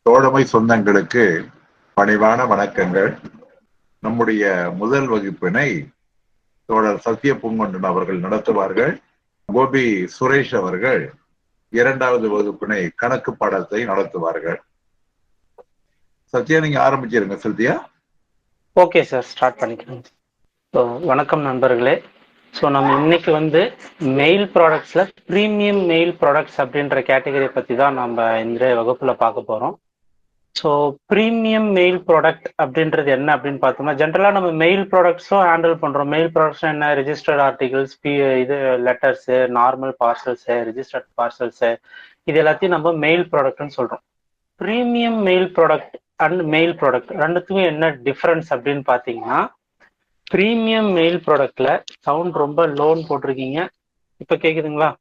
தோழமை சொந்தங்களுக்கு பணிவான வணக்கங்கள். நம்முடைய முதல் வகுப்பினை தோழர் சத்திய பூங்கொண்டன் அவர்கள் நடத்துவார்கள். கோபி சுரேஷ் அவர்கள் இரண்டாவது வகுப்பினை கணக்கு பாடத்தை நடத்துவார்கள். சத்யா, நீங்க ஆரம்பிச்சிருங்க. சத்யா. ஓகே சார், ஸ்டார்ட் பண்ணிக்கிறேன். வணக்கம் நண்பர்களே. ஸோ நம்ம இன்னைக்கு மெயில் ப்ராடக்ட்ஸில் ப்ரீமியம் மெயில் ப்ராடக்ட்ஸ் அப்படின்ற கேட்டகரி பற்றி தான் நம்ம இன்றைய வகுப்பில் பார்க்க போகிறோம். ஸோ ப்ரீமியம் மெயில் ப்ராடக்ட் அப்படின்றது என்ன அப்படின்னு பார்த்தோம்னா, ஜென்ரலாக நம்ம மெயில் ப்ராடக்ட்ஸும் ஹேண்டில் பண்ணுறோம். மெயில் ப்ராடக்ட்ஸ் என்ன? ரெஜிஸ்டர்ட் ஆர்டிகல்ஸ், இது லெட்டர்ஸு, நார்மல் பார்சல்ஸு, ரெஜிஸ்டர்ட் பார்சல்ஸு, இது எல்லாத்தையும் நம்ம மெயில் ப்ராடக்ட்னு சொல்கிறோம். Premium mail product and mail product ரெண்டுத்துக்கும் என்ன டிஃப்ரென்ஸ் அப்படின்னு பார்த்தீங்கன்னா, ப்ரீமியம் மெயில் ப்ராடக்ட்ல சவுண்ட் ரொம்ப லோன்னு போட்டிருக்கீங்க, இப்போ கேட்குதுங்களா?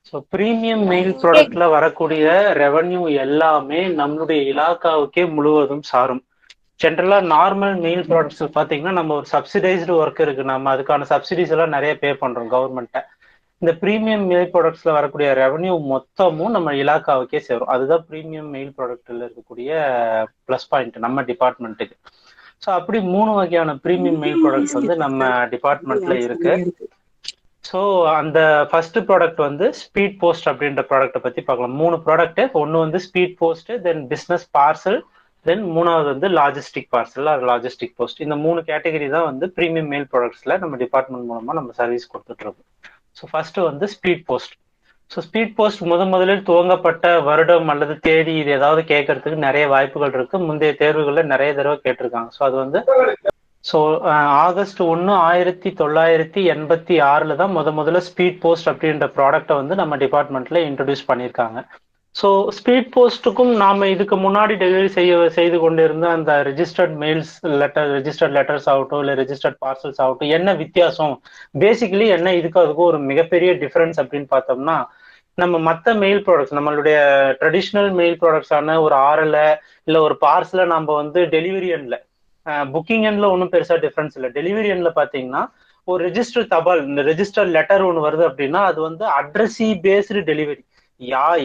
ஸோ ப்ரீமியம் மெயில் ப்ராடக்ட்ல வரக்கூடிய ரெவன்யூ எல்லாமே நம்மளுடைய இலாக்காவுக்கே முழுவதும் சாரும். ஜென்ரலா நார்மல் மெயில் ப்ராடக்ட்ஸ் பார்த்தீங்கன்னா நம்ம ஒரு சப்சிடைஸ்டு ஒர்க் இருக்கு, நம்ம அதுக்கான சப்சிடிஸ் எல்லாம் நிறைய பே பண்றோம் கவர்மெண்ட்டை. இந்த ப்ரீமியம் மெயில் ப்ராடக்ட்ஸ்ல வரக்கூடிய ரெவன்யூ மொத்தமும் நம்ம இலாக்காவுக்கே சேரும். அதுதான் ப்ரீமியம் மெயில் ப்ராடக்ட்ல இருக்கக்கூடிய பிளஸ் பாயிண்ட் நம்ம டிபார்ட்மெண்ட்டுக்கு. ஸோ அப்படி 3 வகையான ப்ரீமியம் மெயில் ப்ராடக்ட்ஸ் நம்ம டிபார்ட்மெண்ட்ல இருக்கு. ஸோ அந்த ஃபர்ஸ்ட் ப்ராடக்ட் ஸ்பீட் போஸ்ட் அப்படின்ற ப்ராடக்ட்டை பத்தி பார்க்கலாம். 3 ப்ராடக்ட். ஒன்று speed post, then business parcel, then மூணாவது logistic parcel or logistic post. இந்த 3 கேட்டகரி தான் ப்ரீமியம் மெயில் ப்ராடக்ட்ஸ்ல நம்ம டிபார்ட்மெண்ட் மூலமா நம்ம சர்வீஸ் கொடுத்துட்டு இருக்கோம். So first speed post. So speed post முதலில் துவங்கப்பட்ட வருடம் அல்லது தேதி இது ஏதாவது கேட்கறதுக்கு நிறைய வாய்ப்புகள் இருக்கு. முந்தைய தேர்வுகளில் நிறைய தடவை கேட்டிருக்காங்க. ஸோ அது ஆகஸ்ட் 1, 1986 தான் முதல்ல ஸ்பீட் போஸ்ட் அப்படின்ற ப்ராடக்டை நம்ம டிபார்ட்மெண்ட்ல இன்ட்ரடியூஸ் பண்ணியிருக்காங்க. ஸோ ஸ்பீட் போஸ்ட்டுக்கும் நாம இதுக்கு முன்னாடி டெலிவரி செய்து கொண்டிருந்த அந்த ரெஜிஸ்டர்ட் மெயில்ஸ் ரெஜிஸ்டர்ட் லெட்டர்ஸ் ஆகட்டும், இல்லை ரெஜிஸ்டர்ட் பார்சல்ஸ் ஆகட்டும், என்ன வித்தியாசம், பேசிக்கலி என்ன இதுக்கு அதுக்கும் ஒரு மிகப்பெரிய டிஃபரன்ஸ் அப்படின்னு பார்த்தோம்னா, நம்ம மற்ற மெயில் ப்ராடக்ட்ஸ், நம்மளுடைய ட்ரெடிஷ்னல் மெயில் ப்ராடக்ட்ஸான ஒரு ஆர்எல் இல்லை ஒரு பார்சலை நம்ம டெலிவரி எண்ட்ல, புக்கிங் எண்ட்ல ஒன்றும் பெருசா டிஃபரன்ஸ் இல்லை. டெலிவரி எண்ட்ல பார்த்தீங்கன்னா ஒரு ரெஜிஸ்டர் தபால், இந்த ரெஜிஸ்டர் லெட்டர் ஒன்று வருது அப்படின்னா அது அட்ரஸி பேஸ்டு டெலிவரி.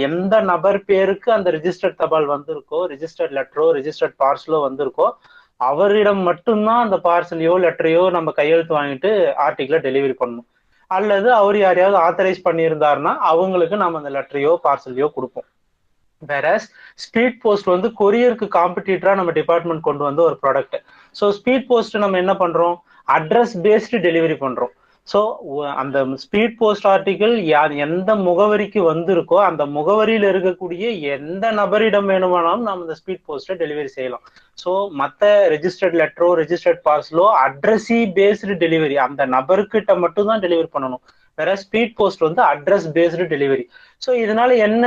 எந்த நபர் பேருக்கு அந்த ரெஜிஸ்டர்ட் தபால் வந்திருக்கோ, ரெஜிஸ்டர்ட் லெட்டரோ ரெஜிஸ்டர்ட் பார்சலோ வந்திருக்கோ, அவரிடம் மட்டும்தான் அந்த பார்சலையோ லெட்டரையோ நம்ம கையெழுத்து வாங்கிட்டு ஆர்டிகிளை டெலிவரி பண்ணணும். அல்லது அவர் யாரையாவது ஆத்தரைஸ் பண்ணியிருந்தாருன்னா அவங்களுக்கு நம்ம அந்த லெட்டரையோ பார்சலையோ கொடுப்போம். வேற ஸ்பீட் போஸ்ட் கொரியருக்கு காம்படிட்டரா நம்ம டிபார்ட்மெண்ட் கொண்டு வந்த ஒரு ப்ராடக்ட். ஸோ ஸ்பீட் போஸ்ட் நம்ம என்ன பண்றோம்? அட்ரஸ் பேஸ்டு டெலிவரி பண்றோம். ஸோ அந்த ஸ்பீட் போஸ்ட் ஆர்டிகிள் எந்த முகவரிக்கு வந்திருக்கோ அந்த முகவரியில் இருக்கக்கூடிய எந்த நபரிடம் வேணுமானாலும் நம்ம இந்த ஸ்பீட் போஸ்ட்டை டெலிவரி செய்யலாம். ஸோ மற்ற ரெஜிஸ்டர்ட் லெட்டரோ ரெஜிஸ்டர்ட் பார்சலோ அட்ரஸி பேஸ்டு டெலிவரி, அந்த நபர்கிட்ட மட்டும் தான் டெலிவரி பண்ணணும். வேற speed post address based delivery. So இதனால என்ன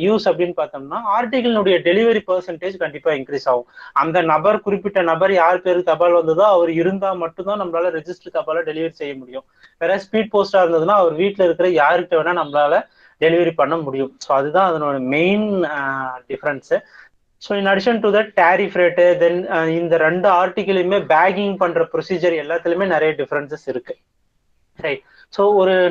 யூஸ் அப்படின்னு பார்த்தோம்னா, ஆர்டிகிளினுடைய டெலிவரி பெர்சன்டேஜ் கண்டிப்பா இன்க்ரீஸ் ஆகும். அந்த நபர், குறிப்பிட்ட நபர் யார் பேருக்கு தபால் வந்ததோ அவர் இருந்தா மட்டும்தான் நம்மளால ரெஜிஸ்டர் தபாலை டெலிவரி செய்ய முடியும். வேற ஸ்பீட் போஸ்டா இருந்ததுன்னா அவர் வீட்டில் இருக்கிற யாருக்கிட்ட வேணா நம்மளால டெலிவரி பண்ண முடியும். ஸோ அதுதான் அதனோட main difference. So in addition to that tariff rate, then இந்த 2 ஆர்டிகிளையுமே பேக்கிங் பண்ற ப்ரொசீஜர் எல்லாத்துலயுமே நிறைய டிஃபரன்சஸ் இருக்கு. ரைட். ஸோ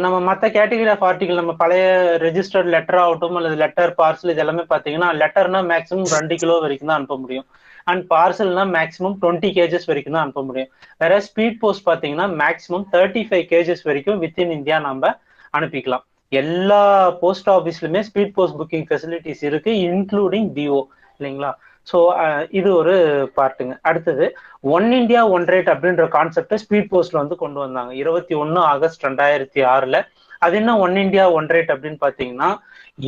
நம்ம மற்ற கேட்டகரி ஆஃப் ஆர்டிகல், நம்ம பழைய ரெஜிஸ்டர்ட் லெட்டர் ஆகட்டும் அல்லது லெட்டர் பார்சல், இது எல்லாமே பார்த்தீங்கன்னா லெட்டர்னா மேக்ஸிமம் 2 கிலோ வரைக்கும் தான் அனுப்ப முடியும். அண்ட் பார்சல்னா மேக்ஸிமம் 20 kgs வரைக்கும் தான் அனுப்ப முடியும். வேற ஸ்பீட் போஸ்ட் பார்த்தீங்கன்னா மேக்ஸிமம் 35 kgs வரைக்கும் வித்தின் இந்தியா நம்ம அனுப்பிக்கலாம். எல்லா போஸ்ட் ஆஃபீஸ்லுமே ஸ்பீட் போஸ்ட் புக்கிங் ஃபெசிலிட்டிஸ் இருக்கு, இன்க்ளூடிங் டிஓ, இல்லைங்களா? ஸோ இது ஒரு பார்ட்டுங்க. அடுத்தது ஒன் இண்டியா ஒன் ரேட் அப்படின்ற கான்செப்டை ஸ்பீட் போஸ்ட்ல கொண்டு வந்தாங்க 21 ஆகஸ்ட் 2006. அது என்ன ஒன் இண்டியா ஒன் ரேட் அப்படின்னு பார்த்தீங்கன்னா,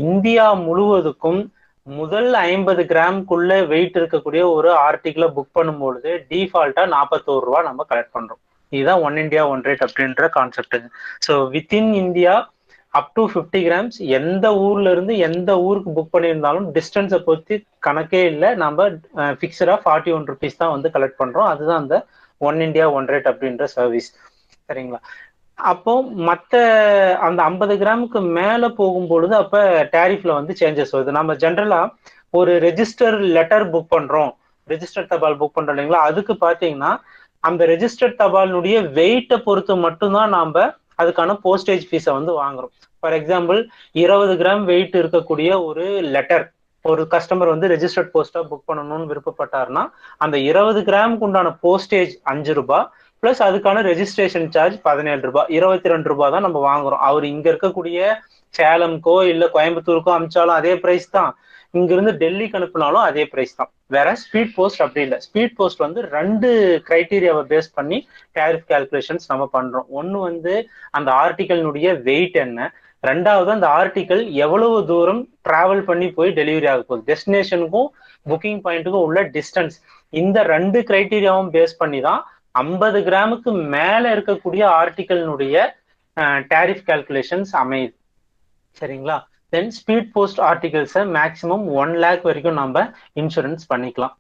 இந்தியா முழுவதுக்கும் முதல் 50 கிராம்குள்ள வெயிட் இருக்கக்கூடிய ஒரு ஆர்டிகிளை புக் பண்ணும்பொழுது டிஃபால்ட்டா 41 ரூபா நம்ம கலெக்ட் பண்றோம். இதுதான் ஒன் இண்டியா ஒன் ரேட் அப்படின்ற concept. So within India up to 50 grams எந்த ஊர்ல இருந்து எந்த ஊருக்கு புக் பண்ணியிருந்தாலும் டிஸ்டன்ஸை பொறுத்து கணக்கே இல்லை, நம்ம ஃபிக்ஸடா 41 rupees தான் கலெக்ட் பண்றோம். அதுதான் அந்த ஒன் இண்டியா ஒன் ரேட் அப்படின்ற சர்வீஸ். சரிங்களா? அப்போ மற்ற அந்த 50 கிராமுக்கு மேல போகும்பொழுது அப்ப டேரிஃப்ல சேஞ்சஸ் வருது. நம்ம ஜென்ரலா ஒரு ரெஜிஸ்டர் லெட்டர் புக் பண்றோம், ரெஜிஸ்டர் தபால் புக் பண்றோம் இல்லைங்களா? அதுக்கு பாத்தீங்கன்னா அந்த ரெஜிஸ்டர் தபாலுடைய வெயிட்டை பொறுத்து மட்டும்தான் நாம அதுக்கான போஸ்டேஜ் ஃபீஸை வாங்குறோம். ஃபார் எக்ஸாம்பிள் 20 கிராம் வெயிட் இருக்கக்கூடிய ஒரு லெட்டர் ஒரு கஸ்டமர் வந்து ரெஜிஸ்டர்ட் போஸ்டா புக் பண்ணணும்னு விருப்பப்பட்டாருன்னா அந்த 20 கிராமுக்கு உண்டான போஸ்டேஜ் 5 ரூபாய் பிளஸ் அதுக்கான ரெஜிஸ்ட்ரேஷன் சார்ஜ் 17 ரூபாய், 22 ரூபாய் தான் நம்ம வாங்குறோம். அவர் இங்க இருக்கக்கூடிய சேலம்க்கோ இல்ல கோயம்புத்தூருக்கோ அமிச்சாலும் அதே பிரைஸ் தான், இங்க இருந்து டெல்லிக்கு அனுப்பினாலும் அதே பிரைஸ் தான். வேற ஸ்பீட் போஸ்ட் அப்படி இல்லை. ஸ்பீட் போஸ்ட் வந்து 2 கிரைட்டீரியாவை பேஸ் பண்ணி டேரிஃப் கால்குலேஷன்ஸ் நம்ம பண்றோம். ஒன்னு வந்து அந்த ஆர்டிகல்னுடைய வெயிட் என்ன, ரெண்டாவது அந்த ஆர்டிகல் எவ்வளவு தூரம் டிராவல் பண்ணி போய் டெலிவரி ஆக போகுது, டெஸ்டினேஷனுக்கும் புக்கிங் பாயிண்ட்டுக்கும் உள்ள டிஸ்டன்ஸ். இந்த 2 கிரைட்டீரியாவும் பேஸ் பண்ணி தான் 50 கிராமுக்கு மேல இருக்கக்கூடிய ஆர்டிகல்னுடைய டேரிஃப் கால்குலேஷன்ஸ் அமையுது. சரிங்களா? தென் ஸ்பீட் போஸ்ட் ஆர்டிகல்ஸை மேக்சிமம் 1 லேக் வரைக்கும் நம்ம இன்சூரன்ஸ் பண்ணிக்கலாம்.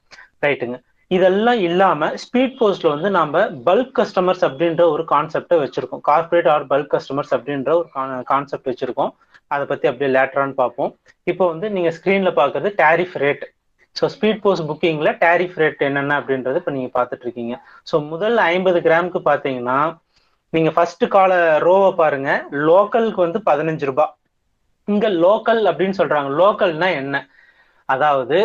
ரைட்டுங்க. இதெல்லாம் இல்லாம ஸ்பீட் போஸ்ட்ல வந்து நம்ம பல்க் கஸ்டமர்ஸ் அப்படின்ற ஒரு கான்செப்டை வச்சிருக்கோம். கார்பரேட் ஆர் பல்க் கஸ்டமர்ஸ் அப்படின்ற ஒரு கான்செப்ட் வச்சிருக்கோம். அதை பத்தி அப்படியே லேட்டரான்னு பார்ப்போம். இப்போ வந்து நீங்க ஸ்கிரீன்ல பாக்குறது tariff rate. So speed post புக்கிங்ல டேரிஃப் ரேட் என்னென்ன அப்படின்றது இப்போ நீங்க பார்த்துட்டு இருக்கீங்க. ஸோ முதல் 50 கிராமுக்கு பாத்தீங்கன்னா நீங்க ஃபர்ஸ்ட் கால ரோவை பாருங்க, லோக்கலுக்கு வந்து 15 ரூபாய். இங்க லோக்கல் அப்படின்னு சொல்றாங்க. லோக்கல்னா என்ன? அதாவது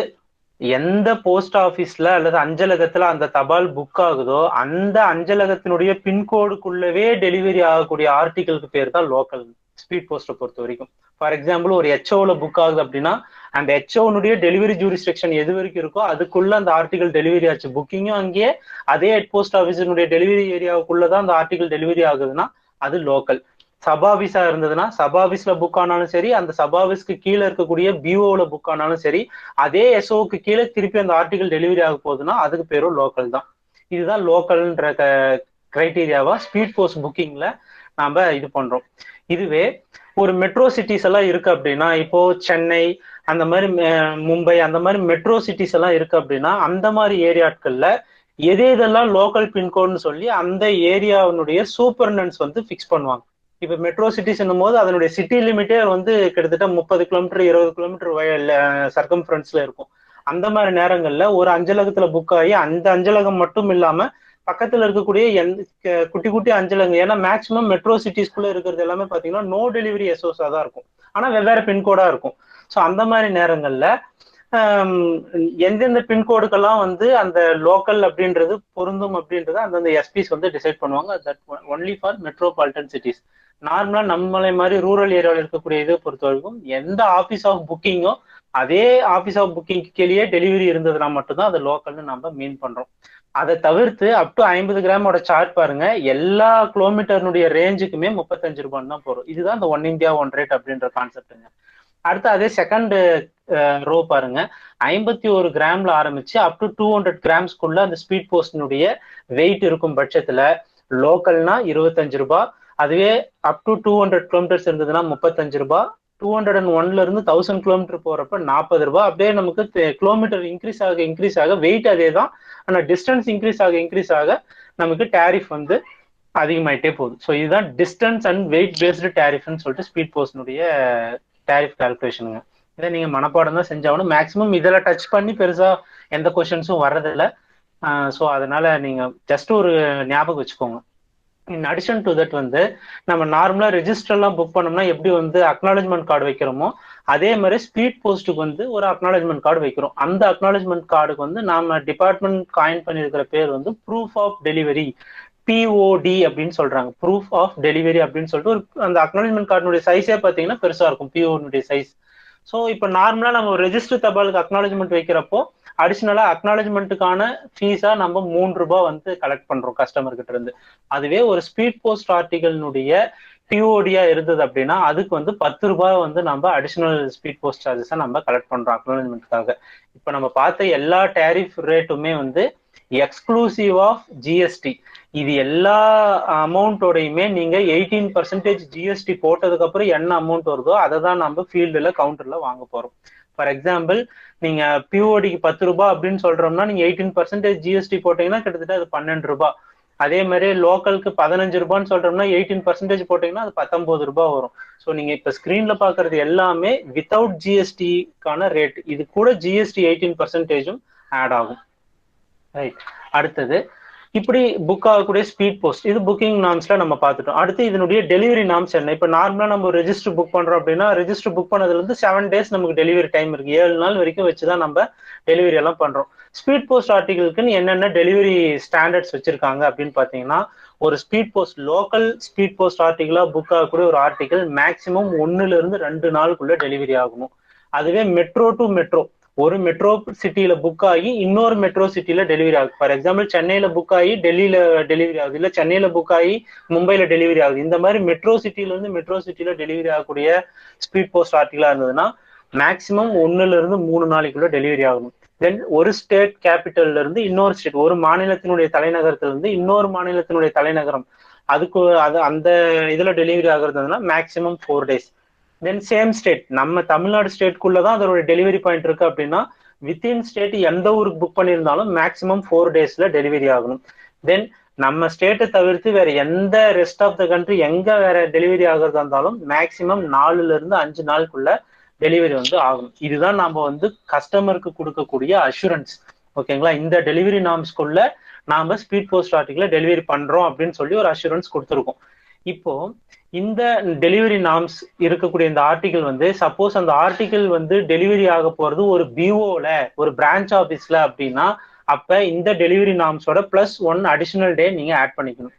எந்த போஸ்ட் ஆபீஸ்ல அல்லது அஞ்சலகத்துல அந்த தபால் புக் ஆகுதோ அந்த அஞ்சலகத்தினுடைய பின்கோடுக்குள்ளவே டெலிவரி ஆகக்கூடிய ஆர்டிகலுக்கு பேர் தான் லோக்கல் ஸ்பீட் போஸ்ட்டை பொறுத்த வரைக்கும். ஃபார் எக்ஸாம்பிள் ஒரு ஹெச்ஓல புக் ஆகுது அப்படின்னா அந்த ஹெச்ஓனுடைய டெலிவரி ஜூரிஸ்டிக்ஷன் எது வரைக்கும் இருக்கோ அதுக்குள்ள அந்த ஆர்டிகல் டெலிவரி ஆச்சு. புக்கிங்கும் அங்கேயே அதே ஹெட் போஸ்ட் ஆஃபீஸினுடைய டெலிவரி ஏரியாவுக்குள்ளதான் அந்த ஆர்டிகல் டெலிவரி ஆகுதுன்னா அது லோக்கல். சப் ஆபீஸா இருந்ததுன்னா சப் ஆபீஸ்ல புக் ஆனாலும் சரி, அந்த சப் ஆபீஸ்க்கு கீழே இருக்கக்கூடிய பிஓல புக் ஆனாலும் சரி, அதே எஸ்ஓக்கு கீழே திருப்பி அந்த ஆர்டிகல் டெலிவரி ஆக போகுதுன்னா அதுக்கு பேரும் லோக்கல் தான். இதுதான் லோக்கல்ன்ற கிரைட்டீரியாவா ஸ்பீட் போஸ்ட் புக்கிங்ல நாம இது பண்றோம். இதுவே ஒரு மெட்ரோ சிட்டிஸ் எல்லாம் இருக்கு அப்படின்னா, இப்போ சென்னை அந்த மாதிரி மும்பை அந்த மாதிரி மெட்ரோ சிட்டிஸ் எல்லாம் இருக்கு அப்படின்னா அந்த மாதிரி ஏரியாக்கள்ல எது எதெல்லாம் லோக்கல் பின்கோட்னு சொல்லி அந்த ஏரியாவுடைய சூப்பர்டென்ட்ஸ் வந்து ஃபிக்ஸ் பண்ணுவாங்க. இப்ப மெட்ரோ சிட்டிஸ் என்னும் போது அதனுடைய சிட்டி லிமிட்டே வந்து கிட்டத்தட்ட 30 கிலோமீட்டர் 20 கிலோமீட்டர் சர்க்கம்ஃபரன்ஸ்ல இருக்கும். அந்த மாதிரி நேரங்கள்ல ஒரு அஞ்சலகத்துல புக் ஆகி அந்த அஞ்சலகம் மட்டும் இல்லாம பக்கத்துல இருக்கக்கூடிய குட்டி குட்டி அஞ்சலகம், ஏன்னா மேக்சிமம் மெட்ரோ சிட்டிஸ்குள்ள இருக்கிறது எல்லாமே பாத்தீங்கன்னா நோ டெலிவரி எஸ்ஓஸா தான் இருக்கும், ஆனா வெவ்வேறு பின்கோடா இருக்கும். ஸோ அந்த மாதிரி நேரங்கள்ல எந்தெந்த பின்கோடுக்கெல்லாம் வந்து அந்த லோக்கல் அப்படின்றது பொருந்தும் அப்படின்றத அந்தந்த எஸ்பிஸ் வந்து டிசைட் பண்ணுவாங்க. That only for metropolitan cities. நார்மலா நம்மளை மாதிரி ரூரல் ஏரியாவில் இருக்கக்கூடிய இதை பொறுத்த வரைக்கும் எந்த ஆபீஸ் ஆஃப் புக்கிங்கோ அதே ஆபீஸ் ஆஃப் புக்கிங் கீழே டெலிவரி இருந்ததுன்னா மட்டும்தான் அது லோக்கல்னு நம்ம மீன் பண்றோம். அதை தவிர்த்து அப் டு 50 கிராமோட சார்ட் பாருங்க, எல்லா கிலோமீட்டர்னுடைய ரேஞ்சுக்குமே 35 ரூபான்னு தான் போறோம். இதுதான் இந்த ஒன் இந்தியா ஒன் ரேட் அப்படின்ற கான்செப்டுங்க. அடுத்து அதே செகண்ட் ரோ பாருங்க, 51 கிராம்ல ஆரம்பிச்சு அப் டு 200 கிராம்ஸ்குள்ள அந்த ஸ்பீட் போஸ்டினுடைய வெயிட் இருக்கும் பட்சத்துல லோக்கல்னா 25 ரூபாய், அதுவே அப் டு 200 கிலோமீட்டர்ஸ் இருந்ததுன்னா 35 ரூபாய், 201ல இருந்து 1000 கிலோமீட்டர் போறப்ப 40 ரூபாய். அப்படியே நமக்கு கிலோமீட்டர் இன்க்ரீஸ் ஆக வெயிட் அதே தான், ஆனா டிஸ்டன்ஸ் இன்க்ரீஸ் ஆக நமக்கு டேரிஃப் வந்து அதிகமாயிட்டே போகுது. ஸோ இதுதான் டிஸ்டன்ஸ் அண்ட் வெயிட் பேஸ்டு டேரிஃப்னு சொல்லிட்டு ஸ்பீட் போஸ்டினுடைய டேரிஃப் கால்குலேஷனுங்க. இதை நீங்க மனப்பாடம் தான் செஞ்சாகணும். மேக்ஸிமம் இதெல்லாம் டச் பண்ணி பெருசா எந்த கொஸ்டின்ஸும் வர்றதில்லை. ஸோ அதனால நீங்க ஜஸ்ட் ஒரு ஞாபகம் வச்சுக்கோங்க. இன் அடிஷன் டு தட் வந்து நம்ம நார்மலா ரெஜிஸ்டர்லாம் புக் பண்ணோம்னா எப்படி வந்து அக்னாலஜ்மெண்ட் கார்டு வைக்கிறோமோ அதே மாதிரி ஸ்பீட் போஸ்ட்டுக்கு வந்து ஒரு அக்னாலஜ்மெண்ட் கார்டு வைக்கிறோம். அந்த அக்னாலஜ்மெண்ட் கார்டுக்கு வந்து நாம டிபார்ட்மெண்ட் காயின் பண்ணியிருக்கிற பேர் வந்து ப்ரூஃப் ஆஃப் டெலிவரி, பிஓடி அப்படின்னு சொல்றாங்க. ப்ரூஃப் ஆஃப் டெலிவரி அப்படின்னு சொல்லிட்டு ஒரு அந்த அக்னாலஜ்மெண்ட் கார்டுடைய சைஸே பார்த்தீங்கன்னா பெருசா இருக்கும், பிஓனுடைய சைஸ். ஸோ இப்போ நார்மலா நம்ம ஒரு ரெஜிஸ்டர் தபாலுக்கு அக்னாலஜ்மெண்ட் வைக்கிறப்போ அடிஷனலா அக்னாலஜ்மெண்ட்டுக்கான ஃபீஸா நம்ம 3 ரூபாய் வந்து கலெக்ட் பண்றோம் கஸ்டமர் கிட்ட இருந்து. அதுவே ஒரு ஸ்பீட் போஸ்ட் ஆர்டிகல்னுடைய டிஓடியா இருந்தது அப்படின்னா அதுக்கு வந்து 10 ரூபாய் வந்து நம்ம அடிஷனல் ஸ்பீட் போஸ்ட் சார்ஜஸா நம்ம கலெக்ட் பண்றோம் அக்னாலஜ்மெண்ட்டுக்காக. இப்ப நம்ம பார்த்த எல்லா டேரிஃப் ரேட்டுமே வந்து எக்ஸ்க்ளூசிவ் ஆஃப் ஜிஎஸ்டி. இது எல்லா அமௌண்ட்டோடையுமே நீங்க 18% ஜிஎஸ்டி போட்டதுக்கு அப்புறம் என்ன அமௌண்ட் வருதோ அதை தான் நம்ம ஃபீல்டுல கவுண்டர்ல வாங்க போறோம். ஃபார் எக்ஸாம்பிள் நீங்க பிஓடிக்கு 10 ரூபாய் அப்படின்னு சொல்றோம்னா நீங்க 18% ஜிஎஸ்டி போட்டீங்கன்னா கிட்டத்தட்ட அது 12 ரூபாய். அதே மாதிரி லோக்கலுக்கு 15 ரூபான்னு சொல்றோம்னா 18% போட்டீங்கன்னா அது 19 ரூபாய் வரும். ஸோ நீங்க இப்ப ஸ்கிரீன்ல பாக்குறது எல்லாமே வித்தவுட் ஜிஎஸ்டிக்கான ரேட். இது கூட ஜிஎஸ்டி 18% ஆட் ஆகும். ரைட். அடுத்தது இப்படி புக் ஆகக்கூடிய ஸ்பீட் போஸ்ட் இது புக்கிங் நார்ம்ஸ்ல நம்ம பார்த்துட்டோம். அடுத்து இதனுடைய டெலிவரி நார்ம்ஸ் என்ன? இப்போ நார்மலா நம்ம ஒரு ரெஜிஸ்டர் புக் பண்றோம் அப்படின்னா ரெஜிஸ்டர் புக் பண்ணதுல இருந்து 7 டேஸ் நமக்கு டெலிவரி டைம் இருக்கு. 7 நாள் வரைக்கும் வச்சுதான் நம்ம டெலிவரி எல்லாம் பண்றோம். ஸ்பீட் போஸ்ட் ஆர்டிகளுக்குன்னு என்னென்ன டெலிவரி ஸ்டாண்டர்ட்ஸ் வச்சிருக்காங்க அப்படின்னு பாத்தீங்கன்னா, ஒரு speed post local speed post ஆர்டிகளா புக் ஆகக்கூடிய ஒரு ஆர்டிகல் மேக்சிமம் 1ல இருந்து 2 நாளுக்குள்ள டெலிவரி ஆகணும். அதுவே மெட்ரோ டு மெட்ரோ ஒரு மெட்ரோ சிட்டியில புக் ஆகி இன்னொரு மெட்ரோ சிட்டில டெலிவரி ஆகுது. ஃபார் எக்ஸாம்பிள் சென்னையில புக் ஆகி டெல்லியில டெலிவரி ஆகுது, இல்ல சென்னையில புக் ஆகி மும்பைல டெலிவரி ஆகுது. இந்த மாதிரி மெட்ரோ சிட்டில இருந்து மெட்ரோ சிட்டில டெலிவரி ஆகக்கூடிய ஸ்பீட் போஸ்ட் ஆர்டிகளா இருந்ததுன்னா மேக்சிமம் 1ல இருந்து 3 நாளைக்குள்ள டெலிவரி ஆகணும். தென் ஒரு ஸ்டேட் கேபிட்டல்ல இருந்து இன்னொரு ஸ்டேட், ஒரு மாநிலத்தினுடைய தலைநகரத்துல இருந்து இன்னொரு மாநிலத்தினுடைய தலைநகரம் அதுக்கு அந்த இதுல டெலிவரி ஆகுறதுனா maximum 4 days. Then same state நம்ம தமிழ்நாடு ஸ்டேட்குள்ளதான் அதோட டெலிவரி பாயிண்ட் இருக்கு அப்படின்னா வித்தின் ஸ்டேட் எந்த ஊருக்கு புக் பண்ணியிருந்தாலும் மேக்சிமம் 4 daysல டெலிவரி ஆகணும். தென் நம்ம ஸ்டேட்டை தவிர்த்து வேற எந்த ரெஸ்ட் ஆஃப் த கண்ட்ரி எங்க வேற டெலிவரி ஆகுறதா இருந்தாலும் மேக்சிமம் 4ல இருந்து 5 நாளுக்குள்ள டெலிவரி வந்து ஆகணும். இதுதான் நாம வந்து கஸ்டமருக்கு கொடுக்கக்கூடிய அஷூரன்ஸ். ஓகேங்களா? இந்த டெலிவரி நார்ம்ஸ்குள்ள நாம ஸ்பீட் போஸ்ட் ஆர்டிகளை டெலிவரி பண்றோம் அப்படின்னு சொல்லி ஒரு அஷூரன்ஸ் கொடுத்துருக்கோம். இப்போ இந்த டெலிவரி நார்ம்ஸ் இருக்கக்கூடிய இந்த ஆர்டிகல் வந்து சப்போஸ் அந்த ஆர்டிகல் வந்து டெலிவரி ஆக போறது ஒரு பிஓல ஒரு பிரான்ச் ஆபீஸ்ல அப்படின்னா அப்ப இந்த டெலிவரி நார்ம்ஸோட +1 அடிஷனல் டே நீங்க ஆட் பண்ணிக்கணும்.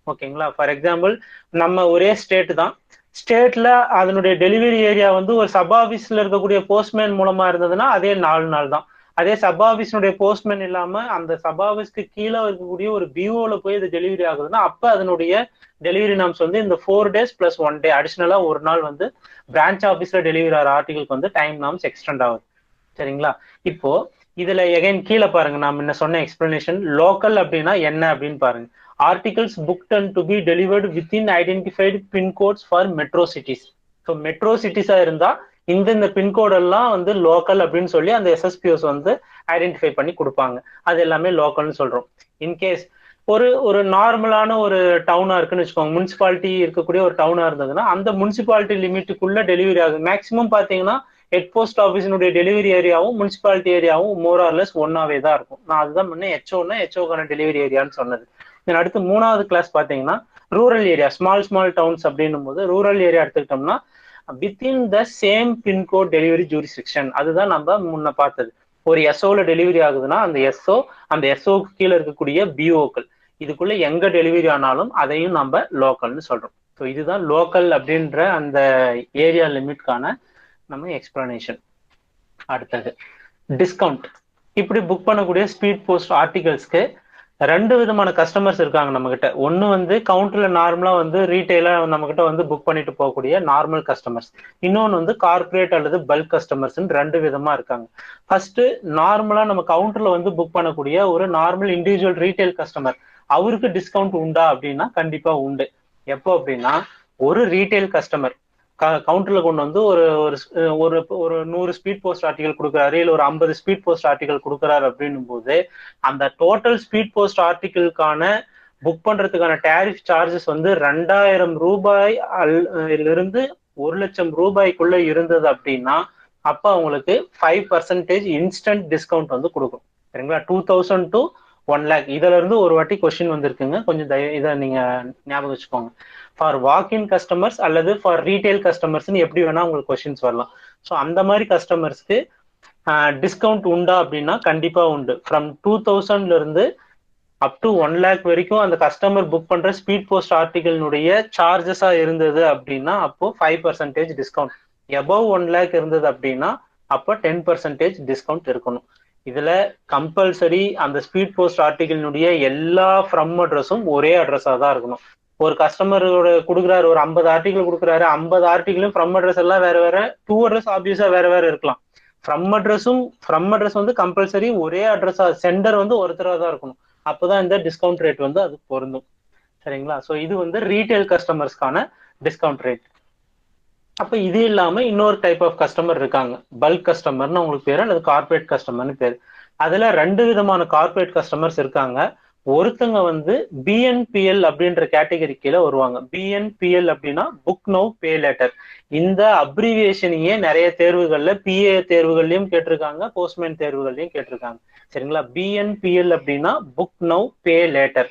ஓகேங்களா? ஃபார் எக்ஸாம்பிள் நம்ம ஒரே ஸ்டேட் தான், ஸ்டேட்ல அதனுடைய டெலிவரி ஏரியா வந்து ஒரு சப் ஆபீஸ்ல இருக்கக்கூடிய போஸ்ட்மேன் மூலமா இருந்ததுன்னா அதே 4 நாள் தான். அதே சப் ஆபீஸ்னுடைய போஸ்ட்மேன் இல்லாம அந்த சப் ஆபீஸ்க்கு கீழே இருக்கக்கூடிய ஒரு பிஓல போய் இது டெலிவரி ஆகுதுன்னா அப்ப அதனுடைய டெலிவரி நார்ம்ஸ் வந்து இந்த 4 days + 1 day அடிஷனலா ஒரு நாள் வந்து பிரான்ச் ஆபீஸ்ல டெலிவரி ஆகிற ஆர்டிகளுக்கு வந்து டைம் நார்ம்ஸ் எக்ஸ்டெண்ட் ஆகுது. சரிங்களா? இப்போ இதுல எகைன் கீழே பாருங்க, நான் முன்ன சொன்ன எக்ஸ்பிளனேஷன் லோக்கல் அப்படின்னா என்ன அப்படின்னு பாருங்க. Articles booked and to be delivered within identified pincodes for metro cities. So metro சிட்டிஸா இருந்தா இந்த பின்கோட் எல்லாம் வந்து லோக்கல் அப்படின்னு சொல்லி அந்த எஸ்எஸ்பிஓஸ் வந்து ஐடென்டிஃபை பண்ணி கொடுப்பாங்க. அது எல்லாமே லோக்கல்னு சொல்றோம். இன்கேஸ் ஒரு நார்மலான ஒரு டவுனா இருக்குன்னு வச்சுக்கோங்க, முனிசிபாலிட்டி இருக்கக்கூடிய ஒரு டவுனா இருந்ததுன்னா அந்த முனிசிபாலிட்டி லிமிட்டுக்குள்ள டெலிவரி ஆகுது. மேக்சிமம் பாத்தீங்கன்னா ஹெட் போஸ்ட் ஆஃபீஸினுடைய டெலிவரி ஏரியாவும் முனிசிபாலிட்டி ஏரியாவும் மோர் ஆர் லெஸ் ஒன்னாவே தான் இருக்கும். நான் அதுதான் முன்னே ஹெச்ஓக்கான டெலிவரி ஏரியான்னு சொன்னது. அடுத்து 3வது கிளாஸ் பாத்தீங்கன்னா ரூரல் ஏரியா, ஸ்மால் டவுன்ஸ் அப்படின்னும் போது ரூரல் ஏரியா எடுத்துக்கிட்டோம்னா within the same pincode delivery jurisdiction. அதுதான் நம்ம முன்ன பார்த்தது. ஒரு எஸ்ஓல டெலிவரி ஆகுதுன்னா அந்த எஸ்ஓக்கு கீழே இருக்கக்கூடிய பிஓக்கள் இதுக்குள்ள எங்க டெலிவரி ஆனாலும் அதையும் நம்ம லோக்கல்னு சொல்றோம். ஸோ இதுதான் லோக்கல் அப்படின்ற அந்த ஏரியா லிமிட்கான நம்ம எக்ஸ்பிளனேஷன். அடுத்தது டிஸ்கவுண்ட். இப்படி புக் பண்ணக்கூடிய ஸ்பீட் போஸ்ட் ஆர்டிகல்ஸ்க்கு 2 விதமான கஸ்டமர்ஸ் இருக்காங்க நம்ம கிட்ட. ஒன்னு வந்து கவுண்டர்ல நார்மலா வந்து ரீட்டைலா நம்ம கிட்ட வந்து புக் பண்ணிட்டு போகக்கூடிய நார்மல் கஸ்டமர்ஸ், இன்னொன்னு வந்து கார்பரேட் அல்லது பல்க் கஸ்டமர்ஸ். 2 விதமா இருக்காங்க. ஃபர்ஸ்ட் நார்மலா நம்ம கவுண்டர்ல வந்து புக் பண்ணக்கூடிய ஒரு நார்மல் இண்டிவிஜுவல் ரீட்டைல் கஸ்டமர், அவருக்கு டிஸ்கவுண்ட் உண்டா அப்படின்னா கண்டிப்பா உண்டு. எப்போ அப்படின்னா ஒரு ரீட்டைல் கஸ்டமர் கவுண்டர்ல கொண்டு வந்து ஒரு 100 ஸ்பீட் போஸ்ட் ஆர்டிகல் கொடுக்குறாரு, இல்ல ஒரு 50 ஸ்பீட் போஸ்ட் ஆர்டிகல் கொடுக்குறாரு அப்படின்னும் போது அந்த டோட்டல் ஸ்பீட் போஸ்ட் ஆர்டிகிள்கான புக் பண்றதுக்கான டேரிஃப் சார்ஜஸ் வந்து 2000 ரூபாய் இருந்து 1,00,000 ரூபாய்க்குள்ள இருந்தது அப்படின்னா அப்ப அவங்களுக்கு 5% இன்ஸ்டன்ட் டிஸ்கவுண்ட் வந்து கொடுக்கும். சரிங்களா? 2000 to 1 lakh. இதுல இருந்து ஒரு வாட்டி கொஸ்டின் வந்திருக்குங்க, கொஞ்சம் இதை நீங்க ஞாபகம் வச்சுக்கோங்க. ஃபார் வாக்இன் கஸ்டமர்ஸ் அல்லது ஃபார் ரீட்டைல் கஸ்டமர்ஸ்னு எப்படி வேணா உங்களுக்கு கொஸ்டின்ஸ் வரலாம். ஸோ அந்த மாதிரி கஸ்டமர்ஸ்க்கு டிஸ்கவுண்ட் உண்டா அப்படின்னா கண்டிப்பா உண்டு. ஃப்ரம் 2000ல இருந்து அப் டு 1 lakh வரைக்கும் அந்த கஸ்டமர் புக் பண்ற ஸ்பீட் போஸ்ட் ஆர்டிகல்னுடைய சார்ஜஸா இருந்தது அப்படின்னா அப்போ 5% டிஸ்கவுண்ட். எபவ் 1 lakh இருந்தது அப்படின்னா அப்போ 10% டிஸ்கவுண்ட் இருக்கணும். இதுல கம்பல்சரி அந்த ஸ்பீட் போஸ்ட் ஆர்டிகல்னுடைய எல்லா ஃப்ரம் அட்ரஸும் ஒரே அட்ரஸா தான் இருக்கணும். ஒரு கஸ்டமரோட கொடுக்குறாரு, ஒரு 50 ஆர்டிகல் கொடுக்குறாரு, 50 ஆர்டிகலும் ஃப்ரம் அட்ரஸ் எல்லாம் வேற வேற, டூ அட்ரஸ் ஆப்வியஸா வேற வேற இருக்கலாம். ஃப்ரம் அட்ரஸ் வந்து கம்பல்சரி ஒரே அட்ரஸா, சென்டர் வந்து ஒருத்தரா தான் இருக்கணும். அப்பதான் இந்த டிஸ்கவுண்ட் ரேட் வந்து அது பொருந்தும். சரிங்களா? ஸோ இது வந்து ரீட்டைல் கஸ்டமர்ஸ்க்கான டிஸ்கவுண்ட் ரேட். அப்ப இது இல்லாம இன்னொரு டைப் ஆஃப் கஸ்டமர் இருக்காங்க, பல்க் கஸ்டமர்னு உங்களுக்கு பேரு அல்லது கார்பரேட் கஸ்டமர்னு பேரு. அதுல 2 விதமான கார்பரேட் கஸ்டமர்ஸ் இருக்காங்க. ஒருத்தங்க வந்து பிஎன்பிஎல் அப்படின்ற கேட்டகரி கீழே வருவாங்க. பிஎன்பிஎல் அப்படின்னா புக் நவ் பே லேட்டர். இந்த அப்ரிவியேஷனையே நிறைய தேர்வுகள்ல பிஏ தேர்வுகள்லயும் கேட்டிருக்காங்க, போஸ்ட்மேன் தேர்வுகள்லயும் கேட்டிருக்காங்க. சரிங்களா? பிஎன்பிஎல் அப்படின்னா புக் நவ் பே லேட்டர்.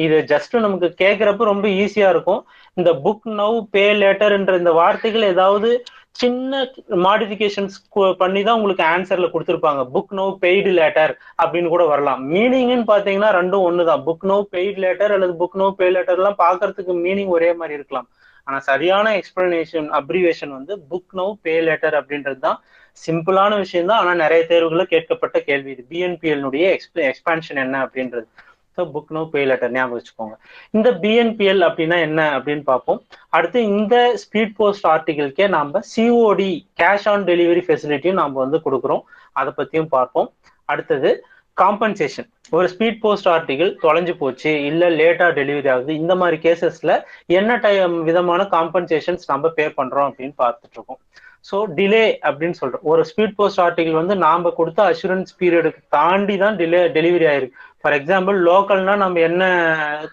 இது ஜஸ்ட் நமக்கு கேட்கிறப்ப ரொம்ப ஈஸியா இருக்கும். இந்த புக் நவ் பே லேட்டர்ன்ற இந்த வார்த்தைகள் ஏதாவது சின்ன மாடிஃபிகேஷன்ஸ் பண்ணி தான் உங்களுக்கு ஆன்சர்ல கொடுத்துருப்பாங்க. புக் நவ் பெய்டு லேட்டர் அப்படின்னு கூட வரலாம். மீனிங்னு பாத்தீங்கன்னா ரெண்டும் ஒண்ணுதான். புக் நவ் பெய்டு லேட்டர் அல்லது புக் நவ் பே லேட்டர் எல்லாம் பாக்குறதுக்கு மீனிங் ஒரே மாதிரி இருக்கலாம். ஆனா சரியான எக்ஸ்பிளனேஷன் அப்ரிவேஷன் வந்து புக் நவ் பே லேட்டர் அப்படின்றது தான். சிம்பிளான விஷயம் தான், ஆனா நிறைய தேர்வுகளை கேட்கப்பட்ட கேள்வி இது. பிஎன்பிஎல் எக்ஸ்பான்ஷன் என்ன அப்படின்றது. So book now pay later ஞாபகம் வச்சுக்கோங்க. இந்த பிஎன்பிஎல் அப்படின்னா என்ன அப்படின்னு பார்ப்போம். அடுத்து இந்த ஸ்பீட் போஸ்ட் ஆர்டிகிள்கே நாம சிஓடி கேஷ் ஆன் டெலிவரி ஃபெசிலிட்டியும் நாம வந்து கொடுக்குறோம். அதை பத்தியும் பார்ப்போம். அடுத்தது காம்பன்சேஷன். ஒரு ஸ்பீட் போஸ்ட் ஆர்டிகிள் தொலைஞ்சு போச்சு, இல்ல லேட்டா டெலிவரி ஆகுது, இந்த மாதிரி கேசஸ்ல என்ன விதமான காம்பன்சேஷன்ஸ் நம்ம பே பண்றோம் அப்படின்னு பார்த்துட்டு இருக்கோம். ஸோ டிலே அப்படின்னு சொல்றோம். ஒரு ஸ்பீட் போஸ்ட் ஆர்டிகிள் வந்து நாம கொடுத்த அஷூரன்ஸ் பீரியடுக்கு தாண்டி தான் டெலிவரி ஆயிருக்கு. ஃபார் எக்ஸாம்பிள் லோக்கல்னா நம்ம என்ன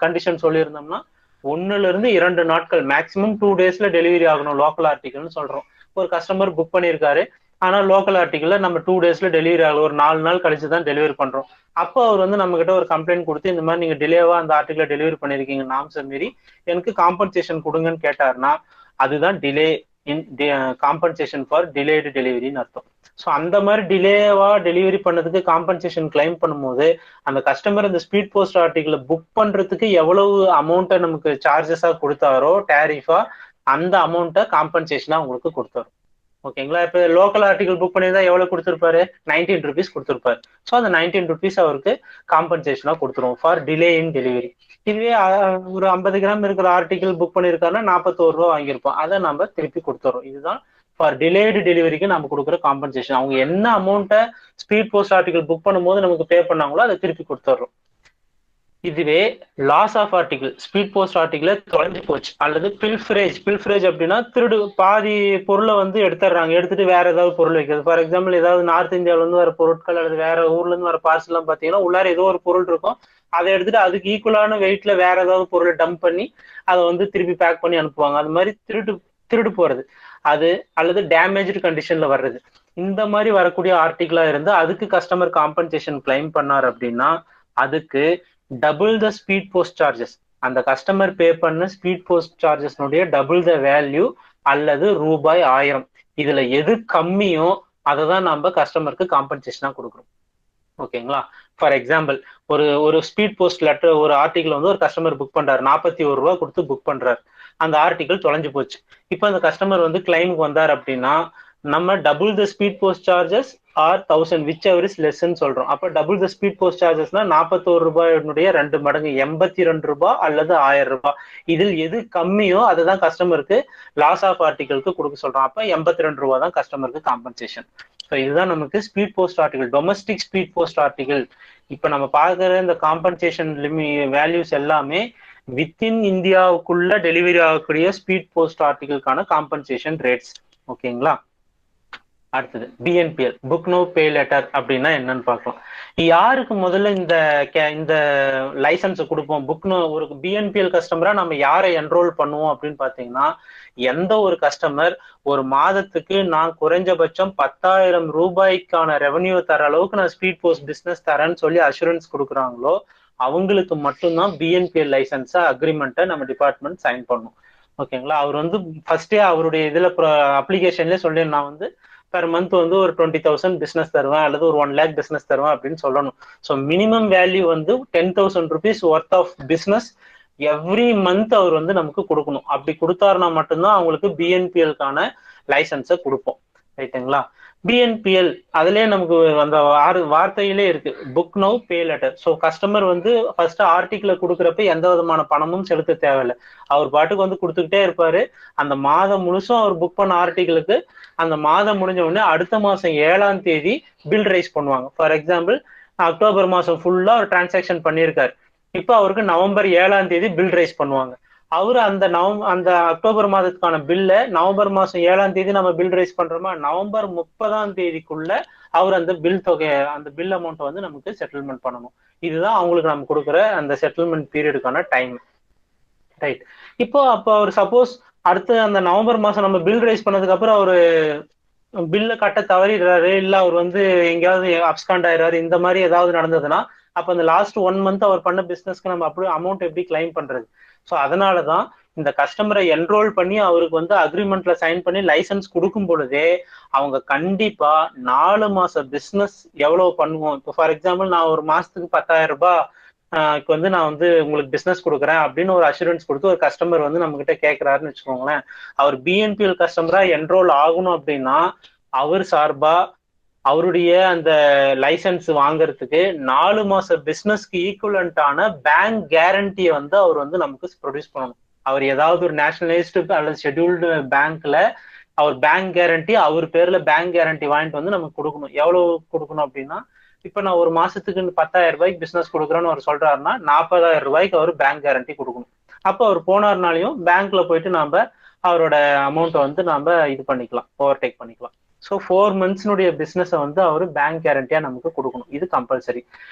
கண்டிஷன் சொல்லியிருந்தோம்னா 1 to 2 நாட்கள், மேக்சிமம் 2 daysல டெலிவரி ஆகணும் லோக்கல் ஆர்டிகல்னு சொல்றோம். ஒரு கஸ்டமர் புக் பண்ணியிருக்காரு, ஆனா லோக்கல் ஆர்டிகல்ல நம்ம 2 daysல டெலிவரி ஆகல, ஒரு 4 நாள் கழிச்சு தான் டெலிவரி பண்றோம். அப்போ அவர் வந்து நம்ம கிட்ட ஒரு கம்ப்ளைண்ட் கொடுத்து இந்த மாதிரி நீங்க டிலேவா அந்த ஆர்டிகலை டெலிவரி பண்ணிருக்கீங்க, நாம்ஸை மீறி எனக்கு காம்பன்சேஷன் கொடுங்கன்னு கேட்டாருன்னா அதுதான் delay in compensation for delayed டெலிவரின்னு அர்த்தம். ஸோ அந்த மாதிரி டிலேவா டெலிவரி பண்ணதுக்கு காம்பன்சேஷன் கிளைம் பண்ணும்போது அந்த கஸ்டமர் இந்த ஸ்பீட் போஸ்ட் ஆர்டிகிளை புக் பண்றதுக்கு எவ்வளவு அமௌண்ட்டை நமக்கு சார்ஜஸா கொடுத்தாரோ டேரிஃபா, அந்த அமௌண்ட்டை காம்பன்சேஷனா உங்களுக்கு கொடுத்தாரு. ஓகேங்களா? இப்ப லோக்கல் ஆர்டிகல் புக் பண்ணியிருந்தா எவ்வளவு கொடுத்திருப்பாரு? 19 rupees கொடுத்திருப்பாரு. ஸோ அந்த 19 rupees அவருக்கு காம்பன்சேஷனா கொடுத்துருவோம் ஃபார் டிலே இன் டெலிவரி. இதுவே ஒரு 50 கிராம் இருக்கிற ஆர்டிகல் புக் பண்ணியிருக்காருன்னா 41 ரூபா வாங்கியிருப்போம், அதை நம்ம திருப்பி கொடுத்துறோம். இதுதான் ஃபார் டிலேடு டெலிவரிக்கு நம்ம கொடுக்குற காம்பன்சேஷன். அவங்க என்ன அமௌண்ட்டை ஸ்பீட் போஸ்ட் ஆர்டிகல் புக் பண்ணும்போது நமக்கு பே பண்ணாங்களோ அதை திருப்பி கொடுத்துட்றோம். இதுவே loss of article, speed post article தொலைஞ்சு போச்சு அல்லது பில்ஃபரேஜ் அப்படின்னா திருடு, பாதி பொருளை வந்து எடுத்துடுறாங்க, எடுத்துட்டு வேற ஏதாவது பொருள் வைக்கிறது. ஃபார் எக்ஸாம்பிள் ஏதாவது நார்த் இந்தியாவில இருந்து வர பொருட்கள் அல்லது வேற ஊர்ல இருந்து வர பார்சல் எல்லாம் பாத்தீங்கன்னா உள்ளார ஏதோ ஒரு பொருள் இருக்கும், அதை எடுத்துட்டு அதுக்கு ஈக்குவலான வெயிட்ல வேற ஏதாவது பொருளை டம்ப் பண்ணி அதை வந்து திருப்பி பேக் பண்ணி அனுப்புவாங்க. அது மாதிரி திருடு போறது அது, அல்லது டேமேஜ்டு கண்டிஷன்ல வர்றது, இந்த மாதிரி வரக்கூடிய ஆர்டிகிளா இருந்து அதுக்கு கஸ்டமர் காம்பன்சேஷன் கிளைம் பண்ணார் அப்படின்னா அதுக்கு double the speed post charges, அந்த கஸ்டமர் பே பண்ண ஸ்பீட் போஸ்ட் சார்ஜஸ்னுடைய டபுள் த வேல்யூ அல்லது ரூபாய் 1000. இதுல எது கம்மியோ அதை தான் நம்ம கஸ்டமருக்கு காம்பன்சேஷனா கொடுக்குறோம். ஓகேங்களா? ஃபார் எக்ஸாம்பிள் ஒரு ஸ்பீட் போஸ்ட் லெட்டர், ஒரு ஆர்டிகிள் வந்து ஒரு கஸ்டமர் புக் பண்றாரு, 41 ரூபா கொடுத்து புக் பண்றாரு, அந்த ஆர்டிகிள் தொலைஞ்சு போச்சு. இப்போ அந்த கஸ்டமர் வந்து கிளைமுக்கு வந்தார் அப்படின்னா நம்ம double the speed post charges or 1000 whichever is லெஸ்ன்னு சொல்றோம். அப்ப டபுள் த ஸ்பீட் போஸ்ட் சார்ஜஸ்னா 41 ரூபாயினுடைய 2 மடங்கு 82 ரூபாய் அல்லது 1000 ரூபாய். இதில் எது கம்மியோ அதை தான் கஸ்டமருக்கு லாஸ் ஆஃப் ஆர்டிகிளுக்கு கொடுக்க சொல்றோம். அப்ப 82 ரூபாய் தான் கஸ்டமருக்கு காம்பன்சேஷன். ஸோ இதுதான் நமக்கு speed post article, domestic speed post article. இப்ப நம்ம பார்க்குற இந்த காம்பன்சேஷன் வேல்யூஸ் எல்லாமே வித்தின் இந்தியாவுக்குள்ள டெலிவரி ஆகக்கூடிய ஸ்பீட் போஸ்ட் ஆர்டிகிள்கான காம்பன்சேஷன் ரேட்ஸ். ஓகேங்களா? அடுத்தது BNPL, book now pay later அப்படின்னா என்னன்னு பார்க்கலாம். யாருக்கு முதல்ல இந்த லைசன்ஸ் கொடுப்போம்? புக் நோ, ஒரு பிஎன்பிஎல் கஸ்டமரா நம்ம யாரை என்ரோல் பண்ணுவோம் அப்படின்னு பாத்தீங்கன்னா, எந்த ஒரு கஸ்டமர் ஒரு மாதத்துக்கு நான் குறைஞ்சபட்சம் 10,000 ரூபாய்க்கான ரெவன்யூ தர அளவுக்கு நான் ஸ்பீட் போஸ்ட் பிசினஸ் தரேன்னு சொல்லி அஷூரன்ஸ் கொடுக்குறாங்களோ அவங்களுக்கு மட்டும்தான் பிஎன்பிஎல் லைசன்ஸ் அக்ரிமெண்ட்டை நம்ம டிபார்ட்மெண்ட் சைன் பண்ணும். ஓகேங்களா? அவர் வந்து ஃபர்ஸ்டே அவருடைய இதுல அப்ளிகேஷன்லேயே சொல்லி நான் வந்து பெர் மந்த் வந்து ஒரு 20,000 பிசினஸ் தருவேன் அல்லது ஒரு 1 lakh பிசினஸ் தருவேன் அப்படின்னு சொல்லணும். ஸோ மினிமம் வேல்யூ வந்து 10,000 rupees worth of business every month அவர் வந்து நமக்கு கொடுக்கணும். அப்படி கொடுத்தாருன்னா மட்டும்தான் அவங்களுக்கு பிஎன்பிஎல்கான லைசன்ஸை கொடுப்போம். ரைட்டுங்களா? பிஎன்பிஎல் அதுலயே நமக்கு அந்த வார்த்தையிலே இருக்கு, புக் நவ் பே லெட்டர். ஸோ கஸ்டமர் வந்து ஃபர்ஸ்ட் ஆர்டிகிளை கொடுக்குறப்ப எந்த விதமான பணமும் செலுத்த தேவையில்லை, அவர் பாட்டுக்கு வந்து கொடுத்துக்கிட்டே இருப்பாரு. அந்த மாதம் முழுசும் அவர் புக் பண்ண ஆர்டிகிளுக்கு அந்த மாதம் முடிஞ்ச உடனே அடுத்த மாசம் 7ஆம் தேதி பில் ரைஸ் பண்ணுவாங்க. ஃபார் எக்ஸாம்பிள் அக்டோபர் மாசம் ஃபுல்லா ஒரு டிரான்சாக்ஷன் பண்ணியிருக்காரு, இப்போ அவருக்கு நவம்பர் 7ஆம் தேதி பில் ரைஸ் பண்ணுவாங்க. அவரு அந்த அக்டோபர் மாதத்துக்கான பில்ல நவம்பர் மாசம் 7ஆம் தேதி நம்ம பில் ரைஸ் பண்றோமா, நவம்பர் 30ஆம் தேதிக்குள்ள அவர் அந்த பில் தொகையை அந்த பில் அமௌண்ட்டை வந்து நமக்கு செட்டில்மெண்ட் பண்ணணும். இதுதான் அவங்களுக்கு நம்ம கொடுக்குற அந்த செட்டில்மெண்ட் பீரியடுக்கான டைம். ரைட். அப்போ அவர் சப்போஸ் அடுத்து அந்த நவம்பர் மாசம் நம்ம பில் ரைஸ் பண்ணதுக்கு அப்புறம் அவரு பில்ல கட்ட தவறிடுறாரு, இல்ல அவர் வந்து எங்கேயாவது அப்ஸ்காண்ட் ஆயிடுறாரு, இந்த மாதிரி ஏதாவது நடந்ததுன்னா அப்ப அந்த லாஸ்ட் 1 மந்த் அவர் பண்ண பிசினஸ்க்கு நம்ம அப்படியே அமௌண்ட் எப்படி கிளைம் பண்றது? ஸோ அதனாலதான் இந்த கஸ்டமரை என்ரோல் பண்ணி அவருக்கு வந்து அக்ரிமெண்ட்ல சைன் பண்ணி லைசன்ஸ் கொடுக்கும் பொழுதே அவங்க கண்டிப்பா 4 மாச பிசினஸ் எவ்வளவு பண்ணுவோம். இப்போ ஃபார் எக்ஸாம்பிள் நான் ஒரு மாசத்துக்கு 10,000 ரூபாய் இப்போ வந்து நான் வந்து உங்களுக்கு பிசினஸ் கொடுக்குறேன் அப்படின்னு ஒரு அஷூரன்ஸ் கொடுத்து ஒரு கஸ்டமர் வந்து நம்ம கிட்ட கேட்கிறாருன்னு வச்சுக்கோங்களேன். அவர் பிஎன்பிஎல் கஸ்டமரா என்ரோல் ஆகணும் அப்படின்னா அவர் சார்பா அவருடைய அந்த லைசன்ஸ் வாங்குறதுக்கு 4 மாச பிசினஸ்க்கு ஈக்குவலண்டான பேங்க் கேரண்டியை வந்து அவர் வந்து நமக்கு ப்ரொடியூஸ் பண்ணணும். அவர் ஏதாவது ஒரு நேஷனலைஸ்டு அல்லது ஷெட்யூல்டு பேங்க்ல அவர் பேங்க் கேரண்டி அவர் பேர்ல பேங்க் கேரண்டி வாங்கிட்டு வந்து நமக்கு கொடுக்கணும். எவ்வளவு கொடுக்கணும் அப்படின்னா, இப்ப நான் ஒரு மாசத்துக்கு 10,000 ரூபாய்க்கு பிசினஸ் கொடுக்குறேன்னு அவர் சொல்றாருன்னா 40,000 ரூபாய்க்கு அவர் பேங்க் கேரண்டி கொடுக்கணும். அப்போ அவர் போனார்னாலையும் பேங்க்ல போயிட்டு நாம அவரோட அமௌண்ட்டை வந்து நாம இது பண்ணிக்கலாம், ஓவர்டேக் பண்ணிக்கலாம். ஸோ 4 மந்த்ஸ்னுடைய பிசினஸை வந்து அவர் பேங்க் கேரண்டியா நமக்கு கொடுக்கணும். இது கம்பல்சரி.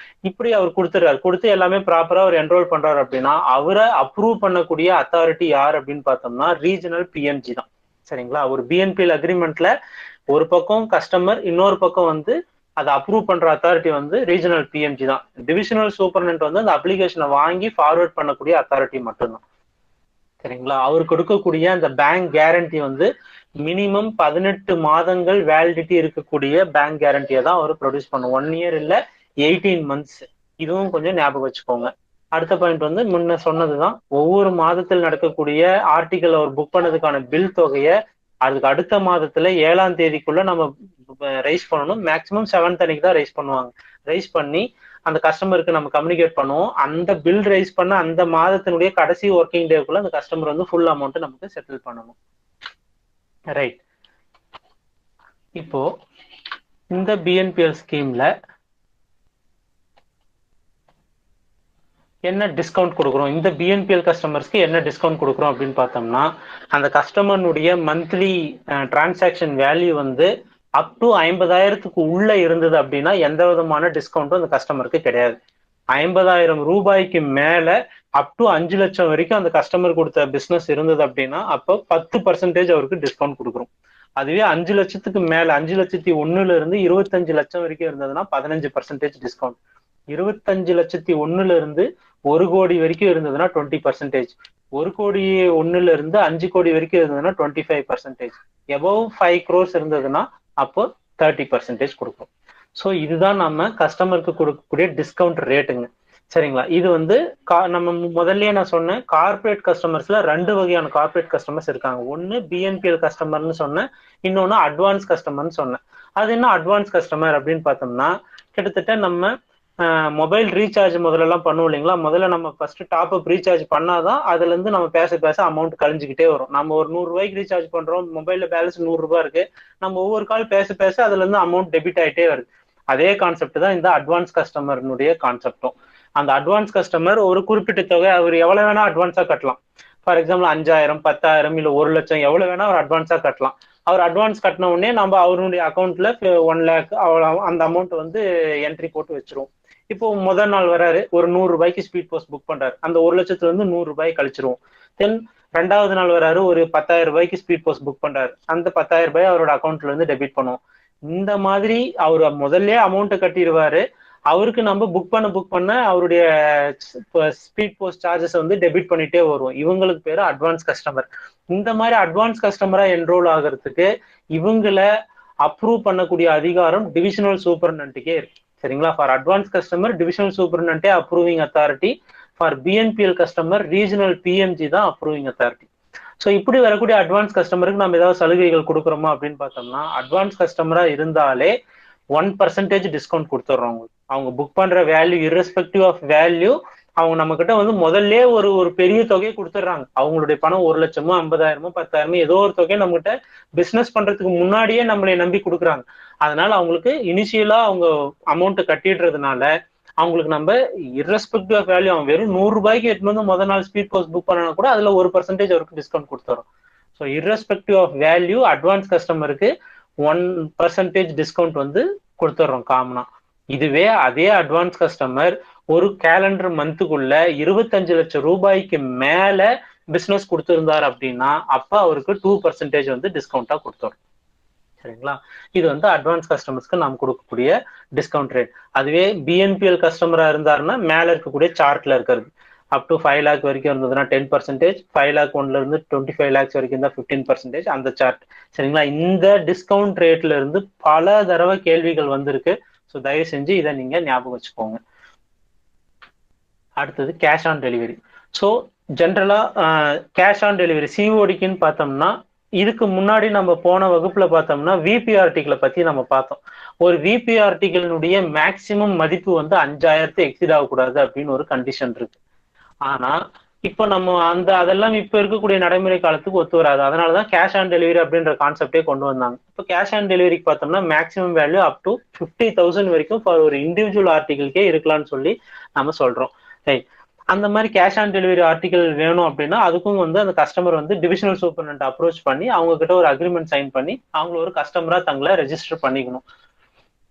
இப்படி அவர் கொடுத்துறாரு, கொடுத்து எல்லாமே ப்ராப்பரா அவர் என்ரோல் பண்றாரு அப்படின்னா அவரை அப்ரூவ் பண்ணக்கூடிய அத்தாரிட்டி யார் அப்படின்னு பார்த்தோம்னா ரீஜனல் பிஎம்ஜி தான். சரிங்களா? ஒரு பிஎன்பிஎல் அக்ரிமெண்ட்ல ஒரு பக்கம் கஸ்டமர், இன்னொரு பக்கம் வந்து அதை அப்ரூவ் பண்ற அத்தாரிட்டி வந்து ரீஜனல் பிஎம்ஜி தான். டிவிஷனல் சூப்பர்டென்ட் வந்து அந்த அப்ளிகேஷனை வாங்கி ஃபார்வர்ட் பண்ணக்கூடிய அத்தாரிட்டி மட்டும்தான். சரிங்களா? அவர் கொடுக்கக்கூடிய அந்த பேங்க் கேரண்டி வந்து மினிமம் 18 மாதங்கள் வேலிடிட்டி இருக்கக்கூடிய பேங்க் கேரண்டியை தான் அவர் ப்ரொடியூஸ் பண்ணும். 1 இயர் இல்ல 18 மந்த்ஸ். இதுவும் கொஞ்சம் ஞாபகம் வச்சுக்கோங்க. அடுத்த பாயிண்ட் வந்து முன்ன சொன்னதுதான், ஒவ்வொரு மாதத்தில் நடக்கக்கூடிய ஆர்டிகல் அவர் புக் பண்ணதுக்கான பில் தொகையை அதுக்கு அடுத்த மாதத்துல 7ஆம் தேதிக்குள்ள நம்ம ரைஸ் பண்ணணும். மேக்சிமம் 7th அன்னைக்கு தான் ரைஸ் பண்ணுவாங்க. ரைஸ் பண்ணி அந்த கஸ்டமருக்கு நம்ம கம்யூனிகேட் பண்ணுவோம். அந்த பில் ரைஸ் பண்ண அந்த மாதத்தினுடைய கடைசி ஒர்க்கிங் டேக்குள்ள அந்த கஸ்டமர் வந்து ஃபுல் அமௌண்ட் நமக்கு செட்டில் பண்ணணும். ரைட். இப்போ இந்த பிஎன்பிஎல் ஸ்கீம்ல என்ன டிஸ்கவுண்ட் கொடுக்குறோம், இந்த பிஎன்பிஎல் கஸ்டமர்ஸ்க்கு என்ன டிஸ்கவுண்ட் கொடுக்குறோம் அப்படின்னு பார்த்தோம்னா, அந்த கஸ்டமருடைய மந்த்லி டிரான்சாக்ஷன் வேல்யூ வந்து அப் டு 50,000க்கு உள்ள இருந்தது அப்படின்னா எந்த விதமான டிஸ்கவுண்ட்டும் அந்த கஸ்டமருக்கு கிடையாது. 50,000 ரூபாய்க்கு மேல அப் டு 5 லட்சம் வரைக்கும் அந்த கஸ்டமர் கொடுத்த பிசினஸ் இருந்தது அப்படின்னா அப்போ 10% அவருக்கு டிஸ்கவுண்ட் கொடுக்குறோம். அதுவே 5 லட்சத்துக்கு மேல 5,01,000 இருந்து 25 லட்சம் வரைக்கும் இருந்ததுன்னா 15% டிஸ்கவுண்ட். 25,01,000 இருந்து 1 கோடி வரைக்கும் இருந்ததுன்னா 20%. 1 கோடி 1 இருந்து 5 கோடி வரைக்கும் இருந்ததுன்னா 25%. எபவ் 5 crores இருந்ததுன்னா அப்போ 30% கொடுக்கும். ஸோ இதுதான் நம்ம கஸ்டமருக்கு கொடுக்கக்கூடிய டிஸ்கவுண்ட் ரேட்டுங்க. சரிங்களா? இது வந்து நம்ம முதல்லயே நான் சொன்னேன், கார்பரேட் கஸ்டமர்ஸ்ல 2 வகையான கார்பரேட் கஸ்டமர்ஸ் இருக்காங்க. ஒன்னு பிஎன்பிஎல் கஸ்டமர்னு சொன்னேன், இன்னொன்னு அட்வான்ஸ் கஸ்டமர்னு சொன்னேன். அது என்ன அட்வான்ஸ் கஸ்டமர் அப்படின்னு பார்த்தோம்னா, கிட்டத்தட்ட நம்ம மொபைல் ரீசார்ஜ் முதல்ல பண்ணுவோம் இல்லைங்களா? முதல்ல நம்ம ஃபர்ஸ்ட் டாப் அப் ரீசார்ஜ் பண்ணாதான் அதுல இருந்து நம்ம பேச அமௌண்ட் கழிஞ்சுக்கிட்டே வரும். நம்ம ஒரு 100 ரூபாய்க்கு ரீசார்ஜ் பண்றோம், மொபைல்ல பேலன்ஸ் 100 ரூபாய் இருக்கு, நம்ம ஒவ்வொரு கால் பேச அதுல இருந்து அமௌண்ட் டெபிட் ஆயிட்டே வருது. அதே கான்செப்ட் தான் இந்த அட்வான்ஸ் கஸ்டமர்னுடைய கான்செப்டும். அந்த அட்வான்ஸ் கஸ்டமர் ஒரு குறிப்பிட்ட தொகை அவர் எவ்வளவு வேணா அட்வான்ஸா கட்டலாம். ஃபார் எக்ஸாம்பிள் 5,000, 10,000 இல்ல 1 லட்சம் எவ்வளவு வேணா அவர் அட்வான்ஸா கட்டலாம். அவர் அட்வான்ஸ் கட்டின உடனே நம்ம அவருடைய அக்கௌண்ட்ல 1 lakh அந்த அமௌண்ட் வந்து என்ட்ரி போட்டு வச்சிருவோம். இப்போ முதல் நாள் வராரு, ஒரு 100 ரூபாய்க்கு ஸ்பீட் போஸ்ட் புக் பண்றாரு, அந்த 1 லட்சத்துல இருந்து 100 ரூபாய் கழிச்சிருவோம். தென் 2வது நாள் வராரு, ஒரு 10,000 ரூபாய்க்கு ஸ்பீட் போஸ்ட் புக் பண்றாரு, அந்த 10,000 ரூபாய் அவரோட அக்கௌண்ட்ல இருந்து டெபிட் பண்ணுவோம். இந்த மாதிரி அவர் முதல்ல அமௌண்ட் கட்டிடுவாரு. அவருக்கு நம்ம புக் பண்ண அவருடைய ஸ்பீட் போஸ்ட் சார்ஜஸ் வந்து டெபிட் பண்ணிட்டே வருவோம். இவங்களுக்கு பேரு அட்வான்ஸ் கஸ்டமர். இந்த மாதிரி அட்வான்ஸ் கஸ்டமரா என்ரோல் ஆகிறதுக்கு இவங்களை அப்ரூவ் பண்ணக்கூடிய அதிகாரம் டிவிஷனல் சூப்பர்டென்ட்டுக்கே இருக்கு. சரிங்களா? ஃபார் அட்வான்ஸ் கஸ்டமர் டிவிஷனல் சூப்பர்டென்ட்டே approving authority. For BNPL customer regional PMG தான் அப்ரூவிங் அத்தாரிட்டி. ஸோ இப்படி வரக்கூடிய அட்வான்ஸ் கஸ்டமருக்கு நம்ம ஏதாவது சலுகைகள் கொடுக்குறோமா அப்படின்னு பார்த்தோம்னா, அட்வான்ஸ் கஸ்டமரா இருந்தாலே 1% டிஸ்கவுண்ட் கொடுத்துட்றோம். அவங்க புக் பண்ற வேல்யூ இர்ரெஸ்பெக்டிவ் ஆஃப் வேல்யூ அவங்க நம்ம கிட்ட வந்து முதல்ல ஒரு பெரிய தொகையை கொடுத்துட்றாங்க. அவங்களுடைய பணம் 1 லட்சமோ 50,000மோ 10,000மோ ஏதோ ஒரு தொகையை நம்ம கிட்ட பிசினஸ் பண்றதுக்கு முன்னாடியே நம்மளை நம்பி கொடுக்குறாங்க. அதனால அவங்களுக்கு இனிஷியலா அவங்க அமௌண்ட் கட்டிடுறதுனால அவங்களுக்கு நம்ம இர்ரெஸ்பெக்டிவ் ஆஃப் வேல்யூ, அவங்க வெறும் 100 ரூபாய்க்கு எடுத்து வந்து முதல் நாள் ஸ்பீட் போஸ்ட் புக் பண்ணா கூட அதுல 1% அவருக்கு டிஸ்கவுண்ட் கொடுத்துறோம். So irrespective of value advance கஸ்டமருக்கு 1% டிஸ்கவுண்ட் வந்து கொடுத்துட்றோம் காமனா. இதுவே அதே அட்வான்ஸ் கஸ்டமர் ஒரு கேலண்டர் மந்த்துக்குள்ள 25 லட்சம் ரூபாய்க்கு மேல பிசினஸ் கொடுத்திருந்தார் அப்படின்னா அப்ப அவருக்கு 2% வந்து டிஸ்கவுண்டா கொடுத்துரும். சரிங்களா? இது வந்து அட்வான்ஸ் கஸ்டமர்ஸ்க்கு நாம் கொடுக்கக்கூடிய டிஸ்கவுண்ட் ரேட். அதுவே பிஎன்பிஎல் கஸ்டமரா இருந்தாருன்னா மேல இருக்கக்கூடிய சார்ட்ல இருக்கிறது அப் டு 5 லேக் வரைக்கும் இருந்ததுன்னா 10%, 5 லேக் 1ல இருந்து 25 லேக்ஸ் வரைக்கும் தான் 15%, அந்த சார்ட். சரிங்களா? இந்த டிஸ்கவுண்ட் ரேட்ல இருந்து பல தடவை கேள்விகள் வந்திருக்கு. ஸோ தயவு செஞ்சு இதை நீங்க ஞாபகம் வச்சுக்கோங்க. அடுத்தது கேஷ் ஆன் டெலிவரி. ஸோ ஜென்ரலா கேஷ் ஆன் டெலிவரி சிஓடிக்குன்னு பார்த்தோம்னா இதுக்கு முன்னாடி நம்ம போன வகுப்புல பார்த்தோம்னா விபி ஆர்டிகிளை பத்தி நம்ம பார்த்தோம். ஒரு விபி ஆர்டிகிளினுடைய மேக்சிமம் மதிப்பு வந்து 5000 எக்ஸிட் ஆகக்கூடாது அப்படின்னு ஒரு கண்டிஷன் இருக்கு. ஆனா இப்ப நம்ம அதெல்லாம் இப்ப இருக்கக்கூடிய நடைமுறை காலத்துக்கு ஒத்து வராது. அதனாலதான் கேஷ் ஆன் டெலிவரி அப்படின்ற கான்செப்டே கொண்டு வந்தாங்க. இப்போ கேஷ் ஆன் டெலிவரிக்கு பார்த்தோம்னா மேக்ஸிமம் வேல்யூ அப் டு 50,000 வரைக்கும் ஃபார் ஒரு இண்டிவிஜுவல் ஆர்டிகிள்கே இருக்கலாம்னு சொல்லி நம்ம சொல்றோம். ரைட். அந்த மாதிரி கேஷ் ஆன் டெலிவரி ஆர்டிகல் வேணும் அப்படின்னா அதுக்கும் வந்து அந்த கஸ்டமர் வந்து டிவிஷனல் சூப்பரண்ட் அப்ரோச் பண்ணி அவங்க கிட்ட ஒரு அக்ரிமெண்ட் சைன் பண்ணி அவங்கள ஒரு கஸ்டமரா தங்களை ரெஜிஸ்டர் பண்ணிக்கணும்.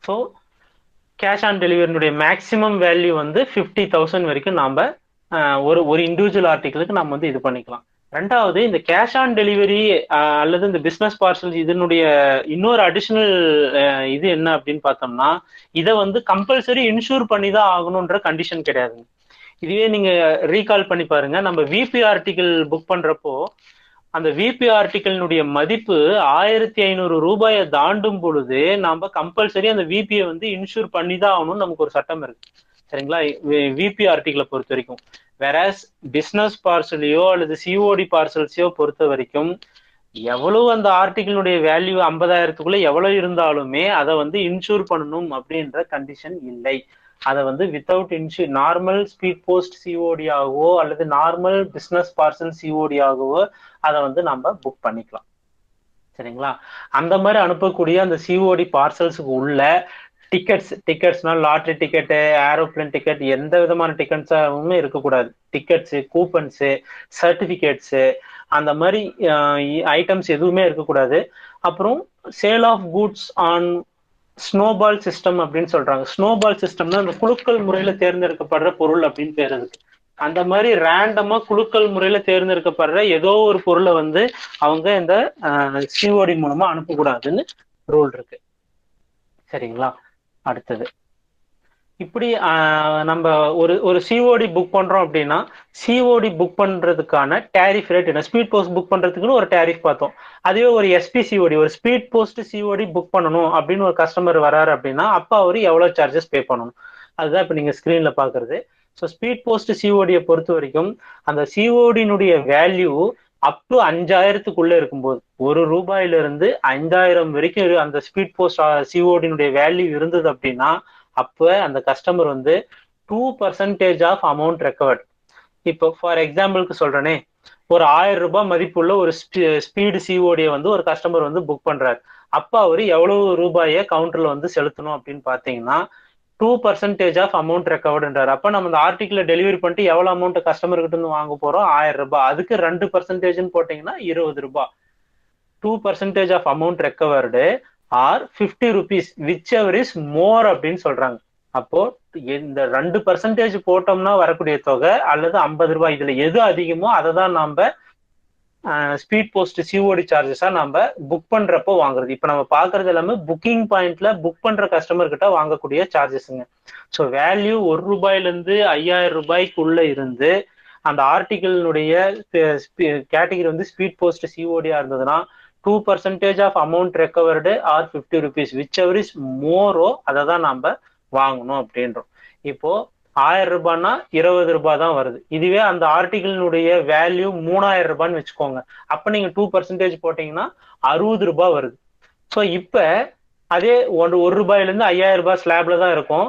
ஸோ கேஷ் ஆன் டெலிவரினுடைய மேக்ஸிமம் வேல்யூ வந்து 50,000 வரைக்கும் நாம ஒரு இண்டிவிஜுவல் ஆர்டிகிளுக்கு நம்ம வந்து இது பண்ணிக்கலாம். ரெண்டாவது, இந்த கேஷ் ஆன் டெலிவரி அல்லது இந்த பிசினஸ் பார்சல் இதனுடைய இன்னொரு அடிஷனல் இது என்ன அப்படின்னு பார்த்தோம்னா இதை வந்து கம்பல்சரி இன்சூர் பண்ணி தான் ஆகணுன்ற கண்டிஷன் கிடையாது. இதுவே நீங்க ரீகால் பண்ணி பாருங்க, நம்ம விபி ஆர்டிகிள் புக் பண்றப்போ அந்த விபி ஆர்டிகிளினுடைய மதிப்பு 1500 ரூபாயை தாண்டும் பொழுது நாம கம்பல்சரி அந்த விபியை வந்து இன்சூர் பண்ணி தான் ஆகணும்னு நமக்கு ஒரு சட்டம் இருக்கு. சரிங்களா? விபி ஆர்டிகிளை பொறுத்த வரைக்கும். வேற பிசினஸ் பார்சலையோ அல்லது சிஓடி பார்சல்ஸையோ பொறுத்த வரைக்கும் எவ்வளவு அந்த ஆர்டிகிளுடைய வேல்யூ 50,000க்குள்ள எவ்வளவு இருந்தாலுமே அதை வந்து இன்சூர் பண்ணணும் அப்படின்ற கண்டிஷன் இல்லை. அதை வந்து without insure normal speed post COD ஆகவோ அல்லது நார்மல் பிசினஸ் பார்சல் சிஓடி ஆகவோ அதை வந்து நம்ம புக் பண்ணிக்கலாம். சரிங்களா? அந்த மாதிரி அனுப்பக்கூடிய அந்த சிஓடி பார்சல்ஸுக்கு உள்ள டிக்கெட்ஸ்னா லாட்ரி டிக்கெட்டு, ஏரோப்ளேன் டிக்கெட், எந்த விதமான டிக்கெட்ஸாவுமே இருக்கக்கூடாது. டிக்கெட்ஸு, கூப்பன்ஸு, சர்டிபிகேட்ஸு, அந்த மாதிரி ஐட்டம்ஸ் எதுவுமே இருக்கக்கூடாது. அப்புறம் sale of goods on snowball system அப்படின்னு சொல்றாங்க. ஸ்னோபால் சிஸ்டம்னா அந்த குலுக்கல் முறையில தேர்ந்தெடுக்கப்படுற பொருள் அப்படின்னு பேர் இருக்கு. அந்த மாதிரி ரேண்டமா குலுக்கல் முறையில தேர்ந்தெடுக்கப்படுற ஏதோ ஒரு பொருளை வந்து அவங்க இந்த சிஓடி மூலமா அனுப்பக்கூடாதுன்னு ரூல் இருக்கு. சரிங்களா? அடுத்தது, இப்படி நம்ம ஒரு சிஓடி புக் பண்றோம் அப்படின்னா சிஓடி புக் பண்றதுக்கான டேரிஃப் ரேட் என்ன? ஸ்பீட் போஸ்ட் புக் பண்றதுக்குன்னு ஒரு டேரிஃப் பார்த்தோம். அதுவே ஒரு எஸ்பி சிஓடி, ஒரு ஸ்பீட் போஸ்ட் சிஓடி புக் பண்ணணும் அப்படின்னு ஒரு கஸ்டமர் வராரு அப்படின்னா அப்ப அவரு எவ்வளவு சார்ஜஸ் பே பண்ணணும்? அதுதான் இப்ப நீங்க ஸ்கிரீன்ல பாக்குறது. ஸோ ஸ்பீட் போஸ்ட் சிஓடியை பொறுத்த வரைக்கும் அந்த சிஓடியினுடைய வேல்யூ அப் டு 5000க்குள்ள இருக்கும்போது, ₹1 5000 வரைக்கும் அந்த ஸ்பீட் போஸ்ட் சிஓடியினுடைய வேல்யூ இருந்தது அப்படின்னா அப்ப அந்த கஸ்டமர் வந்து 2% ஆஃப் அமௌண்ட் ரெக்கவர்ட். இப்போ ஃபார் எக்ஸாம்பிளுக்கு சொல்றேனே, ஒரு ₹1000 மதிப்புள்ள ஒரு ஸ்பீடு சிஓடியை வந்து ஒரு கஸ்டமர் வந்து புக் பண்றாரு. அப்ப அவரு எவ்வளவு ரூபாயை கவுண்டர்ல வந்து செலுத்தணும் அப்படின்னு பாத்தீங்கன்னா 2% ஆஃப் அமௌண்ட் ரெக்கவர்டுன்றாரு. அப்ப நம்ம இந்த ஆர்டிகிள டெலிவரி பண்ணிட்டு எவ்வளவு அமௌண்ட் கஸ்டமர் கிட்ட இருந்து வாங்க போறோம்? ₹1000. அதுக்கு 2% போட்டீங்கன்னா ₹20. 2% of amount recovered or ₹50, whichever is more அப்படின்னு சொல்றாங்க. அப்போ இந்த 2% போட்டோம்னா வரக்கூடிய தொகை அல்லது ₹50, இதுல எது அதிகமோ அதை தான் நாம ஸ்பீட் போஸ்ட் சிஓடி சார்ஜஸா நம்ம புக் பண்றப்போ வாங்குறது. இப்ப நம்ம பாக்குறது எல்லாமே புக்கிங் பாயிண்ட்ல புக் பண்ற கஸ்டமர் கிட்ட வாங்கக்கூடிய சார்ஜஸ்ங்க. ஸோ வேல்யூ ₹1 5,000 இருந்து அந்த ஆர்டிகிளினுடைய கேட்டகரி வந்து ஸ்பீட் போஸ்ட் சிஓடியா இருந்ததுன்னா 2% of amount recovered or ₹50, whichever is மோரோ அதை தான் நம்ம வாங்கணும் அப்படின்றோம். இப்போ ₹1000 ₹20 தான் வருது. இதுவே அந்த ஆர்டிகிளினுடைய வேல்யூ ₹3000 வச்சுக்கோங்க. அப்ப நீங்க 2% போட்டீங்கன்னா ₹60 வருது. ஸோ இப்ப அதே ₹1 5,000 ஸ்லாப்ல தான் இருக்கும்.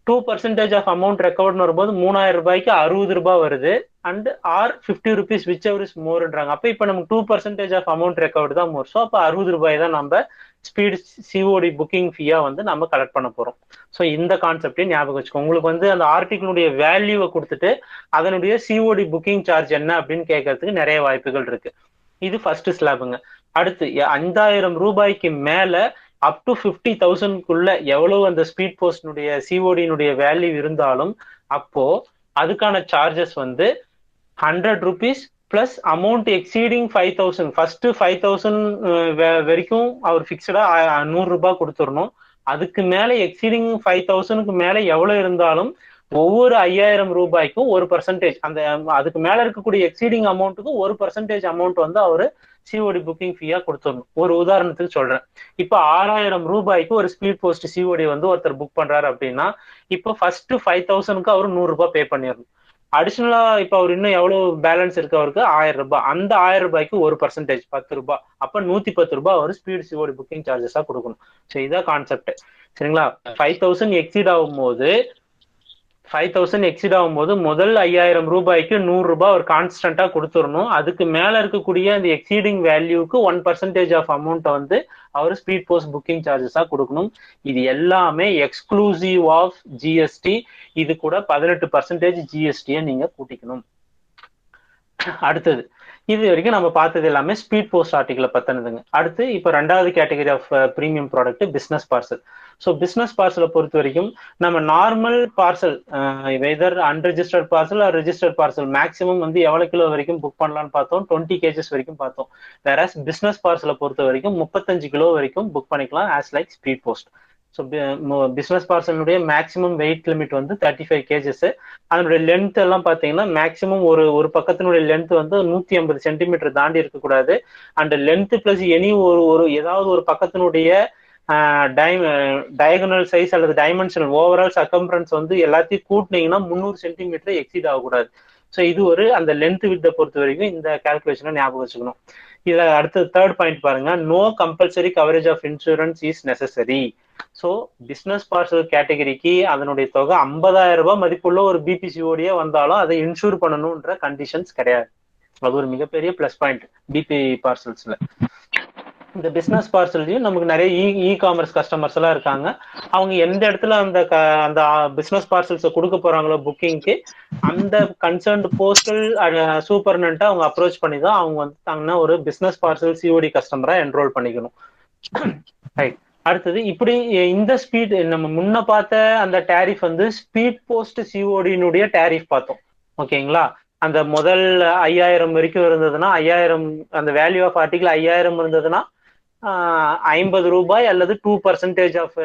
2% ஆஃப் அமௌண்ட் ரெக்கவர்ட்னு வரும்போது ₹3000க்கு ₹60 வருது. And or ₹50, whichever is மோர்ன்றாங்க. அப்ப இப்ப நமக்கு 2% ஆஃப் அமௌண்ட் ரெக்கவர்டு தான் மோர். ஸோ அப்ப ₹60 தான் நம்ம ஸ்பீட் சிஓடி புக்கிங் ஃபீயா வந்து நம்ம கலெக்ட் பண்ண போறோம். ஸோ இந்த கான்செப்டையும் ஞாபகம் வச்சுக்கோங்க. உங்களுக்கு வந்து அந்த ஆர்டிகிளுடைய வேல்யூவை கொடுத்துட்டு அதனுடைய சிஓடி புக்கிங் சார்ஜ் என்ன அப்படின்னு கேட்கறதுக்கு நிறைய வாய்ப்புகள் இருக்கு. இது ஃபர்ஸ்ட் ஸ்லாபுங்க. அடுத்து ₹5,000 மேல அப் டு 50,000க்குள்ள எவ்வளவு அந்த ஸ்பீட் போஸ்டினுடைய சிஓடியினுடைய வேல்யூ இருந்தாலும் அப்போ அதுக்கான சார்ஜஸ் வந்து 100 rupees plus amount exceeding 5,000. First 5,000 வரைக்கும் அவர் ஃபிக்ஸ்டா 100 ரூபாய் கொடுத்துடணும். அதுக்கு மேல எக்ஸீடிங் 5,000க்கு மேல எவ்வளவு இருந்தாலும் ஒவ்வொரு 5,000 ரூபாய்க்கும் 1%, அந்த அதுக்கு மேல இருக்கக்கூடிய எக்ஸீடிங் அமௌண்ட்டுக்கு 1% அமௌண்ட் வந்து அவரு சிஓடி புக்கிங் ஃபீயா கொடுத்துடணும். ஒரு உதாரணத்துக்கு சொல்றேன். இப்போ 6,000 ரூபாய்க்கு ஒரு ஸ்பீட் போஸ்ட் சிஓடி வந்து ஒருத்தர் புக் பண்றாரு அப்படின்னா இப்போ ஃபர்ஸ்ட் 5,000க்கு அவர் 100 ரூபாய் பே பண்ணிடணும். அடிஷனலா இப்ப அவர் இன்னும் எவ்வளவு பேலன்ஸ் இருக்கு அவருக்கு 1,000 ரூபாய். அந்த 1,000 ரூபாய்க்கு 1% 10 ரூபாய், அப்ப 110 ரூபாய் அவர் ஸ்பீட் சிஓடி புக்கிங் சார்ஜஸா கொடுக்கணும். ஸோ இதான் கான்செப்ட். சரிங்களா? 5,000 எக்ஸீட் ஆகும்போது முதல் 5,000 ரூபாய்க்கு 100 ரூபாய் ஒரு கான்ஸ்டன்டா கொடுத்துடணும். அதுக்கு மேல இருக்கக்கூடிய அந்த எக்ஸீடிங் வேல்யூக்கு 1% ஆஃப் அமௌண்ட் வந்து அவர் ஸ்பீட் போஸ்ட் புக்கிங் சார்ஜஸா கொடுக்கணும். இது எல்லாமே எக்ஸ்க்ளூசிவ் ஆஃப் ஜிஎஸ்டி. இது கூட 18% ஜிஎஸ்டியை நீங்க கூட்டிக்கணும். அடுத்தது இது வரைக்கும் நம்ம பார்த்தது எல்லாமே ஸ்பீட் போஸ்ட் ஆர்டிகிளை பத்தினதுங்க. அடுத்து இப்போ 2வது category of premium product business parcel. So business பார்சலை பொறுத்த வரைக்கும் நம்ம normal parcel whether unregistered parcel or registered parcel maximum வந்து எவ்வளவு கிலோ வரைக்கும் புக் பண்ணலாம்னு பார்த்தோம், 20 kgs வரைக்கும் பார்த்தோம். வேற பிசினஸ் பார்சலை பொறுத்த வரைக்கும் 35 கிலோ வரைக்கும் புக் பண்ணிக்கலாம் as like speed post. So business பார்சலுடைய மேக்ஸிமம் வெயிட் லிமிட் வந்து 35 kgs. அதனுடைய லென்த் எல்லாம் பார்த்தீங்கன்னா மேக்ஸிமம் ஒரு பக்கத்தினுடைய லென்த் வந்து 150 சென்டிமீட்டர் தாண்டி இருக்கக்கூடாது. அண்ட் லென்த் பிளஸ் எனி ஏதாவது ஒரு பக்கத்தினுடைய டயகனல் சைஸ் அல்லது டைமென்ஷனல் ஓவரால் சர்க்கம்ஃபரன்ஸ் வந்து எல்லாத்தையும் கூட்டினீங்கன்னா 300 சென்டிமீட்டர் எக்ஸீட் ஆகக்கூடாது. ஸோ இது அந்த லென்த் வித்தை பொறுத்த வரைக்கும் இந்த கால்குலேஷனை ஞாபகம் வச்சுக்கணும். இதுல அடுத்த 3rd பாயிண்ட் பாருங்க, no compulsory coverage of insurance is necessary. So business parcel கேட்டகரிக்கு அதனுடைய தொகை 50,000 ரூபாய் மதிப்புள்ள ஒரு பிபிசிஓடியே வந்தாலும் அதை இன்சூர் பண்ணணும்ன்ற கண்டிஷன்ஸ் கிடையாது. அது ஒரு மிகப்பெரிய பிளஸ் பாயிண்ட் பிபி பார்சல்ஸ்ல. இந்த பிசினஸ் பார்சல்லையும் நமக்கு நிறைய இ காமர்ஸ் கஸ்டமர்ஸ் எல்லாம் இருக்காங்க. அவங்க எந்த இடத்துல அந்த பிசினஸ் பார்சல்ஸை கொடுக்க போறாங்களோ புக்கிங்க்கு, அந்த கன்சர்ன்ட் போஸ்டல் சூப்பர்னன்ட்டை அவங்க அப்ரோச் பண்ணி தான் அவங்க வந்து ஒரு பிசினஸ் பார்சல் சிஓடி கஸ்டமரா என்ரோல் பண்ணிக்கணும். ரைட். அடுத்தது இப்படி இந்த ஸ்பீட் நம்ம முன்ன பார்த்த அந்த டேரிஃப் வந்து ஸ்பீட் போஸ்ட் சிஓடியினுடைய டேரிஃப் பார்த்தோம். ஓகேங்களா? அந்த முதல் 5,000 வரைக்கும் இருந்ததுன்னா 5,000 அந்த வேல்யூ ஆஃப் ஆர்டிகிள் 5,000 இருந்ததுன்னா 50 ரூபாய் அல்லது 2% ஆஃப்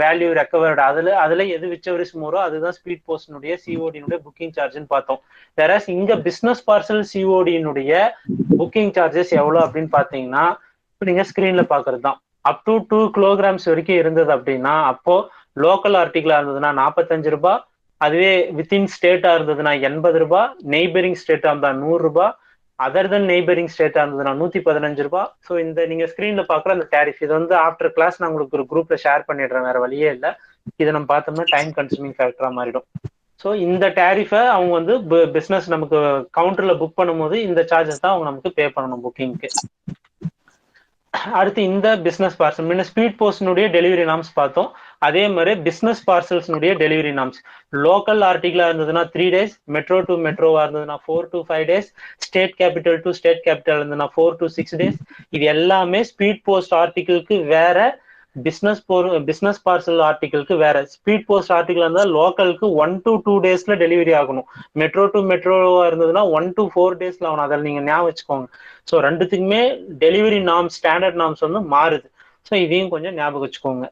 வேல்யூ ரெக்கவர்டு. அதுல எது விச்சவரிஸ் மோரோ அதுதான் ஸ்பீட் போஸ்டினுடைய சிஓடியினுடைய புக்கிங் சார்ஜ்னு பார்த்தோம். வேற இங்க பிசினஸ் பார்சல் சிஓடியினுடைய புக்கிங் சார்ஜஸ் எவ்வளவு அப்படின்னு பாத்தீங்கன்னா நீங்க ஸ்கிரீன்ல பாக்குறது தான். அப் டு 2 kilograms வரைக்கும் இருந்தது அப்படின்னா அப்போ லோக்கல் ஆர்டிகிளா இருந்ததுன்னா 45 ரூபாய், அதுவே வித்தின் ஸ்டேட்டா இருந்ததுன்னா 80 ரூபாய், நெய்பரிங் ஸ்டேட்டா இருந்தா 100 ரூபாய், அதர் தென் நெய்பரிங் ஸ்டேட்டா இருந்ததுன்னா 115 ரூபாய். ஸோ இந்த நீங்க ஸ்கிரீன்ல பாக்குற அந்த டேரிஃப் இது வந்து ஆஃப்டர் கிளாஸ் நான் உங்களுக்கு ஒரு குரூப்ல ஷேர் பண்ணிடுறேன், வேற வழியே இல்லை. இதை நம்ம பார்த்தோம்னா டைம் கன்சூமிங் ஃபேக்டரா மாறிடும். ஸோ இந்த டேரிஃபை அவங்க வந்து பிசினஸ் நமக்கு கவுண்டர்ல புக் பண்ணும்போது இந்த சார்ஜஸ் தான் அவங்க நமக்கு பே பண்ணணும் புக்கிங்க்கு. அடுத்து இந்த பிசினஸ் பார்சல் முன்ன ஸ்பீட் போஸ்டினுடைய டெலிவரி நாம்ஸ் பார்த்தோம். அதே மாதிரி பிசினஸ் பார்சல்ஸ்னுடைய டெலிவரி நாம்ஸ் லோக்கல் ஆர்டிகிளா இருந்ததுன்னா 3 days, மெட்ரோ டு மெட்ரோவா இருந்ததுன்னா 4 to 5 days, state capital to state capital இருந்ததுன்னா 4 to 6 days. இது எல்லாமே ஸ்பீட் போஸ்ட் ஆர்டிகிளுக்கு வேற, பிசினஸ் பார்சல் ஆர்டிகிளுக்கு வேற. ஸ்பீட் போஸ்ட் ஆர்டிகிள் இருந்தால் லோக்கலுக்கு 1 to 2 daysல டெலிவரி ஆகணும். மெட்ரோ டு மெட்ரோவா இருந்ததுன்னா 1 to 4 daysல ஆகணும். அதில் நீங்க ஞாபகம் வச்சுக்கோங்க. ஸோ ரெண்டுத்துக்குமே டெலிவரி நாம்ஸ் ஸ்டாண்டர்ட் நாம்ஸ் வந்து மாறுது. ஸோ இதையும் கொஞ்சம் ஞாபகம் வச்சுக்கோங்க.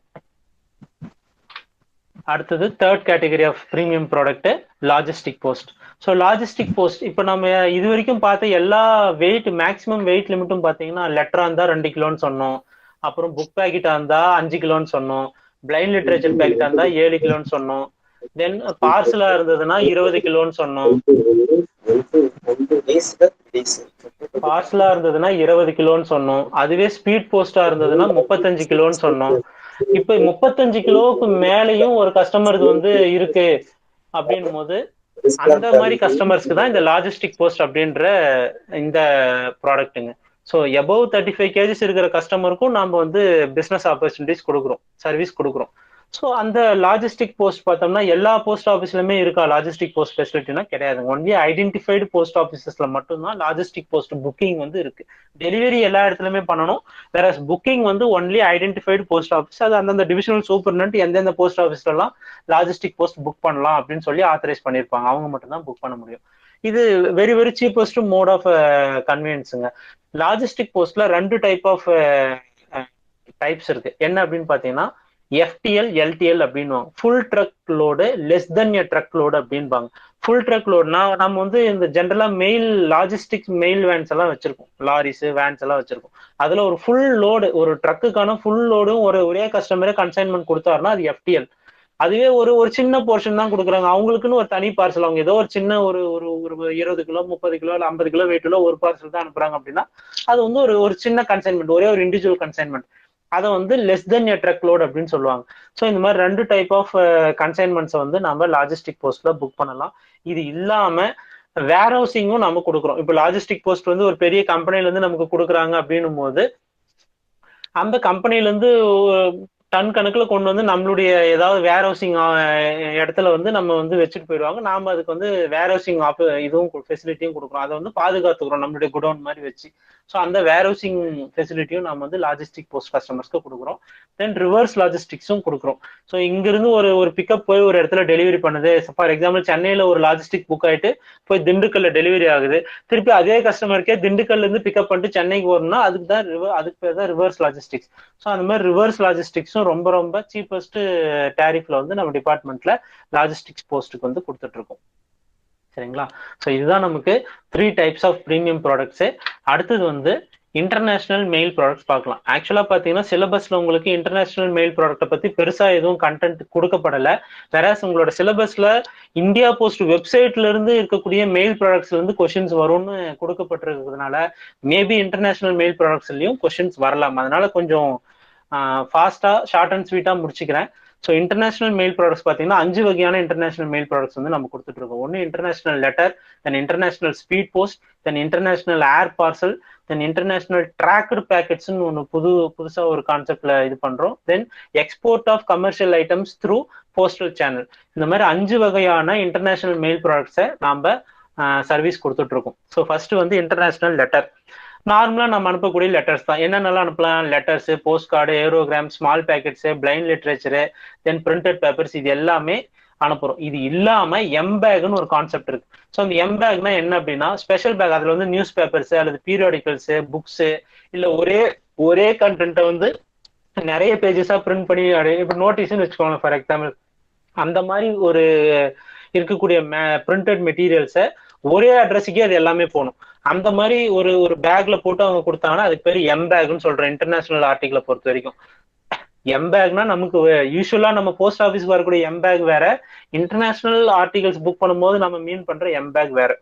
அடுத்தது 3rd category of premium product logistic post. So logistic post இப்போ நம்ம இது வரைக்கும் பார்த்த எல்லா வெயிட் மேக்ஸிமம் வெயிட் லிமிட்டும் பார்த்தீங்கன்னா லெட்டரா இருந்தா 2 கிலோன்னு சொன்னோம், அப்புறம் புக் பேக்கெட்டா இருந்தா 5 கிலோன்னு சொன்னோம், பிளைண்ட் லிட்ரேச்சர் பேக்கெட்டா இருந்தா 7 கிலோன்னு சொன்னோம், தென் பார்சலா இருந்ததுன்னா 20 கிலோன்னு சொன்னோம், பார்சலா இருந்ததுன்னா 20 கிலோன்னு சொன்னோம், அதுவே ஸ்பீட் போஸ்டா இருந்ததுன்னா 35 கிலோன்னு சொன்னோம். இப்ப 35 கிலோவுக்கு மேலேயும் ஒரு கஸ்டமருக்கு வந்து இருக்கு அப்படின் போது அந்த மாதிரி கஸ்டமர்ஸ்க்கு தான் இந்த லாஜிஸ்டிக் போஸ்ட் அப்படின்ற இந்த ப்ராடக்ட்டுங்க. ஸோ எபவ் 35 kgs இருக்கிற கஸ்டமருக்கும் நம்ம வந்து பிசினஸ் ஆப்பர்ச்சுனிட்டிஸ் கொடுக்குறோம், சர்வீஸ் கொடுக்குறோம். ஸோ அந்த லாஜிஸ்டிக் போஸ்ட் பார்த்தோம்னா எல்லா போஸ்ட் ஆஃபீஸ்லையுமே இருக்கா லாஜிஸ்டிக் போஸ்ட் ஃபெசிலிட்டினா கிடையாது. ஒன்லி ஐடென்டிஃபைடு போஸ்ட் ஆஃபீஸஸ்ல மட்டும்தான் லாஜிஸ்டிக் போஸ்ட் புக்கிங் வந்து இருக்கு. டெலிவரி எல்லா இடத்துலையுமே பண்ணணும். வேற புக்கிங் வந்து ஒன்லி ஐடென்டிஃபைடு போஸ்ட் ஆஃபீஸ், அது அந்தந்த டிவிஷனல் சூப்பர்னன்ட் எந்தெந்த போஸ்ட் ஆஃபீஸ்லாம் லாஜிஸ்டிக் போஸ்ட் புக் பண்ணலாம் அப்படின்னு சொல்லி ஆத்தரைஸ் பண்ணியிருப்பாங்க. அவங்க மட்டும் தான் புக் பண்ண முடியும். இது very very cheapest mode of கன்வீனியன்ஸுங்க. லாஜிஸ்டிக் போஸ்ட்ல 2 டைப் ஆஃப் டைப்ஸ் இருக்கு. என்ன அப்படின்னு பாத்தீங்கன்னா எஃப்டிஎல், எல்டிஎல் அப்படின்வாங்க. Full truck load, less then a truck load அப்படின்பாங்க. ஃபுல் ட்ரக் லோடுனா நம்ம வந்து இந்த ஜென்ரலா மெயில் லாஜிஸ்டிக்ஸ் மெயில் வேன்ஸ் எல்லாம் வச்சிருக்கோம், லாரிஸ் வேன்ஸ் எல்லாம் வச்சிருக்கோம். அதுல ஒரு ஃபுல் லோடு, ஒரு ட்ரக்குக்கான ஃபுல் லோடும் ஒரே கஸ்டமரே கன்சைன்மெண்ட் கொடுத்தாருன்னா அது எஃப்டிஎல். அதுவே ஒரு ஒரு சின்ன போர்ஷன் தான் கொடுக்குறாங்க, அவங்களுக்குன்னு ஒரு தனி பார்சல், அவங்க ஏதோ ஒரு சின்ன ஒரு ஒரு ஒரு 20 கிலோ 30 கிலோ இல்லை 50 கிலோ வெயிட்டுல ஒரு பார்சல் தான் அனுப்புறாங்க அப்படின்னா அது வந்து ஒரு ஒரு சின்ன கன்சைன்மெண்ட், ஒரே ஒரு இண்டிவிஜுவல் கன்சைன்மெண்ட். அதை வந்து less then a drug load அப்படின்னு சொல்லுவாங்க. ஸோ இந்த மாதிரி 2 டைப் ஆஃப் கன்சைன்மெண்ட்ஸை வந்து நம்ம லாஜிஸ்டிக் போஸ்ட்ல புக் பண்ணலாம். இது இல்லாம வேர் ஹவுசிங்கும் நம்ம கொடுக்குறோம். இப்போ லாஜிஸ்டிக் போஸ்ட் வந்து ஒரு பெரிய கம்பெனில இருந்து நமக்கு கொடுக்குறாங்க அப்படின்னும் போது அந்த கம்பெனில இருந்து டன் கணக்கில் கொண்டு வந்து நம்மளுடைய ஏதாவது வேர் ஹவுசிங் இடத்துல வந்து நம்ம வந்து வச்சுட்டு போயிடுவாங்க. நாம அதுக்கு வந்து வேர் ஹவுசிங் இதுவும் ஃபெசிலிட்டியும் கொடுக்குறோம். அதை வந்து பாதுகாத்துக்கிறோம் நம்மளுடைய குடோன் மாதிரி வச்சு. ஸோ அந்த வேர் ஹவுசிங் ஃபெசிலிட்டியும் நம்ம வந்து லாஜிஸ்டிக் போஸ்ட் கஸ்டமர்ஸ்க்கு கொடுக்குறோம். தென் ரிவர்ஸ் லாஜிஸ்டிக்ஸும் கொடுக்குறோம். ஸோ இங்கிருந்து ஒரு பிக்கப் போய் ஒரு இடத்துல டெலிவரி பண்ணுது. ஃபார் எக்ஸாம்பிள் சென்னையில ஒரு லாஜிஸ்டிக் புக் ஆயிட்டு போய் திண்டுக்கல்ல டெலிவரி ஆகுது. திருப்பி அதே கஸ்டமருக்கே திண்டுக்கல்ல இருந்து பிக்கப் பண்ணிட்டு சென்னைக்கு வரணும்னா அதுக்கு பேர் தான் ரிவர்ஸ் லாஜிஸ்டிக்ஸ். ஸோ அந்த மாதிரி ரிவர்ஸ் லாஜிஸ்டிக்ஸும் ரொம்ப ரொம்ப சீப்பஸ்ட் டேரிஃப்ல வந்து நம்ம டிபார்ட்மெண்ட்ல லாஜிஸ்டிக்ஸ் போஸ்ட்டுக்கு வந்து கொடுத்துட்டு இருக்கோம். சரிங்களா? ஸோ இதுதான் நமக்கு 3 டைப்ஸ் ஆஃப் ப்ரீமியம் ப்ராடக்ட்ஸ். அடுத்தது வந்து இன்டர்நேஷனல் மெயில் ப்ராடக்ட்ஸ் பார்க்கலாம். ஆக்சுவலா பாத்தீங்கன்னா சிலபஸ்ல உங்களுக்கு இன்டர்நேஷனல் மெயில் ப்ராடக்ட்டை பத்தி பெருசா எதுவும் கண்டென்ட் கொடுக்கப்படலை. வேறஸ் உங்களோட சிலபஸ்ல இந்தியா போஸ்ட் வெப்சைட்ல இருந்து இருக்கக்கூடிய மெயில் ப்ராடக்ட்ஸ்ல இருந்து கொஸ்டின்ஸ் வரும்னு கொடுக்கப்பட்டிருக்கிறதுனால மேபி இன்டர்நேஷனல் மெயில் ப்ராடக்ட்ஸ்லயும் கொஸ்டின்ஸ் வரலாம். அதனால கொஞ்சம் ஃபாஸ்டா ஷார்ட் அண்ட் ஸ்வீட்டா முடிச்சுக்கிறேன். ஸோ இன்டர்நேஷனல் மெயில் ப்ராடக்ட்ஸ் பார்த்தீங்கன்னா 5 வகையான இன்டர்நேஷனல் மெயில் ப்ராடக்ட்ஸ் வந்து நம்ம கொடுத்துட்டு இருக்கோம். ஒன்று international letter, then international speed post, then international air parcel, then international tracked பேக்கெட்ஸ்ன்னு ஒன்று புதுசா ஒரு கான்செப்ட்ல இது பண்றோம். Then export of commercial items through postal channel. இந்த மாதிரி 5 வகையான இன்டர்நேஷனல் மெயில் ப்ராடக்ட்ஸை நாம சர்வீஸ் கொடுத்துட்டு இருக்கோம். ஸோ ஃபர்ஸ்ட் வந்து இன்டர்நேஷனல் லெட்டர். நார்மலா நம்ம அனுப்பக்கூடிய லெட்டர்ஸ் தான். என்னென்னலாம் அனுப்பலாம்? Letters, post card, aerogram, small packets, blind literature, then printed papers, இது எல்லாமே அனுப்புறோம். இது இல்லாம எம்பேக்னு ஒரு கான்செப்ட் இருக்கு. ஸோ அந்த எம்பேக்னா என்ன அப்படின்னா ஸ்பெஷல் பேக். அதுல வந்து நியூஸ் பேப்பர்ஸ் அல்லது பீரியாடிக்கல்ஸ், புக்ஸ், இல்ல ஒரே கண்டென்ட்டை வந்து நிறைய பேஜஸா பிரிண்ட் பண்ணி இப்போ நோட்டீஸ்ன்னு வச்சுக்கோங்க ஃபார் எக்ஸாம்பிள். அந்த மாதிரி ஒரு இருக்கக்கூடிய பிரிண்டட் மெட்டீரியல்ஸை ஒரே அட்ரஸுக்கே அது எல்லாமே போகணும். அந்த மாதிரி ஒரு பேக்ல போட்டு அவங்க கொடுத்தாங்கன்னா அதுக்கு பேர் எம்பேக்னு சொல்றேன். இன்டர்நேஷனல் ஆர்டிகிளை பொறுத்த வரைக்கும் எம்பேக்னா நமக்கு யூஸ்வலா நம்ம போஸ்ட் ஆஃபீஸ்க்கு வரக்கூடிய எம்பேக் வேற, இன்டர்நேஷனல் ஆர்டிகல்ஸ் புக் பண்ணும்போது நம்ம மீன் பண்ற எம்பேக் வேற.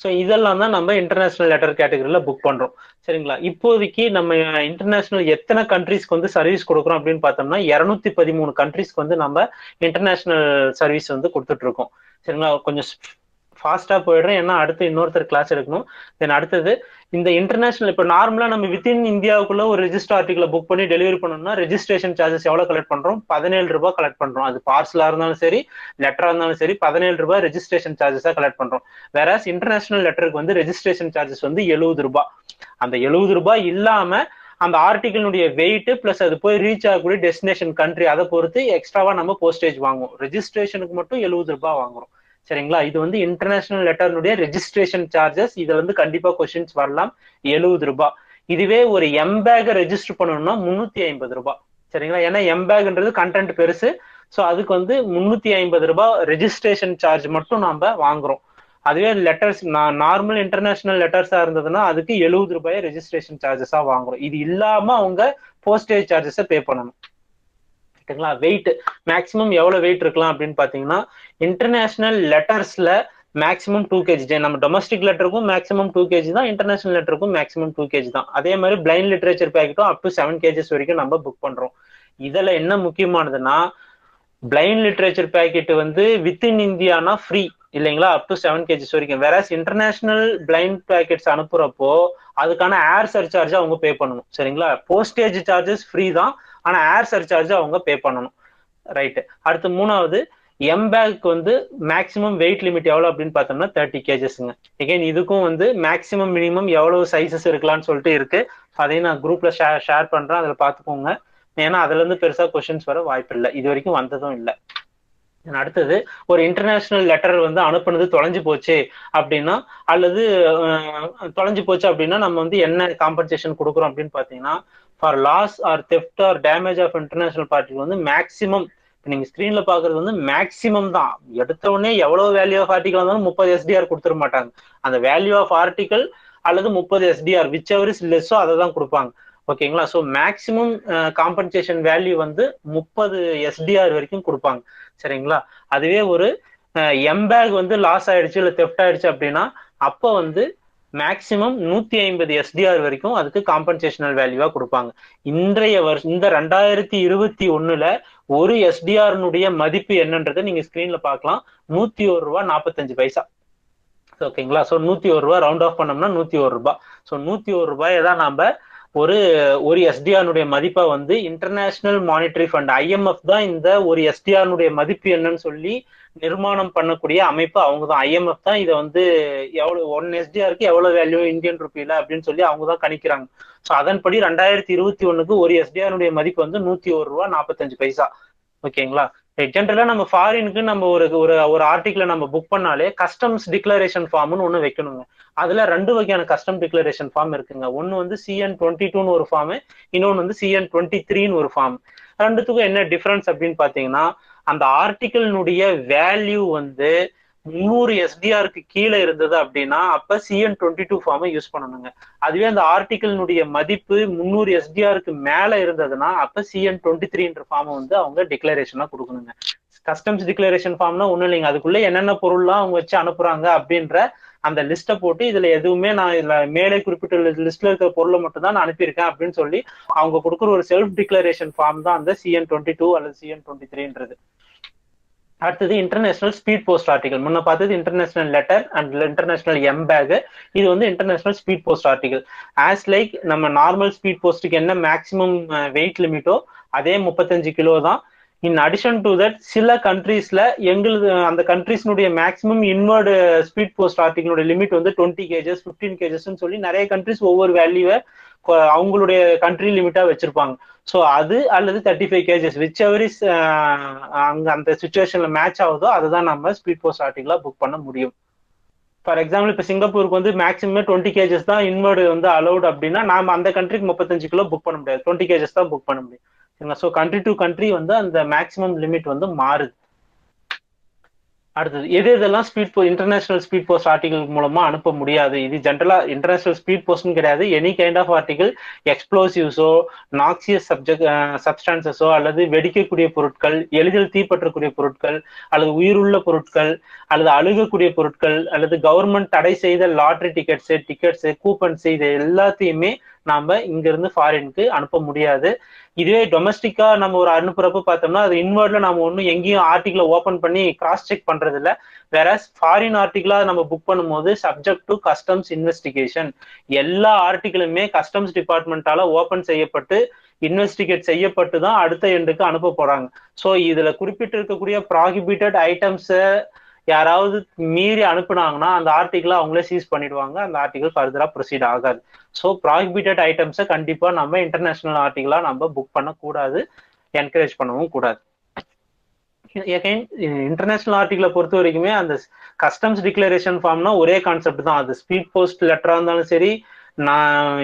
ஸோ இதெல்லாம் தான் நம்ம இன்டர்நேஷனல் லெட்டர் கேட்டகரியில புக் பண்றோம். சரிங்களா? இப்போதைக்கு நம்ம இன்டர்நேஷனல் எத்தனை கண்ட்ரீஸ்க்கு வந்து சர்வீஸ் கொடுக்குறோம் அப்படின்னு பார்த்தோம்னா 213 கண்ட்ரீஸ்க்கு வந்து நம்ம இன்டர்நேஷனல் சர்வீஸ் வந்து கொடுத்துட்டு இருக்கோம். சரிங்களா? கொஞ்சம் ஃபாஸ்டா போயிடுறேன், ஏன்னா அடுத்து இன்னொருத்தர் கிளாஸ் எடுக்கணும். தென் அடுத்தது இந்த இன்டர்நேஷனல், இப்போ நார்மலா நம்ம வித்தின் இந்தியாவுக்குள்ள ஒரு ரெஜிஸ்டர் ஆர்டிகலை புக் பண்ணி டெலிவரி பண்ணோம்னா ரெஜிஸ்ட்ரேஷன் சார்ஜஸ் எவ்வளவு கலெக்ட் பண்றோம்? 17 ரூபாய் கலெக்ட் பண்றோம். அது பார்சலா இருந்தாலும் சரி, லெட்டரா இருந்தாலும் சரி, 17 ரூபாய் ரெஜிஸ்ட்ரேஷன் சார்ஜஸா கலெக்ட் பண்றோம். வேற இன்டர்நேஷனல் லெட்டருக்கு வந்து ரெஜிஸ்ட்ரேஷன் சார்ஜஸ் வந்து 70 ரூபாய். அந்த 70 ரூபாய் இல்லாம அந்த ஆர்டிகிளுடைய வெயிட் பிளஸ் அது போய் ரீச் ஆகக்கூடிய டெஸ்டினேஷன் கண்ட்ரி, அதை பொறுத்து எக்ஸ்ட்ராவா நம்ம போஸ்டேஜ் வாங்குவோம். ரெஜிஸ்ட்ரேஷனுக்கு மட்டும் 70 ரூபாய் வாங்குறோம். சரிங்களா? இது வந்து இன்டர்நேஷனல் லெட்டர்னுடைய ரெஜிஸ்ட்ரேஷன் சார்ஜஸ். இதுல வந்து கண்டிப்பா கொஸ்டின்ஸ் வரலாம். 70 ரூபாய். இதுவே ஒரு எம்பேக் ரெஜிஸ்டர் பண்ணணும்னா 350 ரூபாய். சரிங்களா? ஏன்னா எம்பேக்ன்றது கண்டென்ட் பெருசு. ஸோ அதுக்கு வந்து 350 ரூபாய் ரெஜிஸ்ட்ரேஷன் சார்ஜ் மட்டும் நாம வாங்குறோம். அதுவே லெட்டர்ஸ் நார்மல் இன்டர்நேஷனல் லெட்டர்ஸா இருந்ததுன்னா அதுக்கு 70 ரூபாய் ரெஜிஸ்ட்ரேஷன் சார்ஜஸா வாங்குறோம். இது இல்லாம அவங்க போஸ்டேஜ் சார்ஜஸை பே பண்ணணும். சரிங்களா? வெயிட் மேக்ஸிமம் எவ்வளவு வெயிட் இருக்கலாம் அப்படின்னு பாத்தீங்கன்னா இன்டர்நேஷனல் லெட்டர்ஸ்ல மேக்ஸிமம் 2 kg. நம்ம டொமஸ்டிக் லெட்டருக்கும் மேக்ஸிமம் 2 kg தான், இன்டர்நேஷனல் லெட்டருக்கும் மேக்ஸிமம் 2 kg தான். அதே மாதிரி பிளைண்ட் லிட்ரேச்சர் பேக்கெட்டும் அப் டு 7 kgs வரைக்கும் நம்ம புக் பண்றோம். இதுல என்ன முக்கியமானதுன்னா பிளைண்ட் லிட்ரேச்சர் பேக்கெட் வந்து வித்தின் இந்தியானா ஃப்ரீ இல்லைங்களா, அப் டு 7 kgs வரைக்கும். வேற இன்டர்நேஷனல் பிளைண்ட் பேக்கெட்ஸ் அனுப்புறப்போ அதுக்கான ஏர் சர்சார்ஜ் அவங்க பே பண்ணணும். சரிங்களா? போஸ்டேஜ் சார்ஜஸ் ஃப்ரீ தான், ஆனா ஏர் சர்சார்ஜ் அவங்க பே பண்ணணும். ரைட்டு. அடுத்து மூணாவது எம்பேக்கு வந்து மேக்ஸிமம் வெயிட் லிமிட் எவ்வளவு அப்படின்னு பார்த்தோம்னா 30 கேஜஸ்ங்க. எகைன் இதுக்கும் வந்து மேக்ஸிமம் மினிமம் எவ்வளவு சைசஸ் இருக்கலாம்னு சொல்லிட்டு இருக்கு. அதையும் நான் குரூப்ல ஷேர் பண்றேன், அதில் பார்த்துக்கோங்க. ஏன்னா அதுல இருந்து பெருசா கொஸ்டின்ஸ் வர வாய்ப்பு இல்லை, இது வரைக்கும் வந்ததும் இல்லை. அடுத்தது ஒரு இன்டர்நேஷனல் லெட்டர் வந்து அனுப்புனது தொலைஞ்சு போச்சு அப்படின்னா, அல்லது தொலைஞ்சு போச்சு அப்படின்னா நம்ம வந்து என்ன காம்பன்சேஷன் கொடுக்குறோம் அப்படின்னு பாத்தீங்கன்னா, for loss or theft or damage of international பார்ட்டிக்கு வந்து மேக்சிமம், நீங்க ஸ்கிரீன்ல பாக்குறது வந்து மேக்சிமம் தான். எடுத்த உடனே எவ்வளவு வேல்யூ ஆஃப் ஆர்டிகல் வந்தாலும் 30 எஸ்டிஆர் கொடுத்துட மாட்டாங்க. அந்த வேல்யூ ஆஃப் ஆர்டிகல் அல்லது 30 எஸ்டிஆர் விச் எவர் இஸ் லெஸ்ஸோ அதை தான் கொடுப்பாங்க. ஓகேங்களா? ஸோ மேக்சிமம் காம்பன்சேஷன் வேல்யூ வந்து 30 எஸ்டிஆர் வரைக்கும் கொடுப்பாங்க. சரிங்களா? அதுவே ஒரு எம்பேக் வந்து லாஸ் ஆயிடுச்சு இல்ல தெஃப்ட் ஆயிடுச்சு அப்படின்னா அப்போ வந்து மேக்சிமம் 150 எஸ்டிஆர் வரைக்கும் அதுக்கு காம்பன்சேஷனல் வேல்யூவா கொடுப்பாங்க. இன்றைய வருஷம் இந்த 2021 ஒரு எஸ்டிஆர்னுடைய மதிப்பு என்னன்றதை நீங்க ஸ்கிரீன்ல பார்க்கலாம். 101 ரூபா 45 பைசா. ஓகேங்களா? ஸோ 101 ரூபா ரவுண்ட் ஆஃப் பண்ணோம்னா 101 ரூபாய். ஸோ 101 ரூபாயை தான் நாம ஒரு எஸ்டிஆர் மதிப்பா வந்து இன்டர்நேஷனல் மானிட்டரி ஃபண்ட் IMF தான் இந்த ஒரு எஸ்டிஆர் மதிப்பு என்னன்னு சொல்லி நிர்மாணம் பண்ணக்கூடிய அமைப்பு அவங்க தான். IMF தான் இதை வந்து எவ்வளவு 1 எஸ்டிஆருக்கு எவ்வளவு வேல்யூ இந்தியன் ருப்பியில அப்படின்னு சொல்லி அவங்க தான் கணிக்கிறாங்க. ஸோ அதன்படி 2021 ஒரு எஸ்டிஆர் மதிப்பு வந்து 101 ரூபா 45 பைசா. ஓகேங்களா? ஜென்ரலா நம்ம ஃபாரினுக்கு நம்ம ஒரு ஆர்டிகிளை நம்ம புக் பண்ணாலே கஸ்டம்ஸ் டிக்ளரேஷன் ஃபார்ம்னு ஒண்ணு வைக்கணுங்க. அதுல 2 வகையான கஸ்டம் டிக்ளரேஷன் ஃபார்ம் இருக்குங்க. ஒன்னு வந்து CN22 ஒரு ஃபார்ம், இன்னொன்னு வந்து CN23 ஒரு ஃபார்ம். ரெண்டுத்துக்கும் என்ன டிஃபரன்ஸ் அப்படின்னு பாத்தீங்கன்னா, அந்த ஆர்டிகிள்னுடைய வேல்யூ வந்து 300 எஸ்டிஆருக்கு கீழே இருந்தது அப்படின்னா அப்ப CN22 ஃபார்மை யூஸ் பண்ணணுங்க. அதுவே அந்த ஆர்டிகிள்னுடைய மதிப்பு 300 எஸ்டிஆருக்கு மேல இருந்ததுன்னா அப்ப CN23 ஃபார்மை வந்து அவங்க டிக்ளரேஷனா கொடுக்கணுங்க. கஸ்டம்ஸ் டிக்ளரேஷன் ஃபார்ம்னா ஒண்ணும் இல்லைங்க, அதுக்குள்ள என்னென்ன பொருள்லாம் அவங்க வச்சு அனுப்புறாங்க அப்படின்ற அந்த லிஸ்ட்டை போட்டு இதுல எதுவுமே நான் இதுல மேலே குறிப்பிட்ட லிஸ்ட்ல இருக்கிற பொருளை மட்டும் தான் நான் அனுப்பியிருக்கேன் அப்படின்னு சொல்லி அவங்க கொடுக்குற ஒரு செல்ஃப் டிக்ளரேஷன் ஃபார்ம் தான் அந்த CN22 அல்லது CN23. அடுத்தது இன்டர்நேஷனல் ஸ்பீட் போஸ்ட் ஆர்டிகல். முன்ன பார்த்தது இன்டர்நேஷனல் லெட்டர் அண்ட் இன்டர்நேஷனல் எம்பேக். இது வந்து international speed post article. As like நம்ம நார்மல் ஸ்பீட் போஸ்ட்டுக்கு என்ன மேக்சிமம் வெயிட் லிமிட்டோ அதே 35 கிலோ தான். இன் அடிஷன் டு தட் சில கண்ட்ரீஸ்ல எங்களுக்கு அந்த கண்ட்ரீஸ்னுடைய மேக்சிமம் இன்வர்டு ஸ்பீட் போஸ்ட் ஆர்டிகளுடைய லிமிட் வந்து 20 கேஜஸ் 15 கேஜஸ்ன்னு சொல்லி நிறைய கண்ட்ரீஸ் ஒவ்வொரு வேல்யூவை அவங்களுடைய கண்ட்ரி லிமிட்டா வச்சிருப்பாங்க. ஸோ அது அல்லது 35 கேஜஸ் விச் எவர் இஸ் அங்க அந்த சுச்சுவேஷன்ல மேட்ச் ஆகுதோ அதுதான் நம்ம ஸ்பீட் போஸ்ட் ஆர்டிகளா புக் பண்ண முடியும். ஃபார் எக்ஸாம்பிள் இப்போ சிங்கப்பூருக்கு வந்து மேக்ஸிமம் 20 கேஜஸ் தான் இன்வர்டு வந்து அலௌட் அப்படின்னா நாம அந்த கண்ட்ரிக்கு 35 கிலோ புக் பண்ண முடியாது, 20 கேஜஸ் தான் புக் பண்ண முடியும். சரிங்களா? ஸோ கண்ட்ரி டு கண்ட்ரி வந்து அந்த மேக்ஸிமம் லிமிட் வந்து மாறுது. அடுத்தது இதெல்லாம் இன்டர்நேஷனல் ஸ்பீட் போஸ்ட் ஆர்டிகல் மூலமா அனுப்ப முடியாது. இது ஜென்ரலா இன்டர்நேஷனல் ஸ்பீட் போஸ்ட்னு கிடையாது, எனி கைண்ட் ஆஃப் ஆர்டிகல், எக்ஸ்ப்ளோசிவ்ஸோ நாக்சியஸ் சப்ஸ்டான்சஸோ அல்லது வெடிக்கக்கூடிய பொருட்கள், எளிதில் தீப்பற்றக்கூடிய பொருட்கள் அல்லது உயிருள்ள பொருட்கள் அல்லது அழுகக்கூடிய பொருட்கள் அல்லது கவர்மெண்ட் தடை செய்த லாட்டரி டிக்கெட்ஸ் கூப்பன்ஸ் இது எல்லாத்தையுமே நாம இங்க இருந்து ஃபாரினுக்கு அனுப்ப முடியாது. இதுவே டொமஸ்டிக்கா நம்ம ஒரு அனுப்புறப்ப பார்த்தோம்னா அது இன்வர்ட்ல நம்ம ஒன்றும் எங்கேயும் ஆர்டிகிளை ஓப்பன் பண்ணி கிராஸ் செக் பண்றது இல்லை. வேற ஃபாரின் ஆர்டிகிளா நம்ம புக் பண்ணும்போது சப்ஜெக்ட் டு கஸ்டம்ஸ் இன்வெஸ்டிகேஷன், எல்லா ஆர்டிகிளுமே கஸ்டம்ஸ் டிபார்ட்மெண்டால ஓப்பன் செய்யப்பட்டு இன்வெஸ்டிகேட் செய்யப்பட்டு தான் அடுத்த எண்டுக்கு அனுப்ப போறாங்க. ஸோ இதுல குறிப்பிட்டு இருக்கக்கூடிய ப்ராஹிபிட்டட் ஐட்டம்ஸை யாராவது மீறி அனுப்புனாங்கன்னா அந்த ஆர்டிகிளை அவங்களே சீஸ் பண்ணிடுவாங்க, அந்த ஆர்டிகிள் ஃபர்தரா ப்ரொசீட் ஆகாது. ஸோ ப்ராஹிபிட்டட் ஐட்டம்ஸை கண்டிப்பா நம்ம இன்டர்நேஷனல் ஆர்டிகிளா நம்ம புக் பண்ணக்கூடாது, என்கரேஜ் பண்ணவும் கூடாது. இன்டர்நேஷனல் ஆர்டிகிளை பொறுத்த வரைக்குமே அந்த கஸ்டம்ஸ் டிக்ளரேஷன் ஃபார்ம்னா ஒரே கான்செப்ட் தான். அது ஸ்பீட் போஸ்ட் லெட்டரா இருந்தாலும் சரி, நான்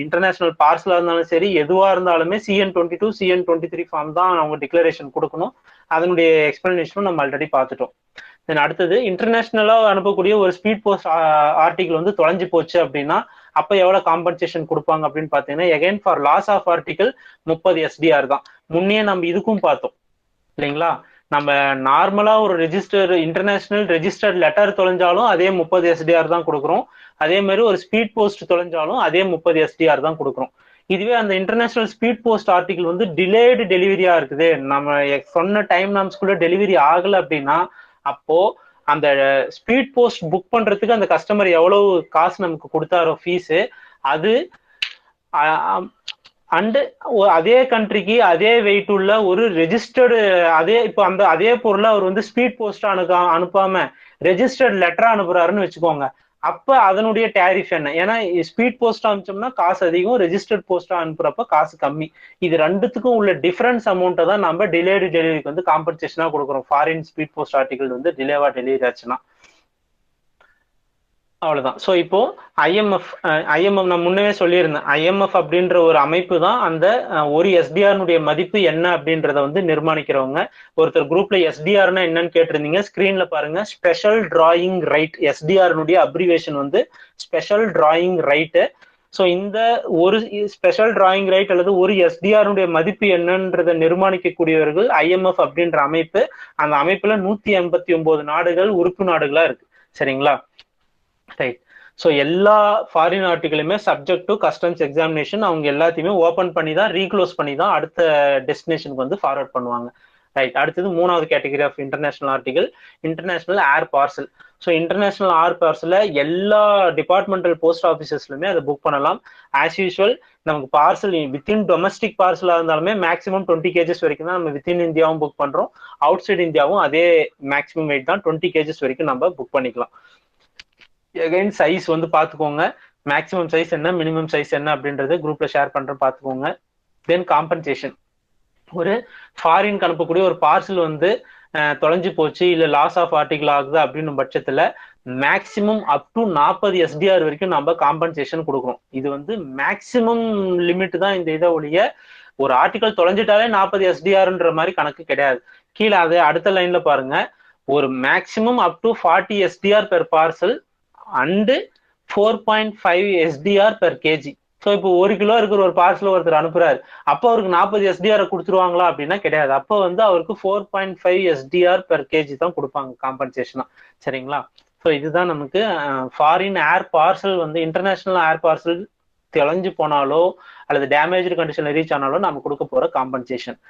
இன்டர்நேஷனல் பார்சலா இருந்தாலும் சரி, எதுவா இருந்தாலுமே CN22 CN23 ஃபார்ம் தான் அவங்க டிக்ளரேஷன் கொடுக்கணும். அதனுடைய எக்ஸ்பிளனேஷனும் நம்ம ஆல்ரெடி பார்த்துட்டோம். தென் அடுத்தது இன்டர்நேஷனலா அனுப்பக்கூடிய ஒரு ஸ்பீட் போஸ்ட் ஆர்டிகிள் வந்து தொலைஞ்சு போச்சு அப்படின்னா அப்ப எவ்வளவு காம்பன்சேஷன் கொடுப்பாங்க அப்படின்னு பாத்தீங்கன்னா, again for loss of article 30 SDR தான். முன்னே நம்ம இதுக்கும் பார்த்தோம் இல்லைங்களா? நம்ம நார்மலா ஒரு இன்டர்நேஷனல் ரெஜிஸ்டர்ட் லெட்டர் தொலைஞ்சாலும் அதே 30 SDR தான் கொடுக்குறோம். அதே மாதிரி ஒரு ஸ்பீட் போஸ்ட் தொலைஞ்சாலும் அதே 30 SDR தான் கொடுக்குறோம். இதுவே அந்த இன்டர்நேஷனல் ஸ்பீட் போஸ்ட் ஆர்டிகிள் வந்து டிலேடு டெலிவரியா இருக்குது, நம்ம சொன்ன டைம் நாம்ஸ்குள்ள டெலிவரி ஆகல அப்படின்னா அப்போ அந்த ஸ்பீட் போஸ்ட் புக் பண்றதுக்கு அந்த கஸ்டமர் எவ்வளவு காசு நமக்கு கொடுத்தாரோ ஃபீஸு, அது அண்ட் அதே கண்ட்ரிக்கு அதே வெயிட் உள்ள ஒரு ரெஜிஸ்டர்டு அதே இப்போ அந்த அதே பொருளை அவர் வந்து ஸ்பீட் போஸ்டா அனுப்பாம ரெஜிஸ்டர்ட் லெட்டரா அனுப்புறாருன்னு வச்சுக்கோங்க. அப்ப அதனுடைய டேரிஃப் என்ன? ஏன்னா ஸ்பீட் போஸ்ட் அனுப்பிச்சோம்னா காசு அதிகம், ரெஜிஸ்டர்ட் போஸ்டா அனுப்புறப்ப காசு கம்மி. இது ரெண்டுத்துக்கும் உள்ள டிஃபரன்ஸ் அமௌண்ட்டை தான் நம்ம டிலேடு டெலிவரிக்கு வந்து காம்பன்சேஷனா கொடுக்குறோம். ஃபாரின் ஸ்பீட் போஸ்ட் ஆர்டிகல் வந்து டிலேவா டெலிவரி ஆச்சுன்னா அவ்வளவுதான். ஸோ இப்போ ஐஎம்எஃப் நான் முன்னவே சொல்லியிருந்தேன். ஐஎம்எஃப் அப்படின்ற ஒரு அமைப்பு தான் அந்த ஒரு எஸ்டிஆர்னுடைய மதிப்பு என்ன அப்படின்றத வந்து நிர்மாணிக்கிறவங்க. ஒருத்தர் குரூப்ல எஸ்டிஆர்னா என்னன்னு கேட்டிருந்தீங்க, ஸ்கிரீன்ல பாருங்க. ஸ்பெஷல் டிராயிங் ரைட், எஸ்டிஆர்னுடைய அப்ரிவேஷன் வந்து ஸ்பெஷல் டிராயிங் ரைட்டு. ஸோ இந்த ஒரு ஸ்பெஷல் டிராயிங் ரைட் அல்லது ஒரு எஸ்டிஆருடைய மதிப்பு என்னன்றதை நிர்மாணிக்கக்கூடியவர்கள் ஐஎம்எஃப் அப்படின்ற அமைப்பு. அந்த அமைப்புல 189 நாடுகள் உறுப்பு நாடுகளா இருக்கு. சரிங்களா? ரைட். ஸோ எல்லா ஃபாரின் ஆர்டிகளுமே சப்ஜெக்ட் டு கஸ்டம்ஸ் எக்ஸாமினேஷன். அவங்க எல்லாத்தையுமே ஓப்பன் பண்ணி தான் ரீக்ளோஸ் பண்ணி தான் அடுத்த டெஸ்டினேஷனுக்கு வந்து ஃபார்வர்ட் பண்ணுவாங்க. ரைட். அடுத்தது 3வது category of international article, international air parcel. So international air பார்சல எல்லா டிபார்ட்மெண்டல் போஸ்ட் ஆஃபீஸஸ்லுமே அதை புக் பண்ணலாம். ஆஸ் யூஸ்வல் நமக்கு பார்சல் வித்தின் டொமஸ்டிக் பார்சலாக இருந்தாலுமே மேக்ஸிமம் 20 கேஜஸ் வரைக்கும் தான் நம்ம வித்தின் இந்தியாவும் புக் பண்றோம். அவுட் சைட் இந்தியாவும் அதே மேக்ஸிமம் வெயிட் தான், 20 கேஜஸ் வரைக்கும் நம்ம புக் பண்ணிக்கலாம். எகைன் சைஸ் வந்து பாத்துக்கோங்க, மேக்ஸிமம் சைஸ் என்ன மினிமம் சைஸ் என்ன அப்படின்றத குரூப்ல ஷேர் பண்றேன் பாத்துக்கோங்க. தென் காம்பன்சேஷன். ஒரு ஃபாரின் அனுப்பக்கூடிய ஒரு பார்சல் வந்து தொலைஞ்சு போச்சு இல்ல லாஸ் ஆஃப் ஆர்டிகல் ஆகுது அப்படின்னு பட்சத்துல மேக்சிமம் அப் டு 40 எஸ்டிஆர் வரைக்கும் நம்ம காம்பன்சேஷன் கொடுக்குறோம். இது வந்து மேக்சிமம் லிமிட் தான் இந்த இதை ஒழிய ஒரு ஆர்டிகல் தொலைஞ்சிட்டாலே 40 எஸ்டிஆர்ன்ற மாதிரி கணக்கு கிடையாது. கீழே அது அடுத்த லைன்ல பாருங்க, ஒரு maximum up to 40 STR per parcel and 4.5 STR per KG. So இப்போ 1 கிலோ இருக்கிற ஒரு பார்சல் ஒருத்தர் அனுப்புறாரு, அப்போ அவருக்கு 40 எஸ்டிஆர் கொடுத்துருவாங்களா அப்படின்னா கிடையாது. அப்போ வந்து அவருக்கு 4.5 எஸ்டிஆர் பெர் கேஜி தான் கொடுப்பாங்க காம்பன்சேஷனா. சரிங்களா? ஸோ இதுதான் நமக்கு ஃபாரின் ஏர் பார்சல் வந்து இன்டர்நேஷனல் ஏர் பார்சல் தொலைஞ்சு போனாலோ அல்லது டேமேஜ் கண்டிஷன்ல ரீச் ஆனாலோ நம்ம கொடுக்க போற காம்பன்சேஷன்.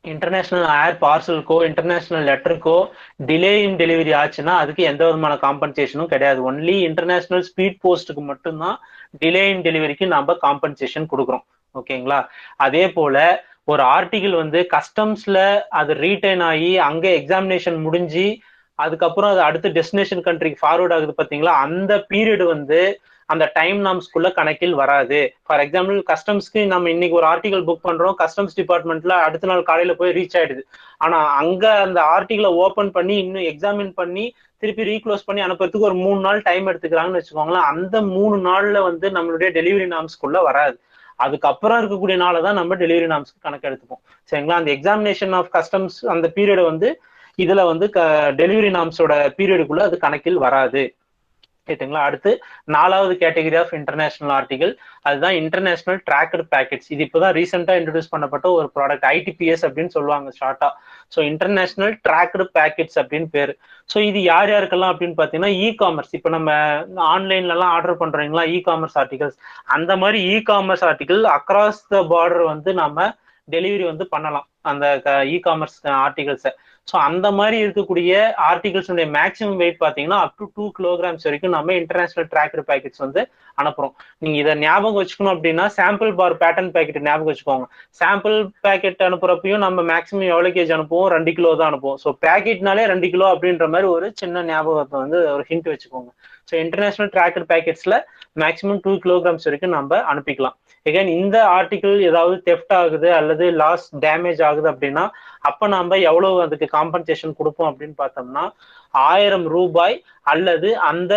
இன்டர்நேஷனல் ஏர் பார்சலுக்கோ இன்டர்நேஷனல் லெட்டருக்கோ டிலே இன் டெலிவரி ஆச்சுன்னா அதுக்கு எந்த விதமான காம்பன்சேஷனும் கிடையாது. ஒன்லி இன்டர்நேஷனல் ஸ்பீட் போஸ்ட்டுக்கு மட்டும்தான் டிலே இன் டெலிவரிக்கு நம்ம காம்பன்சேஷன் கொடுக்குறோம். ஓகேங்களா? அதே போல ஒரு ஆர்டிகிள் வந்து கஸ்டம்ஸ்ல அது ரீட்டைன் ஆகி அங்க எக்ஸாமினேஷன் முடிஞ்சு அதுக்கப்புறம் அது அடுத்த டெஸ்டினேஷன் கண்ட்ரிக்கு ஃபார்வர்ட் ஆகுது பாத்தீங்களா, அந்த பீரியட் வந்து அந்த டைம் நாம்ஸ்குள்ள கணக்கில் வராது. ஃபார் எக்ஸாம்பிள் கஸ்டம்ஸ்க்கு நம்ம இன்னைக்கு ஒரு ஆர்டிகல் புக் பண்றோம், கஸ்டம்ஸ் டிபார்ட்மெண்ட்ல அடுத்த நாள் காலையில போய் ரீச் ஆயிடுது. ஆனா அங்க அந்த ஆர்டிகலை ஓபன் பண்ணி இன்னும் எக்ஸாமின் பண்ணி திருப்பி ரீக்ளோஸ் பண்ணி அனுப்புறதுக்கு ஒரு 3 நாள் டைம் எடுத்துக்கிறாங்கன்னு வச்சுக்கோங்களேன். அந்த 3 நாள்ல வந்து நம்மளுடைய டெலிவரி நாம்ஸ்குள்ள வராது. அதுக்கப்புறம் இருக்கக்கூடிய நாளை தான் நம்ம டெலிவரி நாம்ஸ்க்கு கணக்கு எடுத்துப்போம். சரிங்களா? அந்த எக்ஸாமினேஷன் ஆஃப் கஸ்டம்ஸ் அந்த பீரியட் வந்து இதுல வந்து டெலிவரி நாம்ஸோட பீரியடுக்குள்ள அது கணக்கில் வராது. கேட்டுங்களா? அடுத்து 4வது கேட்டகரி ஆஃப் இன்டர்நேஷனல் ஆர்டிகல், அதுதான் இன்டர்நேஷனல் ட்ராக்கட் பேக்கெட்ஸ். இது இப்போதான் ரீசெண்டா இன்ட்ரடியூஸ் பண்ணப்பட்ட ஒரு ப்ராடக்ட், ஐடிபிஎஸ் அப்படின்னு சொல்லுவாங்க ஷார்ட்டா. ஸோ இன்டர்நேஷனல் ட்ராக்கட் பேக்கெட்ஸ் அப்படின்னு பேரு. ஸோ இது யார் யாருக்கெல்லாம் அப்படின்னு பாத்தீங்கன்னா இ காமர்ஸ், இப்போ நம்ம ஆன்லைன்ல எல்லாம் ஆர்டர் பண்றீங்களா இ காமர்ஸ் ஆர்டிகல்ஸ், அந்த மாதிரி இ commerce article across the border வந்து நம்ம டெலிவரி வந்து பண்ணலாம் அந்த இ காமர்ஸ் ஆர்டிகல்ஸை. ஸோ அந்த மாதிரி இருக்கக்கூடிய ஆர்டிகல்ஸுடைய மேக்ஸிமம் வெயிட் பார்த்தீங்கன்னா அப் டு 2 கிலோகிராம்ஸ் வரைக்கும் நம்ம இன்டர்நேஷனல் ட்ராக்கர் பேக்கெட்ஸ் வந்து அனுப்புறோம். நீங்க இதை ஞாபகம் வச்சுக்கணும் அப்படின்னா சாம்பிள் பார் பேட்டர்ன் பேக்கெட் ஞாபகம் வச்சுக்கோங்க. சாம்பிள் பேக்கெட் அனுப்புறப்பையும் நம்ம மேக்ஸிமம் எவ்வளோ கேஜ் அனுப்புவோம், 2 கிலோ தான் அனுப்புவோம். ஸோ பேக்கெட்னாலே 2 கிலோ அப்படின்ற மாதிரி ஒரு சின்ன ஞாபகத்தை வந்து ஒரு ஹிண்ட் வச்சுக்கோங்க. ஸோ இன்டர்நேஷனல் ட்ராக்கர் பேக்கெட்ஸ்ல மேக்ஸிமம் 2 கிலோகிராம்ஸ் வரைக்கும் நம்ம அனுப்பிக்கலாம். எகைன் இந்த ஆர்டிகிள் ஏதாவது தெஃப்ட் ஆகுது அல்லது லாஸ் டேமேஜ் ஆகுது அப்படின்னா அப்ப நம்ம எவ்வளவு அதுக்கு காம்பன்சேஷன் கொடுப்போம் அப்படின்னு பார்த்தோம்னா 1000 ரூபாய் அல்லது அந்த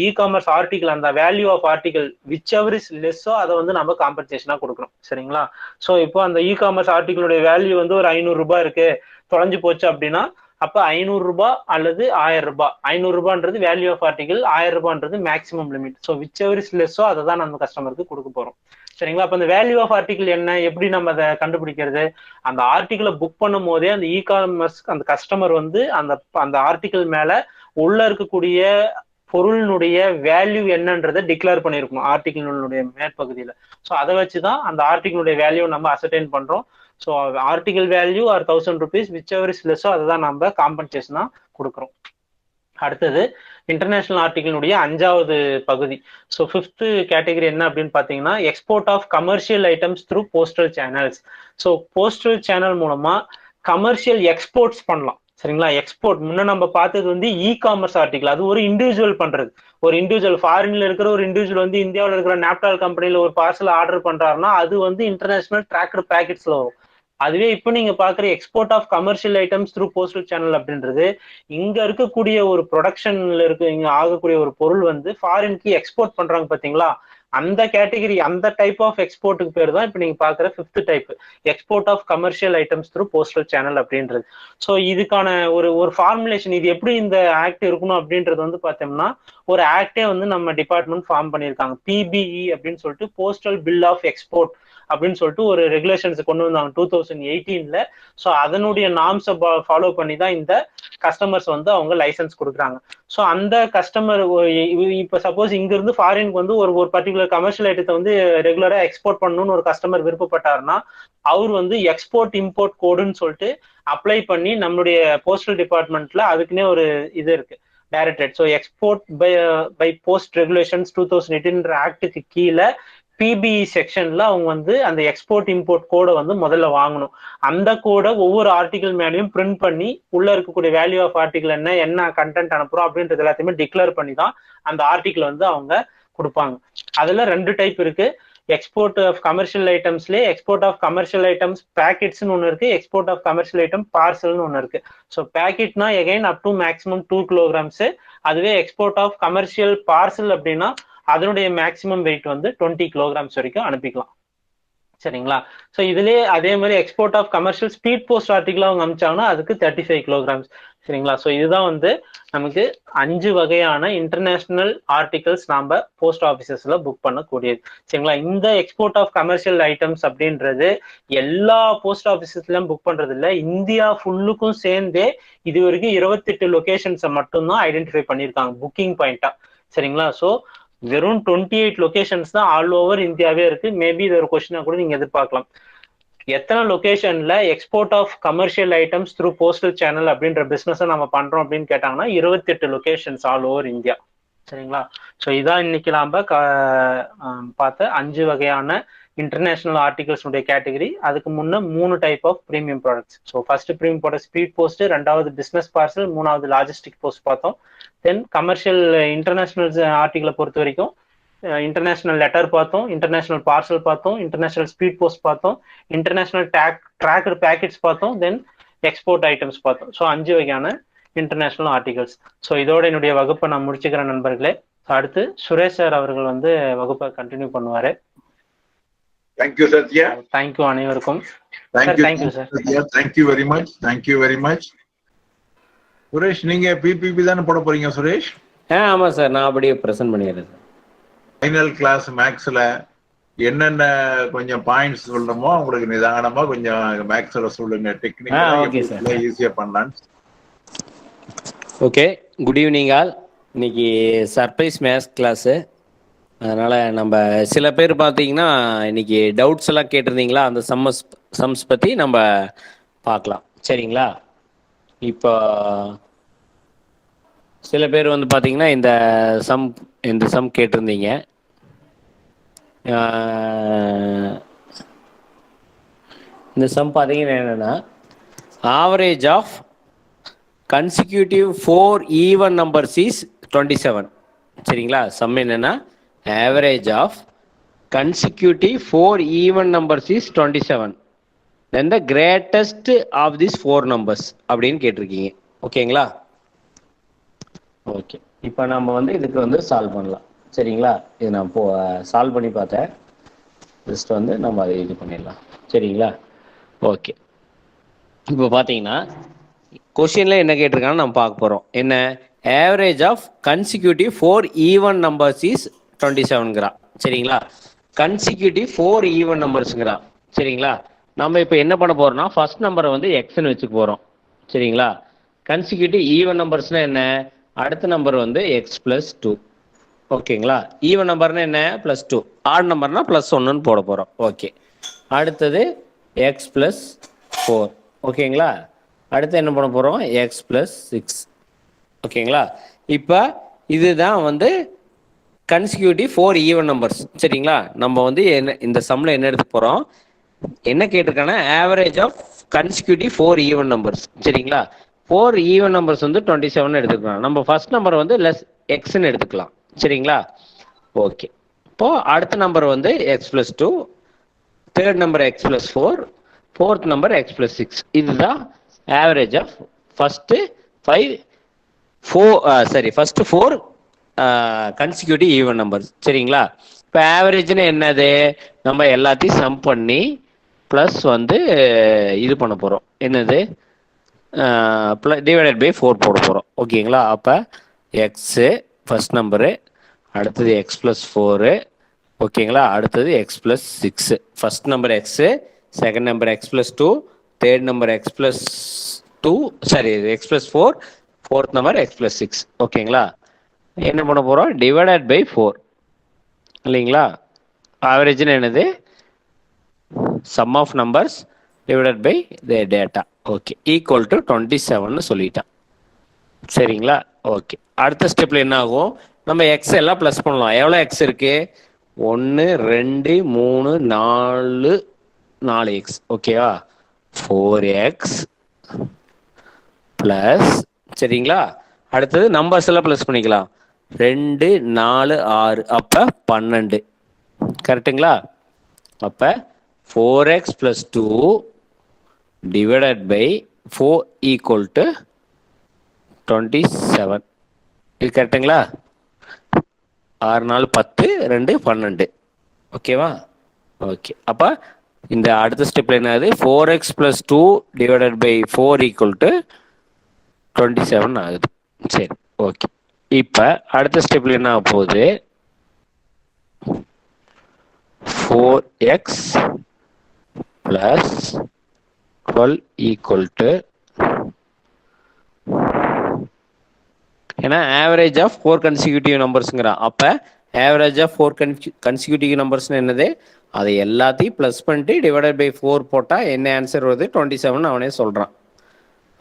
இ காமர்ஸ் ஆர்டிகல் அந்த value of article whichever is லெஸ்ஸோ அதை வந்து நம்ம காம்பன்சேஷனா கொடுக்கணும். சரிங்களா? ஸோ இப்போ அந்த இ காமர்ஸ் ஆர்டிகளுடைய வேல்யூ வந்து ஒரு 500 ரூபாய் இருக்கு, தொலைஞ்சு போச்சு அப்படின்னா அப்ப 500 ரூபாய் அல்லது 1000 ரூபாய். 500 ரூபான்றது வேல்யூ ஆஃப் ஆர்டிகல், 1000 ரூபான்றது maximum limit. So whichever is லெஸ்ஸோ அதை தான் நம்ம கஸ்டமருக்கு கொடுக்க போறோம். சரிங்களா? அப்ப அந்த வேல்யூ ஆஃப் ஆர்டிகல் என்ன, எப்படி நம்ம அதை கண்டுபிடிக்கிறது? அந்த ஆர்டிகிளை புக் பண்ணும் போதே அந்த இ காமர்ஸ் அந்த கஸ்டமர் வந்து அந்த ஆர்டிகிள் மேல உள்ள இருக்கக்கூடிய பொருளினுடைய வேல்யூ என்னன்றதை டிக்ளேர் பண்ணியிருக்கணும் ஆர்டிகிளுடைய மேற்பகுதியில. ஸோ அதை வச்சுதான் அந்த ஆர்டிகிளுடைய வேல்யூ நம்ம அசர்டைன் பண்றோம். So article value or 1000 rupees whichever is லெஸ்ஸோ அதை தான் நம்ம காம்பன்சேஷனா கொடுக்குறோம். அடுத்தது இன்டர்நேஷனல் ஆர்டிகிளுடைய 5வது பகுதி. ஸோ 5th கேட்டகரி என்ன அப்படின்னு பார்த்தீங்கன்னா export of commercial items through postal channels. So postal channel மூலமா கமர்ஷியல் எக்ஸ்போர்ட்ஸ் பண்ணலாம். சரிங்களா? எக்ஸ்போர்ட் முன்ன நம்ம பார்த்தது வந்து இ காமர்ஸ் ஆர்டிகல், அது ஒரு இண்டிவிஜுவல் பண்றது. ஒரு இண்டிவிஜுவல் ஃபாரின்ல இருக்கிற ஒரு இண்டிவிஜுவல் வந்து இந்தியாவில் இருக்கிற நாப்டால் கம்பெனில ஒரு பார்சல் ஆர்டர் பண்றாருன்னா அது வந்து இன்டர்நேஷனல் ட்ராக்கர் பேக்கெட்ஸ்ல வரும். அதுவே இப்போ நீங்க பாக்குற export of commercial items through postal channel அப்படின்றது இங்க இருக்கக்கூடிய ஒரு ப்ரொடக்ஷன்ல இங்க ஆகக்கூடிய ஒரு பொருள் வந்து ஃபாரினுக்கு எக்ஸ்போர்ட் பண்றாங்க பாத்தீங்களா? அந்த கேட்டகரி, அந்த டைப் ஆஃப் எக்ஸ்போர்ட்டுக்கு பேர் தான் இப்போ நீங்க பாக்குற 5th type, export of commercial items through postal channel அப்படின்றது. ஸோ இதுக்கான ஒரு ஃபார்முலேஷன், இது எப்படி இந்த ஆக்ட் இருக்கணும் அப்படின்றது வந்து பார்த்தோம்னா ஒரு ஆக்டே வந்து நம்ம டிபார்ட்மெண்ட் ஃபார்ம் பண்ணியிருக்காங்க. பிபிஇ அப்படின்னு சொல்லிட்டு போஸ்டல் பில் ஆஃப் எக்ஸ்போர்ட் அப்படின்னு சொல்லிட்டு ஒரு ரெகுலேஷன்ஸ் கொண்டு வந்தாங்க 2018ல. ஸோ அதனுடைய நார்ம்ஸை ஃபாலோ பண்ணி தான் இந்த கஸ்டமர்ஸ் வந்து அவங்க லைசன்ஸ் கொடுக்குறாங்க. ஸோ அந்த கஸ்டமர் இப்போ சப்போஸ் இங்கிருந்து ஃபாரினுக்கு வந்து ஒரு பர்டிகுலர் கமர்ஷியல் ஐட்டத்தை வந்து ரெகுலரா எக்ஸ்போர்ட் பண்ணணும்னு ஒரு கஸ்டமர் விருப்பப்பட்டாருன்னா அவர் வந்து எக்ஸ்போர்ட் இம்போர்ட் கோடுன்னு சொல்லிட்டு அப்ளை பண்ணி நம்மளுடைய போஸ்டல் டிபார்ட்மெண்ட்ல அதுக்குன்னே ஒரு இது இருக்கு, directorate. So export by post regulations 2018 ஆக்டுக்கு கீழே பிபிஇ செக்ஷன்ல அவங்க வந்து அந்த எக்ஸ்போர்ட் இம்போர்ட் கோடை வந்து முதல்ல வாங்கணும். அந்த கோடை ஒவ்வொரு ஆர்டிகல் மேலேயும் பிரிண்ட் பண்ணி உள்ள இருக்கக்கூடிய வேல்யூ ஆஃப் ஆர்டிகல் என்ன கண்டென்ட் அனுப்புறோம் அப்படின்றது எல்லாத்தையுமே டிக்ளேர் பண்ணி தான் அந்த ஆர்டிகல் வந்து அவங்க கொடுப்பாங்க. அதுல 2 டைப் இருக்கு. எக்ஸ்போர்ட் ஆஃப் கமர்ஷியல் ஐட்டம்ஸ்லேயே எக்ஸ்போர்ட் ஆஃப் கமர்ஷியல் ஐட்டம்ஸ் பேக்கெட்ஸ்னு ஒன்று இருக்கு, எக்ஸ்போர்ட் ஆஃப் கமர்ஷியல் ஐட்டம் பார்சல்னு ஒன்று இருக்கு. ஸோ பேக்கெட்னா again up to maximum 2 kilograms. அதுவே எக்ஸ்போர்ட் ஆஃப் கமர்ஷியல் பார்சல் அப்படின்னா அதனுடைய மேக்சிமம் வெயிட் வந்து 20 kilograms வரைக்கும் அனுப்பிக்கலாம். சரிங்களா? ஸோ இதுலேயே அதே மாதிரி export of commercial speed post article அவங்க அனுப்பிச்சாங்கன்னா அதுக்கு 35 kilograms. சரிங்களா? ஸோ இதுதான் வந்து நமக்கு 5 வகையான இன்டர்நேஷனல் ஆர்டிகல்ஸ் நாம போஸ்ட் ஆஃபீஸஸ்ல புக் பண்ணக்கூடியது. சரிங்களா? இந்த எக்ஸ்போர்ட் ஆஃப் கமர்ஷியல் ஐட்டம்ஸ் அப்படின்றது எல்லா போஸ்ட் ஆஃபீஸஸ்லயும் புக் பண்றது இல்லை, இந்தியா ஃபுல்லுக்கும் சேர்ந்தே இது வரைக்கும் 28 லொகேஷன்ஸை மட்டும்தான் ஐடென்டிஃபை பண்ணியிருக்காங்க புக்கிங் பாயிண்டா. சரிங்களா? ஸோ வெறும் 28 லொகேஷன்ஸ் தான் ஆல் ஓவர் இந்தியாவே இருக்கு. மேபி இது ஒரு கொஸ்டினா கூட நீங்க எதிர்பார்க்கலாம், எத்தனை லொகேஷன்ல export of commercial items through postal channel அப்படின்ற பிசினஸ் நம்ம பண்றோம் அப்படின்னு கேட்டாங்கன்னா 28 லொகேஷன்ஸ் ஆல் ஓவர் இந்தியா. சரிங்களா? ஸோ இதான் இன்னைக்கு நாம பார்த்த 5 வகையான இன்டர்நேஷனல் ஆர்டிகல்ஸ் கேட்டகரி. அதுக்கு முன்ன 3 type of premium products. So first premium product speed post, 2வது பிசினஸ் பார்சல், 3வது லாஜிஸ்டிக் போஸ்ட் பார்த்தோம். தென் கமர்ஷியல் இன்டர்நேஷனல் ஆர்டிகளை பொறுத்த வரைக்கும் இன்டர்நேஷனல் லெட்டர் பார்த்தோம், இன்டர்நேஷனல் பார்சல் பார்த்தோம், இன்டர்நேஷனல் ஸ்பீட் போஸ்ட் பார்த்தோம், இன்டர்நேஷனல் ட்ராக்கர் பேக்கெட்ஸ் பார்த்தோம், தென் எக்ஸ்போர்ட் ஐட்டம்ஸ் பார்த்தோம். ஸோ 5 வகையான இன்டர்நேஷனல் ஆர்டிகல்ஸ். ஸோ இதோட என்னுடைய வகுப்பை நான் முடிச்சுக்கிறேன் நண்பர்களே. அடுத்து சுரேஷ் சார் அவர்கள் வந்து வகுப்பை கண்டினியூ பண்ணுவாரு. தேங்க்யூ சத்யா. தேங்க்யூ அனைவருக்கும். Thank you sir. Thank you very much. Thank you very much. Suresh, நீங்க பிபிபி தானே போட போறீங்க சுரேஷ்? ஆமா சார், நான் அப்படியே பிரசன்ட் பண்ணிடுறேன். ஃபைனல் கிளாஸ் மேக்ஸ்ல என்னென்ன கொஞ்சம் பாயிண்ட்ஸ் சொல்லணுமோ உங்களுக்கு நிதானமா கொஞ்சம் மேக்ஸ்ல சொல்லுங்க. டெக்னிக்கலா ஈஸியா பண்ணலாம். Okay, good evening all. இன்னைக்கு சர்ப்ரைஸ் மேத்ஸ் கிளாஸு. அதனால் நம்ம சில பேர் பார்த்தீங்கன்னா இன்னைக்கு டவுட்ஸ் எல்லாம் கேட்டிருந்தீங்களா, அந்த சம்ஸ் பற்றி நம்ம பார்க்கலாம். சரிங்களா? இப்போ சில பேர் வந்து பார்த்தீங்கன்னா இந்த சம் கேட்டிருந்தீங்க. இந்த சம் பார்த்தீங்கன்னா என்னென்னா average of consecutive 4 even numbers is 27. சரிங்களா? சம் என்னென்னா average of consecutive 4 even numbers is 27. Then the greatest of this 4 numbers அப்படின்னு கேட்டிருக்கீங்க. ஓகேங்களா? ஓகே, இப்போ நம்ம வந்து இதுக்கு வந்து சால்வ் பண்ணலாம். சரிங்களா? இது நான் சால்வ் பண்ணி பார்த்தேன். ஜஸ்ட் வந்து நம்ம அதை இது பண்ணிடலாம். சரிங்களா? ஓகே, இப்போ பார்த்தீங்கன்னா கொஸ்டினில் என்ன கேட்டிருக்கான்னு நம்ம பார்க்க போகிறோம். என்ன? Average of consecutive 4 even numbers is 27ங்கிறா. சரிங்களா? கன்சிக்யூட்டிவ் 4 ஈவன் நம்பர்ஸுங்கிறா. சரிங்களா? நம்ம இப்போ என்ன பண்ண போகிறோம்னா ஃபர்ஸ்ட் நம்பரை வந்து எக்ஸ்ன்னு வச்சுக்க போகிறோம். சரிங்களா? கன்சிக்யூட்டிவ் ஈவன் நம்பர்ஸ்னால் என்ன? அடுத்த நம்பர் வந்து எக்ஸ் ப்ளஸ் 2. ஓகேங்களா? ஈவன் நம்பர்னா என்ன? ப்ளஸ் 2. ஆட் நம்பர்னா ப்ளஸ் 1ன்னு போட போகிறோம். ஓகே, அடுத்தது எக்ஸ் ப்ளஸ் 4. ஓகேங்களா? அடுத்து என்ன பண்ண போகிறோம்? X plus 6. ஓகேங்களா? இப்போ இதுதான் வந்து கன்சிக்யூட்டிவ் 4 ஈவன் நம்பர்ஸ். சரிங்களா? நம்ம வந்து என்ன இந்த சம்மில் என்ன எடுத்து போகிறோம், என்ன கேட்டிருக்காங்கன்னா average of consecutive 4 even numbers. சரிங்களா? 4 ஈவன் நம்பர்ஸ் வந்து 27 எடுத்துக்கலாம். நம்ம ஃபர்ஸ்ட் நம்பர் வந்து லெஸ் எக்ஸ்ன்னு எடுத்துக்கலாம். சரிங்களா? ஓகே. இப்போ அடுத்த நம்பர் வந்து x plus 2, third number x plus 4, fourth number x plus 6. இதுதான் average of first 4 consecutive even numbers. சரிங்களா? இப்போ ஆவரேஜ்னு என்னது, நம்ம எல்லாத்தையும் சம் பண்ணி ப்ளஸ் வந்து இது பண்ண போகிறோம், என்னது டிவைடட் பை 4 போட போகிறோம். ஓகேங்களா? அப்போ எக்ஸு ஃபர்ஸ்ட் நம்பரு, அடுத்தது எக்ஸ் ப்ளஸ் 4, ஓகேங்களா? அடுத்தது X plus 6. First number x, second number x plus 2, third number x plus 2, x plus 4, fourth number x plus 6. ஓகேங்களா? என்ன பண்ண போகிறோம், டிவைடட் பை 4 இல்லைங்களா? ஆவரேஜ்னு என்னது, sum of numbers divided by the data. Okay, equal to 27ன்னு சொல்லிட்டான். சரிங்களா? ஓகே. அடுத்த ஸ்டெப்பில் என்ன ஆகும், நம்ம எக்ஸ் எல்லாம் ப்ளஸ் பண்ணலாம். எவ்வளோ எக்ஸ் இருக்கு, 1 2 3 4 எக்ஸ். ஓகேவா? 4x ப்ளஸ், சரிங்களா? அடுத்தது நம்பர்ஸ் எல்லாம் ப்ளஸ் பண்ணிக்கலாம். 2 4 6, அப்போ 12. கரெக்டுங்களா? அப்போ 4x + 2 divided by 4 equal to 27. இது கரெக்டுங்களா? 6 4 10, 2 12. ஓகேவா? ஓகே. அப்போ இந்த அடுத்த ஸ்டெப்பில் என்னது, 4x + 2 divided by 4 equal to 27 ஆகுது. சரி, ஓகே. இப்போ அடுத்த ஸ்டெப்பில் என்ன ஆக போகுது, 4x + 12 ஈக்குவல் டு, ஏன்னா ஆவரேஜ் ஆஃப் 4 கன்சிக்யூட்டிவ் நம்பர்ஸுங்கிறான். அப்போ ஆவரேஜ் ஆஃப் 4 கன்சிக்யூட்டிவ் நம்பர்ஸ்னு என்னது, அதை எல்லாத்தையும் ப்ளஸ் பண்ணிட்டு டிவைடட் பை 4 போட்டால் என்ன ஆன்சர் வருது, 27 அவனே சொல்கிறான்.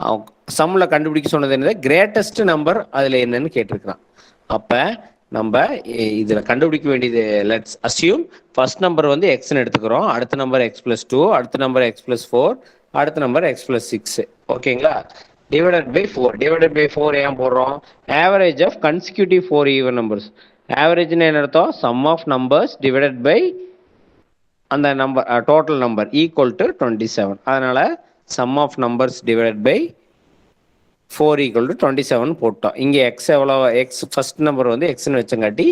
அவன் சம்மில் கண்டுபிடிக்க சொன்னது என்னது, கிரேட்டஸ்ட் நம்பர் அதில் என்னன்னு கேட்டிருக்கிறான். அப்போ நம்ம இதில் கண்டுபிடிக்க வேண்டியது, லெட்ஸ் அஸ்யூம் ஃபர்ஸ்ட் நம்பர் வந்து எக்ஸ்ன்னு எடுத்துக்கிறோம், அடுத்த நம்பர் எக்ஸ் ப்ளஸ் 2, அடுத்த நம்பர் எக்ஸ் ப்ளஸ் 4, அடுத்த நம்பர் எக்ஸ் ப்ளஸ் 6. ஓகேங்களா? Divided by 4. டிவைடட் பை 4 ஏன் போடுறோம், average of consecutive 4 even numbers. ஆவரேஜ்னு என்ன அர்த்தம், sum of numbers divided by அந்த number total number equal to 27. அதனால sum of numbers divided by 4 equal to 27 போட்டோம். இங்கே எக்ஸ் எவ்வளோ, எக்ஸ் ஃபர்ஸ்ட் நம்பர் வந்து எக்ஸ்ன்னு வச்சங்காட்டி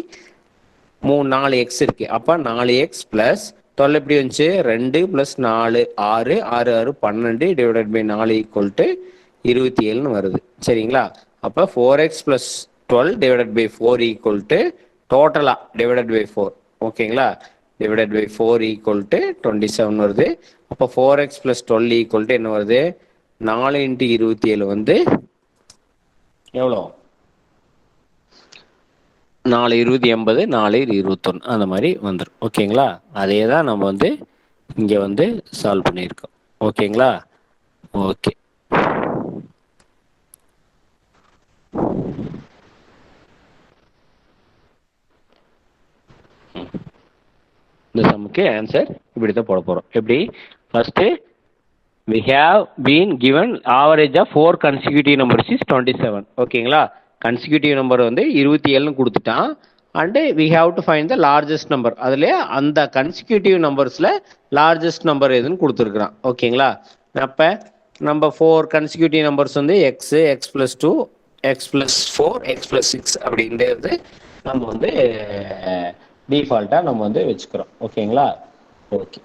4 எக்ஸ் இருக்கு. அப்போ 4x ப்ளஸ் 12 எப்படி வந்துச்சு, 2 + 4 6, 6 6 12 டிவைடட் பை 4 ஈக்குவல் டு 27ன்னு வருது. சரிங்களா? அப்போ 4x + 12 divided by 4 equal to டோட்டலாக டிவைடட் பை 4. ஓகேங்களா? டிவைடட் பை 4 ஈக்குவல் டு 27 வருது. அப்போ 4x + 12 ஈக்குவல் டு என்ன வருது, 4 × 27 வந்து எவ்வளோ, 4 20 80, 4 21 அந்த மாதிரி வந்துடும். ஓகேங்களா? அதே தான் நம்ம வந்து இங்கே வந்து சால்வ் பண்ணியிருக்கோம். ஓகேங்களா? ஓகே. இந்த சம்முக்கு ஆன்சர் இப்படி தான் போட போகிறோம். எப்படி, first we have been given average of 4 consecutive numbers is 27. ஓகேங்களா? கன்சிக்யூட்டிவ் நம்பர் வந்து 27ன்னு கொடுத்துட்டான். And we have to find the largest number. அதில் அந்த கன்சிக்யூட்டிவ் நம்பர்ஸில் லார்ஜஸ்ட் நம்பர் எதுன்னு கொடுத்துருக்குறான். ஓகேங்களா? அப்போ நம்ம 4 கன்சிக்யூட்டிவ் நம்பர்ஸ் வந்து x, x plus 2, x plus 4, x plus 6 அப்படின்றது நம்ம வந்து டிஃபால்ட்டாக நம்ம வந்து வச்சுக்கிறோம். ஓகேங்களா? ஓகே.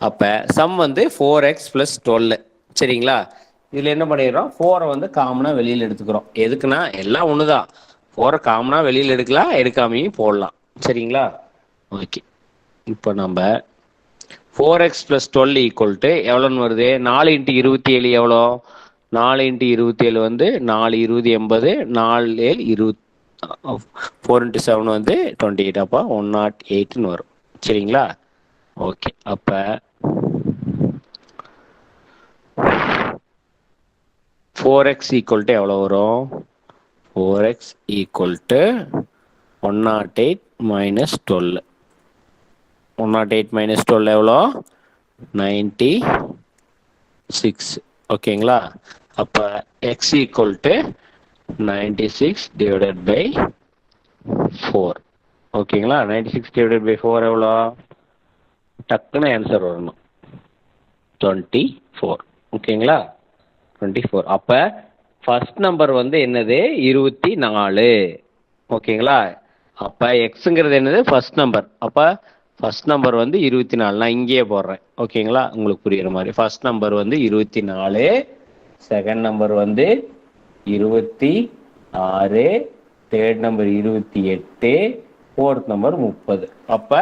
அப்போ சம் வந்து 4x + 12. சரிங்களா? இதில் என்ன பண்ணிடுறோம், 4 வந்து காமனாக வெளியில் எடுத்துக்கிறோம். எதுக்குன்னா எல்லாம் ஒன்று தான், 4 காமனாக வெளியில் எடுக்கலாம், எடுக்காமையும் போடலாம். சரிங்களா? ஓகே. இப்போ நம்ம 4x + 12 ஈக்குவல் டு எவ்வளோன்னு வருது, 4 × 27 எவ்வளோ, 4 × 27 வந்து 4 20 80, 4 7 20, 4 × 7 வந்து 28. அப்போ 108ன்னு வரும். சரிங்களா? ஓகே. அப்போ 4x ஈக்குவல் டு எவ்வளோ வரும்? 4x equal to 108 minus 12. 108 minus 12 எவ்வளோ? 96. ஓகேங்களா? அப்போ x equal to 96 divided by 4. ஓகேங்களா? 96 டிவைடட் பை 4 எவ்வளோ? டக்குன்னு ஆன்சர் வரணும் 24. ஓகேங்களா? 24. அப்போ ஃபர்ஸ்ட் நம்பர் வந்து என்னது? 24. ஓகேங்களா? அப்போ எக்ஸுங்கிறது என்னது? First number. அப்போ ஃபர்ஸ்ட் நம்பர் வந்து 24. நான் இங்கேயே போடுறேன். ஓகேங்களா? உங்களுக்கு புரியுற மாதிரி. ஃபர்ஸ்ட் நம்பர் வந்து 24, செகண்ட் நம்பர் வந்து 26, தேர்ட் நம்பர் 28, ஃபோர்த் நம்பர் 30. அப்போ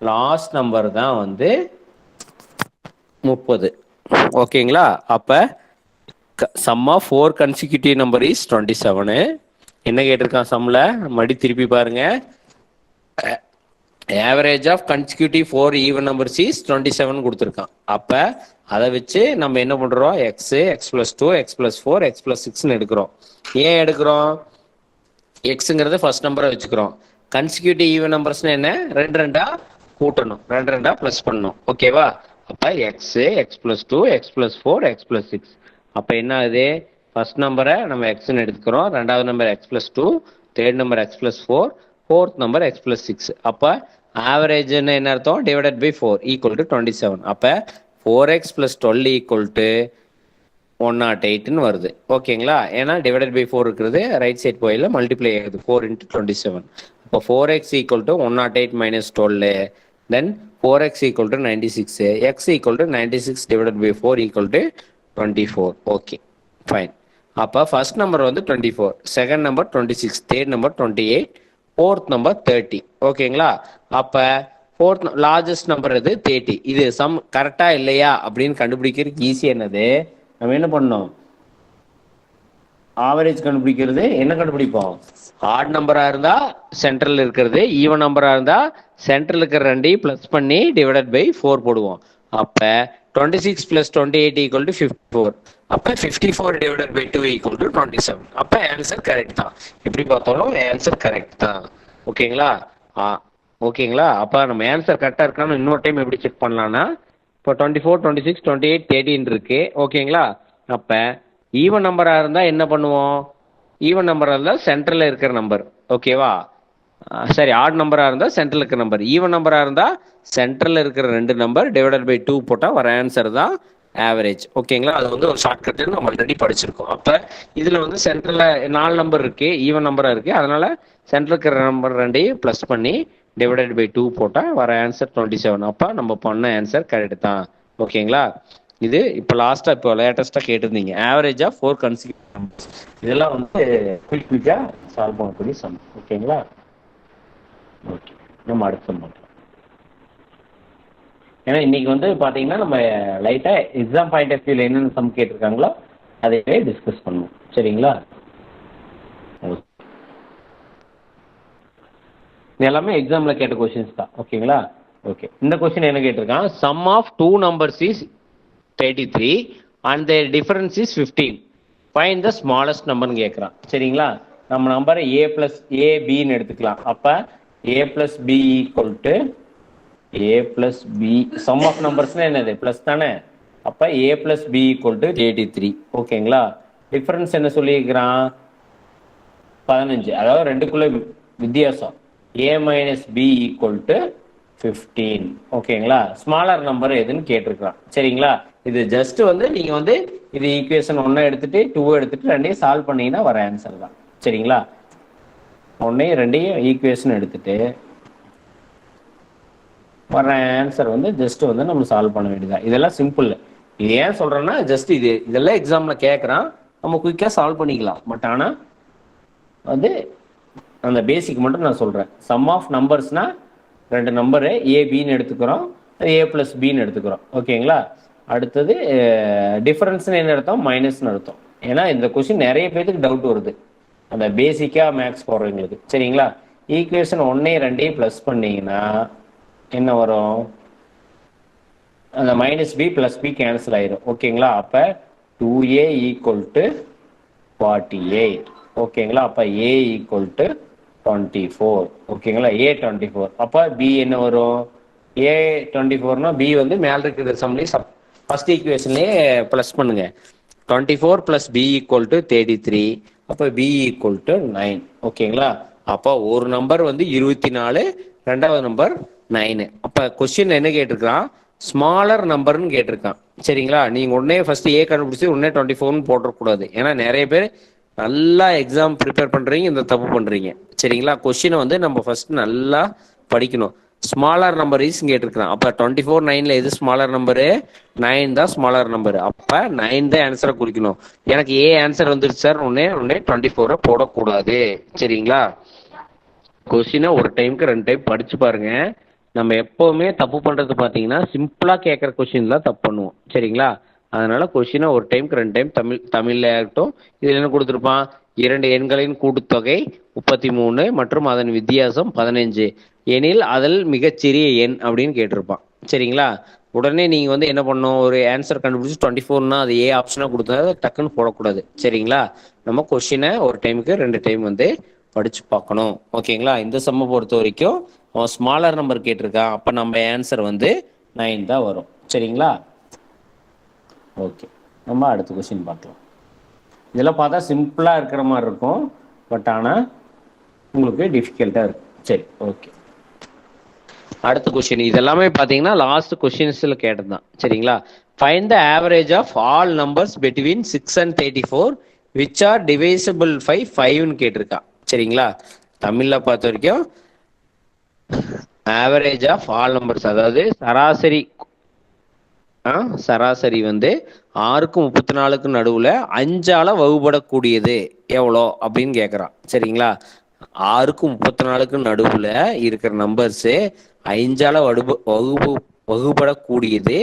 லாஸ்ட் நம்பர் தான் வந்து 30. ஓகேங்களா? அப்போ sum of 4 consecutive number is 27. என்ன கேட்டிருக்கான் சம்மில்? மறுபடி திருப்பி பாருங்க. Average of consecutive 4 even numbers is 27 கொடுத்துருக்கான். அப்போ அதை வச்சு நம்ம என்ன பண்ணுறோம்? X, x plus 2, x plus 4, x plus 6ன்னு எடுக்கிறோம். ஏன் எடுக்கிறோம்? எக்ஸுங்கிறது ஃபர்ஸ்ட் நம்பரை வச்சுக்கிறோம். கன்சிக்யூட்டிவ் ஈவன் நம்பர்ஸ்னா என்ன? 2 2 கூட்டணும், 2 2 ப்ளஸ் பண்ணணும். ஓகேவா? அப்போ x, x plus 2, x plus 4, x plus 6. அப்போ என்ன ஆகுது? ஃபர்ஸ்ட் நம்பரை நம்ம எக்ஸ்ன்னு எடுத்துக்கிறோம், ரெண்டாவது number x plus 2, third number x plus 4, fourth number x plus 6. அப்போ ஆவரேஜ்னு என்ன அர்த்தம்? Divided by 4 equal to 27. அப்போ 4x ப்ளஸ் 12 ஈக்குவல் டு 108ன்னு வருது. ஓகேங்களா? ஏன்னா டிவைடட் பை 4 இருக்கிறது ரைட் சைட் போயில மல்டிப்ளை ஆகுது 4 × 27. அப்போ 4x equal to 108 minus 12, then 4x equal to 96, x equal to 96 divided by 4 equal to 24. Okay, fine. அப்போ ஃபர்ஸ்ட் நம்பர் வந்து 24, second number 26, third number 28, fourth number 30. ஓகேங்களா? அப்போ ஃபோர்த் லார்ஜஸ்ட் நம்பர் இது 30. இது some கரெக்டா இல்லையா அப்படின்னு கண்டுபிடிக்கிறதுக்கு ஈஸி. என்னது நம்ம என்ன பண்ணோம்? ஆவரேஜ் கண்டுபிடிக்கிறது என்ன கண்டுபிடிப்போம்? ஆட் நம்பரா இருந்தா சென்ட்ரல் இருக்கிறது, ஈவன் நம்பரா இருந்தா சென்ட்ரல் இருக்கிற ரெண்டையும் பிளஸ் பண்ணி டிவைடட் பை 4 போடுவோம். அப்ப 26 + 28 = 54. அப்ப 54 டிவைடட் பை 2 = 27. அப்ப ஆன்சர் கரெக்ட் தான். எப்படி பார்த்தாலும் ஆன்சர் கரெக்ட் தான். ஓகேங்களா? ஓகேங்களா? அப்ப நம்ம ஆன்சர் கரெக்டா இருக்கான்னு இன்னொரு டைம் எப்படி செக் பண்ணலாம்னா, இப்போ 24, 26, 28, 13 இருக்கு. ஓகேங்களா? அப்ப ஈவன் நம்பரா இருந்தா என்ன பண்ணுவோம்? ஈவன் நம்பரா இருந்தா சென்டர்ல இருக்கிற நம்பர். ஓகேவா? சரி, ஆட் நம்பரா இருந்தா சென்டர்ல இருக்கிற நம்பர். ஈவன் நம்பரா இருந்தா சென்டர்ல இருக்கிற 2 நம்பர் டிவைடட் பை 2 போட்டா வர ஆன்சர் தான் ஆவரேஜ். ஓகேங்களா? அது வந்து ஒரு ஷார்ட்கட் நம்ம ஆல்ரெடி படிச்சிருக்கோம். அப்ப இதுல வந்து சென்டர்ல 4 நம்பர் இருக்கு, ஈவன் நம்பரா இருக்கு. அதனால சென்டர்ல இருக்கிற நம்பர் ரெண்டையும் பிளஸ் பண்ணி டிவைடட் பை 2 போட்டா வர ஆன்சர் 27. அப்ப நம்ம பண்ண ஆன்சர் கரெக்ட் தான். ஓகேங்களா? இது இப்போ லாஸ்டா இப்போ லேட்டஸ்டா கேட்டிருந்தீங்க, ஆவரேஜ் ஆஃப் 4 கன்சிக்யூட்டிவ் நம்பர்ஸ். இதெல்லாம் வந்து குயிக்கா சால்வ் பண்ணக்கூடிய சம். ஓகேங்களா? ஓகே, நம்ம அடுத்த சம் பார்க்கலாம். ஏன்னா இன்னைக்கு வந்து பாத்தீங்கன்னா நம்ம லைட்டா எக்ஸாம் பாயிண்ட் ஆஃப் வியூல என்னென்ன சம் கேட்டிருக்காங்களோ அதையே டிஸ்கஸ் பண்ணுவோம். சரிங்களா? இது எல்லாமே எக்ஸாம்ல கேட்ட கொஸ்டின்ஸ் தான். ஓகேங்களா? ஓகே, இந்த கொஸ்டின் என்ன கேட்டிருக்கான்? Sum of 2 numbers is 33 and their difference is 15. Find the smallest numberன்னு கேட்குறான். சரிங்களா? நம்ம நம்பரை a plus abன்னு எடுத்துக்கலாம். அப்ப a plus b equal to a plus b. Sum of நம்பர்ஸ்னா என்னது? பிளஸ் தானே. அப்ப a plus b equal to 83. ஓகேங்களா? டிஃபரன்ஸ் என்ன சொல்லியிருக்கிறான்? 15. அதாவது ரெண்டுக்குள்ள வித்தியாசம். a minus b equal to 15. ஓகேங்களா? ஸ்மாலர் நம்பர் எதுன்னு கேட்டிருக்கான். சரிங்களா? இது ஜஸ்ட் வந்து நீங்க வந்து இது ஈக்குவேஷன் 1 எடுத்துட்டு 2 எடுத்துட்டு ரெண்டையும் சால்வ் பண்ணீங்கன்னா வர ஆன்சர் தான். சரிங்களா? 1 2 ஈக்குவேஷன் எடுத்துட்டு வர ஆன்சர் வந்து ஜஸ்ட் வந்து நம்ம சால்வ் பண்ண வேண்டியதான். இதெல்லாம் சிம்பிள். இது ஏன் சொல்றேன்னா ஜஸ்ட் இதெல்லாம் எக்ஸாம்ல கேட்கறான், நம்ம குயிக்கா சால்வ் பண்ணிக்கலாம். பட் ஆனா வந்து அந்த பேசிக் மட்டும் நான் சொல்றேன். சம் ஆஃப் நம்பர்ஸ்னா 2 நம்பரு ஏபின்னு எடுத்துக்கிறோம், a plus bன்னு எடுத்துக்கிறோம். ஓகேங்களா? அடுத்தது டிஃபரன்ஸ்னு என்ன அர்த்தம்? மைனஸ்னு அர்த்தம். ஏன்னா இந்த கொஸ்டின் நிறைய பேருக்கு டவுட் வருது அந்த பேசிக்கா மேக்ஸ் போடுறவங்களுக்கு. சரிங்களா? ஈக்குவேஷன் 1 2 பிளஸ் பண்ணீங்கன்னா என்ன வரும்? அந்த minus B plus B cancel ஆயிரும். ஓகேங்களா? அப்ப 2a ஈக்குவல் டு 48. ஓகேங்களா? அப்ப a ஈக்குவல் டு 24. ஓகேங்களா? a 24. அப்ப b என்ன வரும்? a 24னா b வந்து மேல இருக்கிற சம்லயே ஃபர்ஸ்ட் ஈக்குவேஷன்லயே பிளஸ் பண்ணுங்க. 24 பிளஸ் b ஈக்குவல் டு 33. அப்ப b ஈக்குவல் டு 9. ஓகேங்களா? அப்ப ஒரு நம்பர் வந்து 24, ரெண்டாவது நம்பர் 9. அப்ப கொஸ்டின் என்ன கேட்டிருக்கான்? ஸ்மாலர் நம்பர்னு கேட்டிருக்கான். சரிங்களா? நீங்க உடனே ஃபர்ஸ்ட் ஏ கண்டுபிடிச்சி உடனே 24ன்னு போட்டுறக்கூடாது. ஏன்னா நிறைய பேர் நல்லா எக்ஸாம் ப்ரிப்பேர் பண்றீங்க, இந்த தப்பு பண்றீங்க. சரிங்களா? கொஸ்டினை வந்து நம்ம ஃபர்ஸ்ட் நல்லா படிக்கணும். ஸ்மாலர் நம்பர் இஸ் கேட்டிருக்கான். அப்ப 24 9ல எது ஸ்மாலர் நம்பரு? 9 தான் ஸ்மாலர் நம்பர். அப்ப 9 தான் ஆன்சரை குறிக்கணும். எனக்கு ஏ ஆன்சர் வந்துருச்சு சார், உடனே 24 போடக்கூடாது. சரிங்களா? கொஸ்டினை ஒரு டைமுக்கு 2 டைம் படிச்சு பாருங்க. நம்ம எப்பவுமே தப்பு பண்றது பாத்தீங்கன்னா சிம்பிளா கேட்கற கொஸ்டின் தான் தப்பு பண்ணுவோம். சரிங்களா? அதனால கொஸ்டினை ஒரு டைமுக்கு 2 டைம் தமிழ்ல ஆகட்டும். இதுல என்ன கொடுத்துருப்பான்? 2 எண்களின் கூட்டுத்தொகை 33 மற்றும் அதன் வித்தியாசம் 15 எனில் அதில் மிகச்சிறிய எண் அப்படின்னு கேட்டிருப்பான். சரிங்களா? உடனே நீங்க வந்து என்ன பண்ணணும்? ஒரு ஆன்சர் கண்டுபிடிச்சு 24னா அது ஏ ஆப்ஷனா கொடுத்தா டக்குன்னு போடக்கூடாது. சரிங்களா? நம்ம கொஸ்டினை ஒரு டைமுக்கு 2 டைம் வந்து படிச்சு பார்க்கணும். ஓகேங்களா? இந்த சம்ம பொறுத்த வரைக்கும் அவன் ஸ்மாலர் நம்பர் கேட்டிருக்கான். அப்ப நம்ம ஆன்சர் வந்து 9 தான் வரும். சரிங்களா? ஓகே, நம்ம அடுத்த கொஸ்டின் பார்க்கலாம். இதெல்லாம் பார்த்தா சிம்பிளா இருக்கிற மாதிரி இருக்கும், பட் ஆனா உங்களுக்கு டிஃபிகல்ட்டா இருக்கும். சரி, ஓகே. அடுத்த கொஸ்டின் இதெல்லாமே பாத்தீங்கன்னா லாஸ்ட் கொஸ்டின்ஸ்ல கேட்டதுதான். சரிங்களா? Find the average of all numbers between 6 and 34 which are divisible by 5ன்னு கேட்டிருக்கா. சரிங்களா? தமிழ்ல பார்த்த வரைக்கும் ஆவரேஜ் ஆஃப் ஆல் நம்பர்ஸ், அதாவது சராசரி சராசரி வந்து 6க்கும் 34க்கும் நடுவுல 5ஆல வகுபடக்கூடியது எவ்வளோ அப்படின்னு கேட்குறான். சரிங்களா? 6க்கும் 34க்கும் நடுவுல இருக்கிற numbers 5ஆல வகுபடக்கூடியது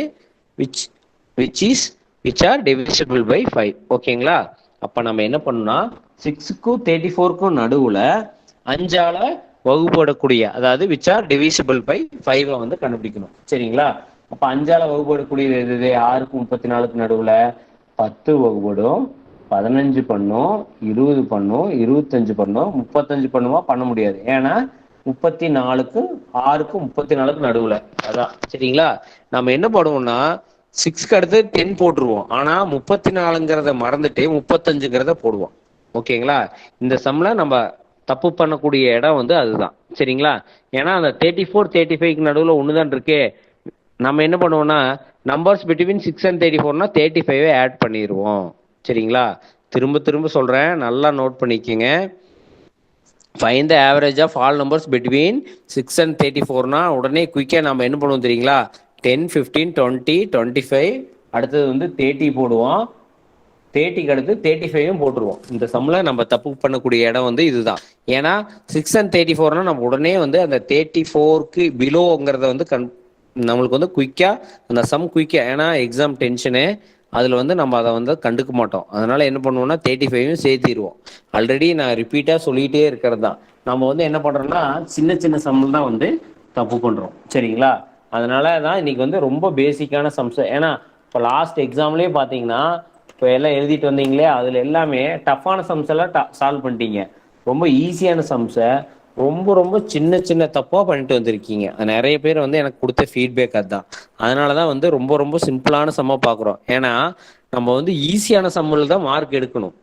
which are divisible by 5. ஓகேங்களா? அப்ப நம்ம என்ன பண்ணோம்னா 6க்கும் 34க்கும் நடுவுல 5ஆல வகுபடக்கூடிய, அதாவது which are divisible by 5 வந்து கண்டுபிடிக்கணும். சரிங்களா? அப்ப 5ஆல வகுபடக்கூடியது எது? 6க்கும் 34க்கும் நடுவுல 10 வகுபடும், 15 பண்ணும், 20 பண்ணும், 25 பண்ணும், 35 பண்ணுமா? பண்ண முடியாது. ஏன்னா 34க்கும் 6க்கும் 34க்கும் நடுவுல அதான். சரிங்களா? நம்ம என்ன பண்ணுவோம்னா 6க்கு அடுத்து 10 போட்டுருவோம். ஆனா 34ங்கிறத மறந்துட்டு 35ங்கிறத போடுவோம். ஓகேங்களா? இந்த சம்ல நம்ம தப்பு பண்ணக்கூடிய இடம் வந்து அதுதான். சரிங்களா? ஏன்னா அந்த 34 35க்கு நடுவுல ஒண்ணுதான் இருக்கு. நம்ம என்ன பண்ணுவோம்னா நம்பர்ஸ் பிட்வீன் 6 and 34னா 35 ஆட் பண்ணிடுவோம். சரிங்களா? திரும்ப திரும்ப சொல்றேன், நல்லா நோட் பண்ணிக்கோங்க. Find the average of all numbers between 6 and 34னா உடனே குயிக்காக நம்ம என்ன பண்ணுவோம் தெரியுங்களா? 10 15 20 25 அடுத்தது வந்து 30 போடுவோம். 30க்கு அடுத்து 35யும் போட்டுருவோம். இந்த சம்ல நம்ம தப்பு பண்ணக்கூடிய இடம் வந்து இதுதான். ஏன்னா 6 and 34னா நம்ம உடனே வந்து அந்த 34க்கு பிலோங்கிறத வந்து நம்மளுக்கு வந்து குயிக்கா அந்த சம் குயிக்கா, ஏன்னா எக்ஸாம் டென்ஷனு, அதுல வந்து நம்ம அதை வந்து கண்டுக்க மாட்டோம். அதனால என்ன பண்ணுவோம்னா 35யும் சேர்த்திடுவோம். ஆல்ரெடி நான் ரிப்பீட்டா சொல்லிட்டே இருக்கிறது தான். நம்ம வந்து என்ன பண்றோம்னா சின்ன சின்ன சம்மில் தான் வந்து தப்பு பண்றோம். சரிங்களா? அதனால தான் இன்னைக்கு வந்து ரொம்ப பேசிக்கான சம்ஸ். ஏன்னா இப்போ லாஸ்ட் எக்ஸாம்லயே பாத்தீங்கன்னா இப்போ எல்லாம் எழுதிட்டு வந்தீங்களே, அதுல எல்லாமே டஃப்பான சம்ஸ் எல்லாம் சால்வ் பண்ணிட்டீங்க. ரொம்ப ஈஸியான சம்ஸை ரொம்ப ரொம்ப சின்ன சின்ன தப்பா பண்ணிட்டு வந்திருக்கீங்க. நிறைய பேர் வந்து எனக்கு கொடுத்த ஃபீட்பேக் அதுதான். அதனாலதான் வந்து ரொம்ப ரொம்ப சிம்பிளான சம்மா பாக்குறோம். ஏன்னா நம்ம வந்து ஈஸியான சம்மில் தான் மார்க் எடுக்கணும்.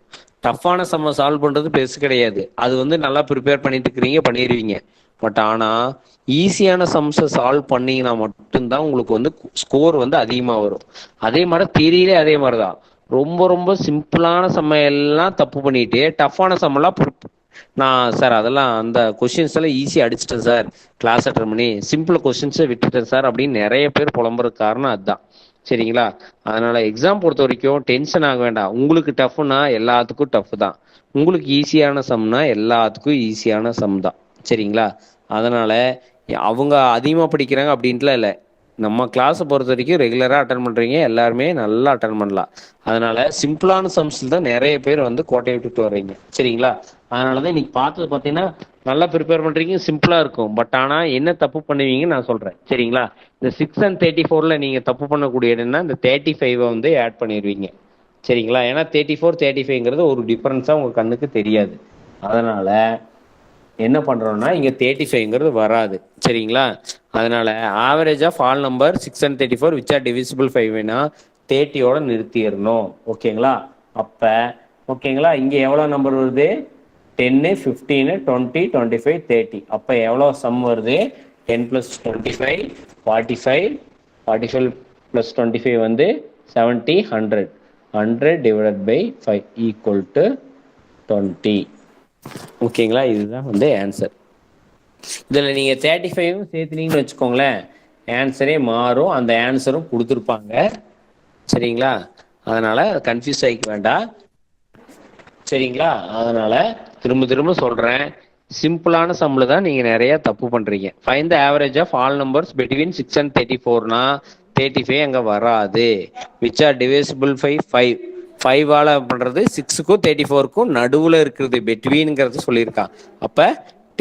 டஃப்பான சம்மை சால்வ் பண்றது பெருசு கிடையாது. அது வந்து நல்லா ப்ரிப்பேர் பண்ணிட்டு இருக்கிறீங்க, பண்ணிடுவீங்க. பட் ஆனா ஈஸியான சம்ஸை சால்வ் பண்ணீங்கன்னா மட்டும்தான் உங்களுக்கு வந்து ஸ்கோர் வந்து அதிகமா வரும். அதே மாதிரி தியரியிலே அதே மாதிரிதான். ரொம்ப ரொம்ப சிம்பிளான சம்மை எல்லாம் தப்பு பண்ணிட்டு டஃப்பான சம்மெல்லாம் நான் சார் அதெல்லாம் அந்த கொஸ்டின்ஸ் எல்லாம் ஈஸியா அடிச்சிட்டேன் சார், கிளாஸ் அட்டன் பண்ணி சிம்பிள் கொஸ்டின்ஸை விட்டுட்டேன் சார் அப்படின்னு நிறைய பேர் புலம்புறதுக்கு காரணம் அதுதான். சரிங்களா? அதனால எக்ஸாம் பொறுத்த வரைக்கும் டென்ஷன் ஆக வேண்டாம். உங்களுக்கு டஃப்னா எல்லாத்துக்கும் டஃப் தான், உங்களுக்கு ஈஸியான சம்னா எல்லாத்துக்கும் ஈஸியான சம் தான். சரிங்களா? அதனால அவங்க அதிகமா படிக்கிறாங்க அப்படின்ட்டுலாம் இல்லை. நம்ம கிளாஸை பொறுத்த வரைக்கும் ரெகுலராக அட்டன் பண்ணுறீங்க, எல்லாருமே நல்லா அட்டன் பண்ணலாம். அதனால சிம்பிளான சம்ஸில் தான் நிறைய பேர் வந்து கோட்டையை விட்டுட்டு வர்றீங்க. சரிங்களா? அதனால தான் இன்னைக்கு பார்த்தது பார்த்தீங்கன்னா நல்லா ப்ரிப்பேர் பண்ணுறீங்க, சிம்பிளாக இருக்கும். பட் ஆனால் என்ன தப்பு பண்ணுவீங்கன்னு நான் சொல்கிறேன். சரிங்களா? இந்த 6 and 34ல் நீங்கள் தப்பு பண்ணக்கூடிய இடம்னா இந்த 35 வந்து ஆட் பண்ணிடுவீங்க. சரிங்களா? ஏன்னா 34 35ங்கிறது ஒரு டிஃபரன்ஸாக உங்கள் கண்ணுக்கு தெரியாது. அதனால் என்ன பண்ணுறோம்னா இங்கே 35ங்கிறது வராது. சரிங்களா? அதனால் average of all number 634 which are divisible 5னா 30யோட நிறுத்திடணும். ஓகேங்களா? அப்போ ஓகேங்களா, இங்கே எவ்வளோ நம்பர் வருது? 10 15 20 25 30. அப்போ எவ்வளோ சம் வருது? 10 + 25 45 45 + 25 வந்து 70 100 100 divided by 5 equal to 20. ஓகேங்களா? இதுதான் வந்து ஆன்சர். இதில் நீங்கள் 35 சேர்த்துனீங்கன்னு வச்சுக்கோங்களேன், ஆன்சரே மாறும். அந்த ஆன்சரும் கொடுத்துருப்பாங்க. சரிங்களா? அதனால் கன்ஃபியூஸ் ஆகிக்க வேண்டாம். சரிங்களா? அதனால் திரும்ப திரும்ப சொல்கிறேன், சிம்பிளான சம்மில் தான் நீங்கள் நிறைய தப்பு பண்ணுறீங்க. Find the average of all numbers between 6 and 34னா 35 அங்கே வராது. விச் ஆர் டிவிசிபிள் 5 5ஆல் பண்ணுறது 6க்கும் 34க்கும் நடுவில் இருக்கிறது, பிட்வீனுங்கிறது சொல்லியிருக்கான். அப்போ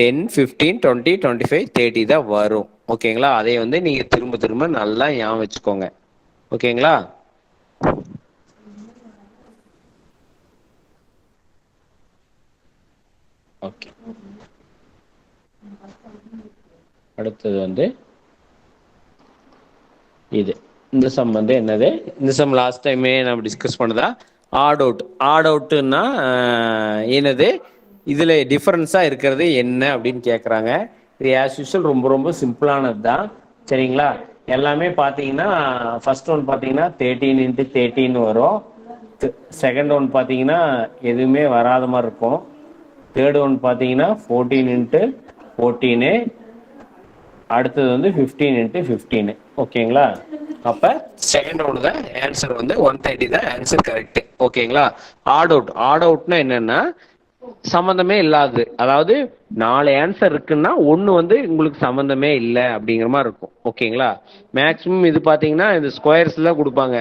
10 15 20 25 30 தான் வரும். ஓகேங்களா? அதை வந்து நீங்கள் திரும்ப திரும்ப நல்லா ஞாபகம் வச்சுக்கோங்க. ஓகேங்களா? ஓகே, அடுத்தது வந்து இது இந்த சம் வந்து என்னது? இந்த சம் லாஸ்ட் டைமே நம்ம டிஸ்கஸ் பண்ணதா ஆட் அவுட்னா என்னது? இதில் டிஃபரன்ஸாக இருக்கிறது என்ன அப்படின்னு கேட்குறாங்க. இது ஆஸ் யூஷுவல் ரொம்ப ரொம்ப சிம்பிளானது தான். சரிங்களா? எல்லாமே பார்த்தீங்கன்னா ஃபர்ஸ்ட் ஒன் பார்த்தீங்கன்னா 13 × 13 வரும். செகண்ட் ஒன் பார்த்தீங்கன்னா எதுவுமே வராத மாதிரி இருக்கும். தேர்ட் ஒன் பார்த்தீங்கன்னா 14 × 14. அடுத்தது வந்து 15 × 15. ஓகேங்களா? அப்போ செகண்ட் ஒன்று தான் ஆன்சர் வந்து 130 தான் ஆன்சர் கரெக்ட். ஓகேங்களா? ஆட் அவுட்னா என்னன்னா சம்மந்தமே இல்லாது. அதாவது 4 ஆன்சர் இருக்குன்னா ஒன்று வந்து உங்களுக்கு சம்மந்தமே இல்லை அப்படிங்கிற மாதிரி இருக்கும். ஓகேங்களா? மேக்ஸிமம் இது பார்த்தீங்கன்னா இந்த ஸ்கொயர்ஸ் தான் கொடுப்பாங்க.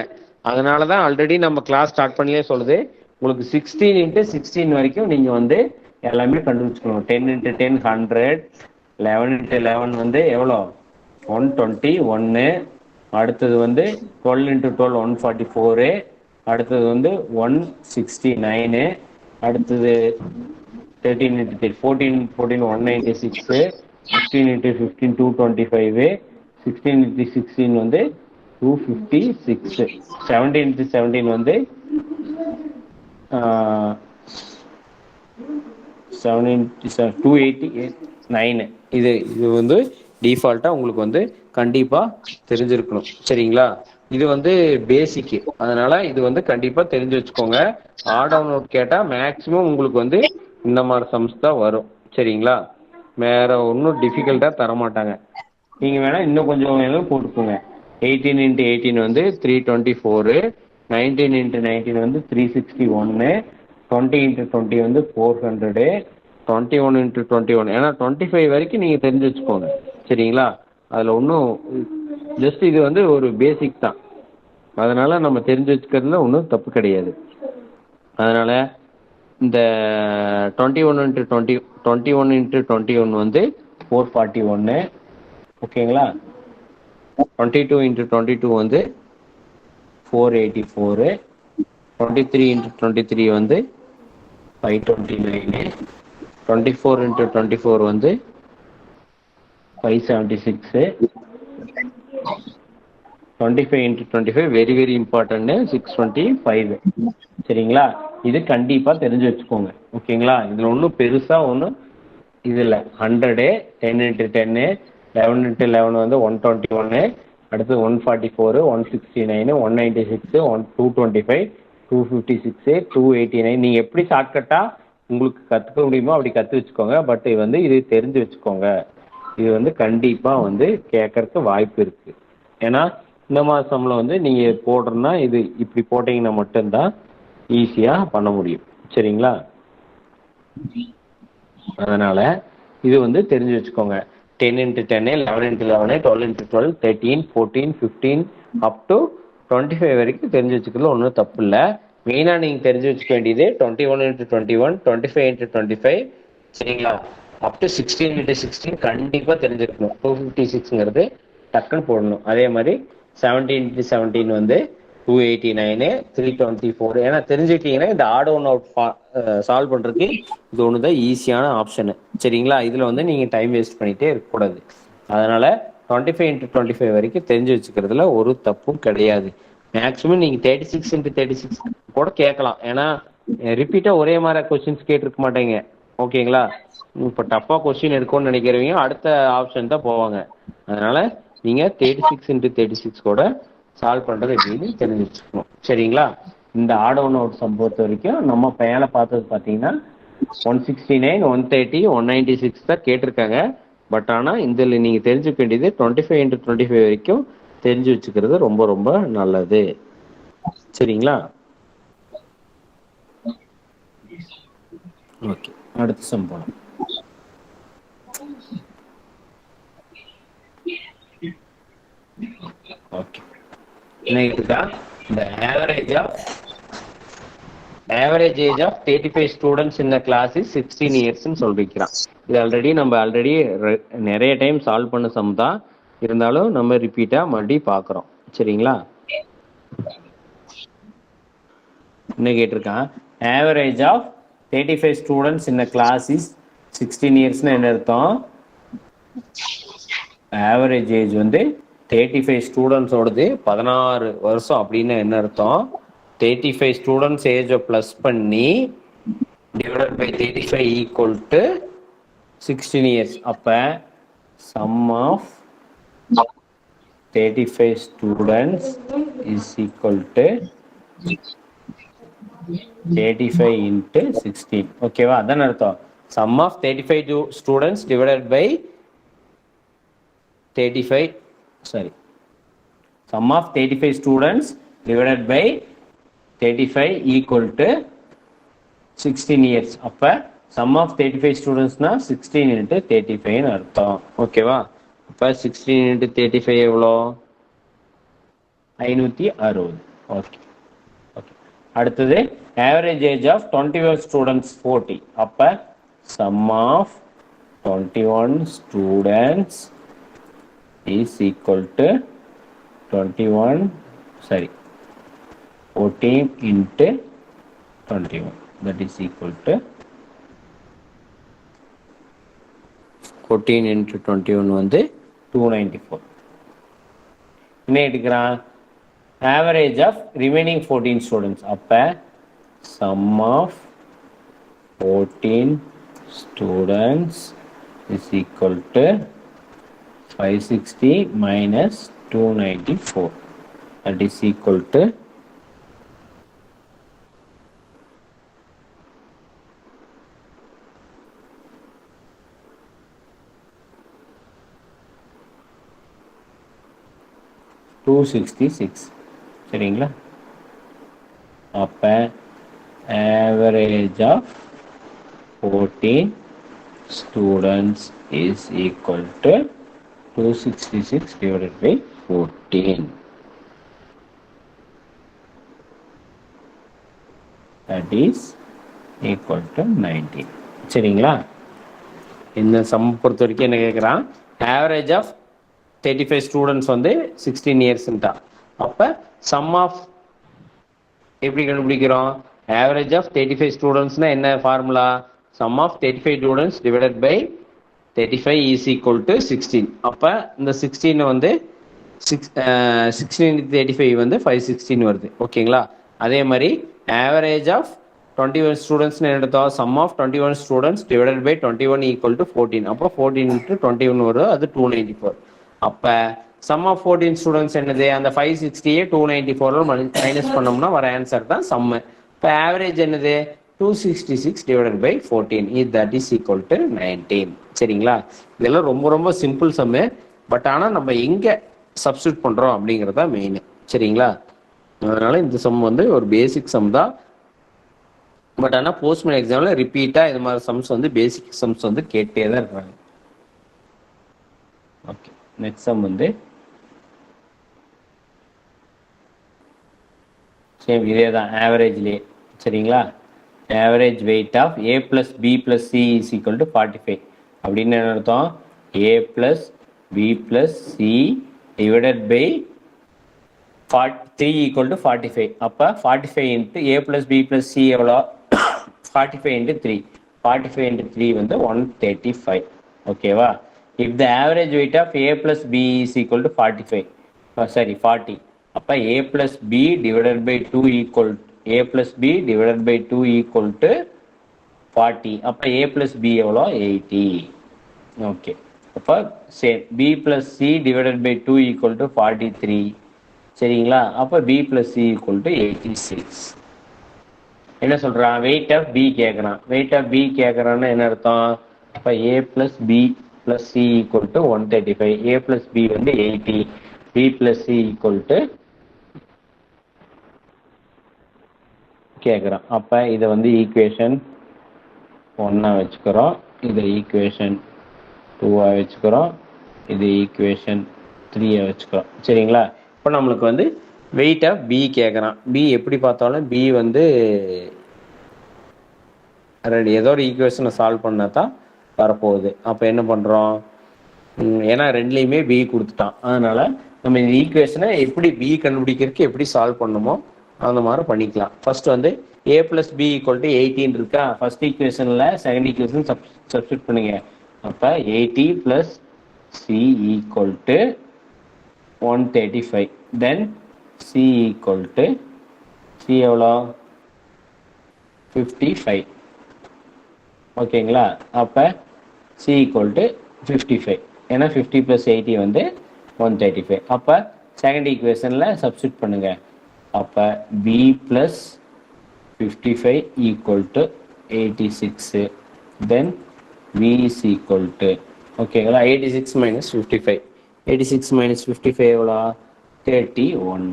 அதனால தான் ஆல்ரெடி நம்ம கிளாஸ் ஸ்டார்ட் பண்ணியே சொல்லுது, உங்களுக்கு 16 × 16 வரைக்கும் நீங்கள் வந்து எல்லாமே கண்டுபிடிச்சிக்கணும். 10 × 10 100, 11 × 11 வந்து எவ்வளோ? 120 1. அடுத்தது வந்து 12 × 12 144. அடுத்தது வந்து 169. அடுத்தது 13 × 14 14 196. 16 × 15 225. 16 × 16 வந்து 256. 17 × 17 வந்து 289. இது வந்து டிஃபால்ட்டாக உங்களுக்கு வந்து கண்டிப்பாக தெரிஞ்சிருக்கணும். சரிங்களா? இது வந்து பேசிக்கு, அதனால இது வந்து கண்டிப்பாக தெரிஞ்சு வச்சுக்கோங்க. ஆட் அவுட் கேட்டால் மேக்ஸிமம் உங்களுக்கு வந்து இந்த மாதிரி சம்ஸ் தான் வரும். சரிங்களா? வேற ஒன்றும் டிஃபிகல்ட்டாக தரமாட்டாங்க. நீங்கள் வேணால் இன்னும் கொஞ்சம் வேணும் போட்டுக்கோங்க. 18 × 18 வந்து 324. 19 × 19 வந்து 361. 20 × 20 வந்து 400. 21 × 21, ஏன்னா 25 வரைக்கும் நீங்கள் தெரிஞ்சு வச்சுக்கோங்க. சரிங்களா? அதில் ஒன்றும் ஜஸ்ட் இது வந்து ஒரு பேசிக் தான். அதனால் நம்ம தெரிஞ்சு வச்சுக்கிறதுல ஒன்றும் தப்பு கிடையாது. அதனால் இந்த 21 × 21 வந்து 441. ஓகேங்களா? 22 × 22 வந்து 484. 23 × 23 வந்து 529. 24 × 24 வந்து 576. 25 × 25 வெரி வெரி இம்பார்ட்டன்ட் 625. சரிங்களா? இது கண்டிப்பாக தெரிஞ்சு வச்சுக்கோங்க. ஓகேங்களா? இதில் ஒன்றும் பெருசாக ஒன்றும் இது இல்லை. 100, 10 × 10, 11 × 11 வந்து 121. அடுத்து 144, 169, 196, 225, 256, 289. நீங்கள் எப்படி ஷார்ட்கட்டாக உங்களுக்கு கற்றுக்க முடியுமோ அப்படி கற்று வச்சுக்கோங்க. பட் வந்து இது தெரிஞ்சு வச்சுக்கோங்க. இது வந்து கண்டிப்பாக வந்து கேட்கறதுக்கு வாய்ப்பு இருக்குது. ஏன்னா இந்த மாதம்ல வந்து நீங்கள் போடுறோன்னா இது இப்படி போட்டிங்கன்னா மட்டும்தான் ஈஸியாக பண்ண முடியும். சரிங்களா? அதனால் இது வந்து தெரிஞ்சு வச்சுக்கோங்க. 10 × 10, 11 × 11, 12 × 12, 13, 14, 15 அப் டு 25 வரைக்கும் தெரிஞ்சு வச்சுக்கிறதுல ஒன்றும் தப்பு இல்லை. மெயினாக நீங்கள் தெரிஞ்சு வச்சுக்க வேண்டியது 21 × 21, 25 × 25. சரிங்களா? அப் டு 16 × 16 கண்டிப்பாக தெரிஞ்சிருக்கணும். 256ங்கிறது டக்குன்னு போடணும். அதே மாதிரி 17 × 17 வந்து 289 324. ஏன்னா தெரிஞ்சுக்கிட்டீங்கன்னா இந்த ஆட் ஒன் அவுட் சால்வ் பண்றதுக்கு இது ஒண்ணுதான் ஈஸியான ஆப்ஷனு. சரிங்களா? இதுல வந்து நீங்க டைம் வேஸ்ட் பண்ணிட்டே இருக்கக்கூடாது. அதனால 25x25 வரைக்கும் தெரிஞ்சு வச்சுக்கிறதுல ஒரு தப்பும் கிடையாது. மேக்ஸிமம் நீங்க 36x36 கூட கேட்கலாம். ஏன்னா ரிப்பீட்டா ஒரே மாதிரி கொஸ்டின்ஸ் கேட்டிருக்க மாட்டேங்க. ஓகேங்களா? இப்போ டஃபா கொஸ்டின் எடுக்கணும்னு நினைக்கிறவங்க அடுத்த ஆப்ஷன் தான் போவாங்க. அதனால நீங்க 36x36 கூட சால்வ் பண்றது எப்படின்னு தெரிஞ்சு வச்சுக்கணும். சரிங்களா? இந்த ஆட் ஒன் அவுட் சம் பொறுத்த வரைக்கும் நம்ம மேலே பார்த்தது பார்த்தீங்கன்னா 169, 130, 196 தான் கேட்டிருக்காங்க. பட் ஆனால் இதில் நீங்கள் தெரிஞ்சுக்க வேண்டியது 25x25 வரைக்கும் தெரிஞ்சு வச்சுக்கிறது ரொம்ப ரொம்ப நல்லது. சரிங்களா? ஓகே, அடுத்த சம் போலாம். Okay, the average age of 35 students in the class is 16 years ன்னு சொல்லிக்கிறான். இது ஆல்ரெடி நிறைய டைம் சால்வ் பண்ண சம் தான், இருந்தாலும் நம்ம ரிப்பீட்டா மறுபடியும் பார்க்குறோம். சரிங்களா? என்ன கேட்டிருக்கான்? Average of 35 students in class is 16 இயர்ஸ்னு என்ன அர்த்தம்? ஆவரேஜ் ஏஜ் வந்து 35 ஸ்டூடெண்ட்ஸோடது 16 வருஷம் அப்படின்னு என்ன அர்த்தம்? 35 ஸ்டூடெண்ட்ஸ் ஏஜை ப்ளஸ் பண்ணி divided by 35 equal to 16 years. அப்போ sum of 35 students is equal to 35 into 16. ஓகேவா? அதான் அர்த்தம். Sum of 35 students divided by 35, sorry, sum of 35 students divided by 35 equal to 16 years. அப்ப sum of 35 students na 16 into 35 ன்னு அர்த்தம். ஓகேவா? அப்ப 16 into 35 எவ்வளோ? 560. Okay okay. அடுத்தது average age of 21 students 40. அப்ப sum of 21 students is equal to 14 into 21, that is equal to 14 into 21 வந்து 294. என்ன எடுக்கிறான்? average of remaining 14 students. அப்ப sum of 14 students is equal to 560 minus 294, that is equal to 266. சரிங்களா? அப்ப average of 14 students is equal to 266 divided by 14, that is equal to 19. சரிங்களா? இந்த some பொறுத்த வரைக்கும் என்ன கேட்குறான்? ஆவரேஜ் ஆஃப் 35 ஸ்டூடெண்ட்ஸ் வந்து 16 இயர்ஸ்ன்ட்டா. அப்போ சம் ஆஃப் எப்படி கண்டுபிடிக்கிறோம்? ஆவரேஜ் ஆஃப் 35 ஸ்டூடெண்ட்ஸ்னா என்ன formula? Sum of 35 students divided by 35 is equal to 16. அப்போ இந்த 16 வந்து 16 into 35 வந்து 516 வருது. ஓகேங்களா? அதே மாதிரி ஆவரேஜ் ஆஃப் 21 ஸ்டூடெண்ட்ஸ்னு எடுத்தோம். Sum of 21 students divided by 21 equal to 14. அப்போ 14 into 21 வரும், அது 294. அப்போ சம் ஆஃப் 14 ஸ்டூடெண்ட்ஸ் என்னது? அந்த 560 294 மைனஸ் பண்ணோம்னா வர ஆன்சர் தான் சம்மு. இப்போ ஆவரேஜ் என்னது? 266 divided by 14, that is equal to 19. சரிங்களா? இதெல்லாம் ரொம்ப ரொம்ப சிம்பிள் சம்மு. பட் ஆனால் நம்ம எங்கே சப்ஸ்டியூட் பண்ணுறோம் அப்படிங்கிறது தான் மெயின். சரிங்களா? அதனால இந்த சம் வந்து ஒரு பேசிக் சம் தான். பட் ஆனால் போஸ்ட்மேன் எக்ஸாமில் ரிப்பீட்டாக இது மாதிரி சம்ஸ் வந்து பேசிக் சம்ஸ் வந்து கேட்டே தான் இருக்கிறாங்க. ஓகே, நெக்ஸ்ட் சம் வந்து சேம் இதே தான், ஆவரேஜ்லேயே. சரிங்களா? Average weight of a plus b plus c is equal to 45. அப்படின்னு என்ன அர்த்தம்? a plus b plus c divided by 3 equal to 45. அப்போ 45 இன்ட்டு ஏ ப்ளஸ் பி ப்ளஸ் சி எவ்வளோ? 45 இன்ட்டு 3. 45 இன்ட்டு 3 வந்து 135. ஓகேவா? If the average weight of A plus B is equal to 45, sorry 40. அப்போ A plus B divided by 2 equal A plus B divided by 2 equal to 40. அப்போ A plus B எவ்வளோ? 80. Okay. அப்போ same B plus C divided by 2 equal to 43. சரிங்களா? அப்போ B plus C equal to 86. என்ன சொல்கிறான்? Weight of B கேட்குறான். Weight of B கேட்குறான்னு என்ன அர்த்தம்? அப்போ A plus B plus C equal to 135. A plus B வந்து 80. B plus C equal to கேட்குறான். அப்போ இதை வந்து ஈக்குவேஷன் 1 வச்சுக்கிறோம், இதை ஈக்குவேஷன் 2 வச்சுக்கிறோம், இது ஈக்குவேஷன் 3 வச்சுக்கிறோம். சரிங்களா? இப்போ நம்மளுக்கு வந்து வெயிட் ஆஃப் பி கேட்குறான். பி எப்படி பார்த்தாலும் பி வந்து ஏதோ ஒரு ஈக்குவேஷனை சால்வ் பண்ணால் தான் வரப்போகுது. அப்போ என்ன பண்ணுறோம்? ஏன்னா ரெண்டுலேயுமே பி கொடுத்துட்டான். அதனால் நம்ம இந்த ஈக்குவேஷனை எப்படி பி கண்டுபிடிக்கிறதுக்கு எப்படி சால்வ் பண்ணணுமோ அந்த மாதிரி பண்ணிக்கலாம். ஃபர்ஸ்ட் வந்து ஏ ப்ளஸ் பி ஈக்குவல் டு 18 இருக்கா? ஃபர்ஸ்ட் ஈக்குவேஷனில் செகண்ட் ஈக்குவேஷன் சப்ஸ்டியூட் பண்ணுங்க. அப்போ 80 plus C equal to 135. Then C equal to C எவ்வளோ? 55. ஓகேங்களா? அப்போ சி ஈக்குவல் டு 55. ஏன்னா 50 ப்ளஸ் 80 வந்து 135. அப்போ செகண்ட் ஈக்குவேஷனில் சப்ஸ்டியூட் பண்ணுங்க. அப்போ B plus 55 equal to 86. Then we is equal to ஓகேங்களா? 86 மைனஸ் 55. 86 மைனஸ் 55 எவ்வளோ? 31.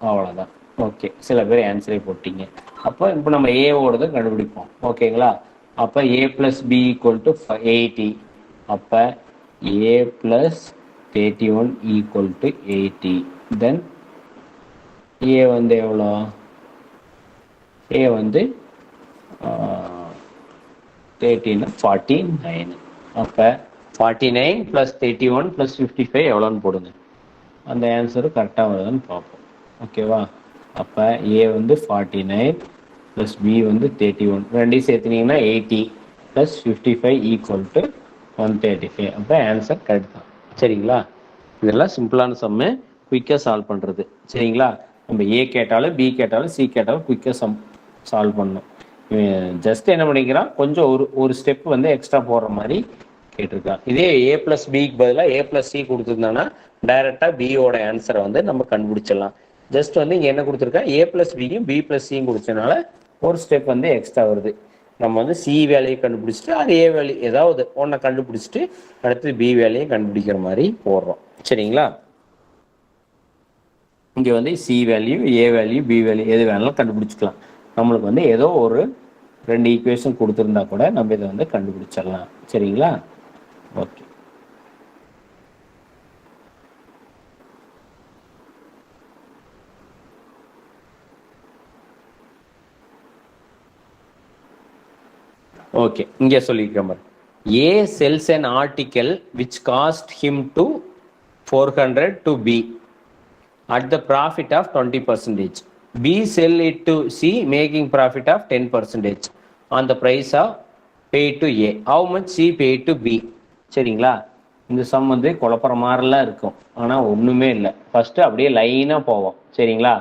அவ்வளோதான். ஓகே, சில பேர் ஆன்சரே போட்டிங்க. அப்போ இப்போ நம்ம ஏவோடது கண்டுபிடிப்போம். ஓகேங்களா? அப்போ A plus B equal to 80. அப்போ ஏ ப்ளஸ் 31 ஈக்குவல் டு 80. தென் ஏ வந்து எவ்வளோ? ஏ வந்து 49. அப்போ 49 ப்ளஸ் 31 ப்ளஸ் 55 எவ்வளோன்னு போடுங்க. அந்த ஆன்சரு கரெக்டாக வருதுன்னு பார்ப்போம். ஓகேவா? அப்போ ஏ வந்து 49 ப்ளஸ் பி வந்து 31. ரெண்டையும் சேர்த்துனீங்கன்னா 80 ப்ளஸ் 55 ஈக்குவல் டு 135. அப்போ ஆன்சர் கரெக்ட் தான். சரிங்களா? இதெல்லாம் சிம்பிளான சம்மு, குயிக்காக சால்வ் பண்ணுறது. சரிங்களா? நம்ம ஏ கேட்டாலும் பி கேட்டாலும் சி கேட்டாலும் குயிக்காக சால்வ் பண்ணணும். ஜஸ்ட் என்ன பண்ணிக்கிறான், கொஞ்சம் ஒரு ஸ்டெப் வந்து எக்ஸ்ட்ரா போடுற மாதிரி கேட்டிருக்கான். இதே ஏ ப்ளஸ் பிக்கு பதிலாக ஏ ப்ளஸ் சி கொடுத்துருந்தாங்கன்னா டைரெக்டாக பியோட ஆன்சரை வந்து நம்ம கண்டுபிடிச்சிடலாம். ஜஸ்ட் வந்து இங்கே என்ன கொடுத்துருக்கா, ஏ ப்ளஸ் பியும் பி ப்ளஸ் சியும் கொடுத்ததுனால ஒரு ஸ்டெப் வந்து எக்ஸ்ட்ரா வருது. நம்ம வந்து சி வேலையை கண்டுபிடிச்சிட்டு அது ஏ வேல்யூ ஏதாவது ஒன்றை கண்டுபிடிச்சிட்டு அடுத்து பி வேலையை கண்டுபிடிக்கிற மாதிரி போடுறோம். சரிங்களா? இங்கே வந்து C value, A value, B value எது வேணாலும் கண்டுபிடிச்சிக்கலாம். நம்மளுக்கு வந்து ஏதோ ஒரு 2 ஈக்குவேஷன் கொடுத்துருந்தா கூட நம்ம இதை வந்து கண்டுபிடிச்சிடலாம். சரிங்களா? ஓகே. ஓகே, இங்கே சொல்லியிருக்கேன் பாரு. ஏ sells an article which cost him to 400 to B at the profit of 20%. B sell it to C making profit of 10% on the price of paid to A. How much C paid to B? சரிங்களா? இந்த some வந்து குழப்பற மாதிரிலாம் இருக்கும், ஆனால் ஒன்றுமே இல்லை. First அப்படியே லைனாக போவோம். சரிங்களா?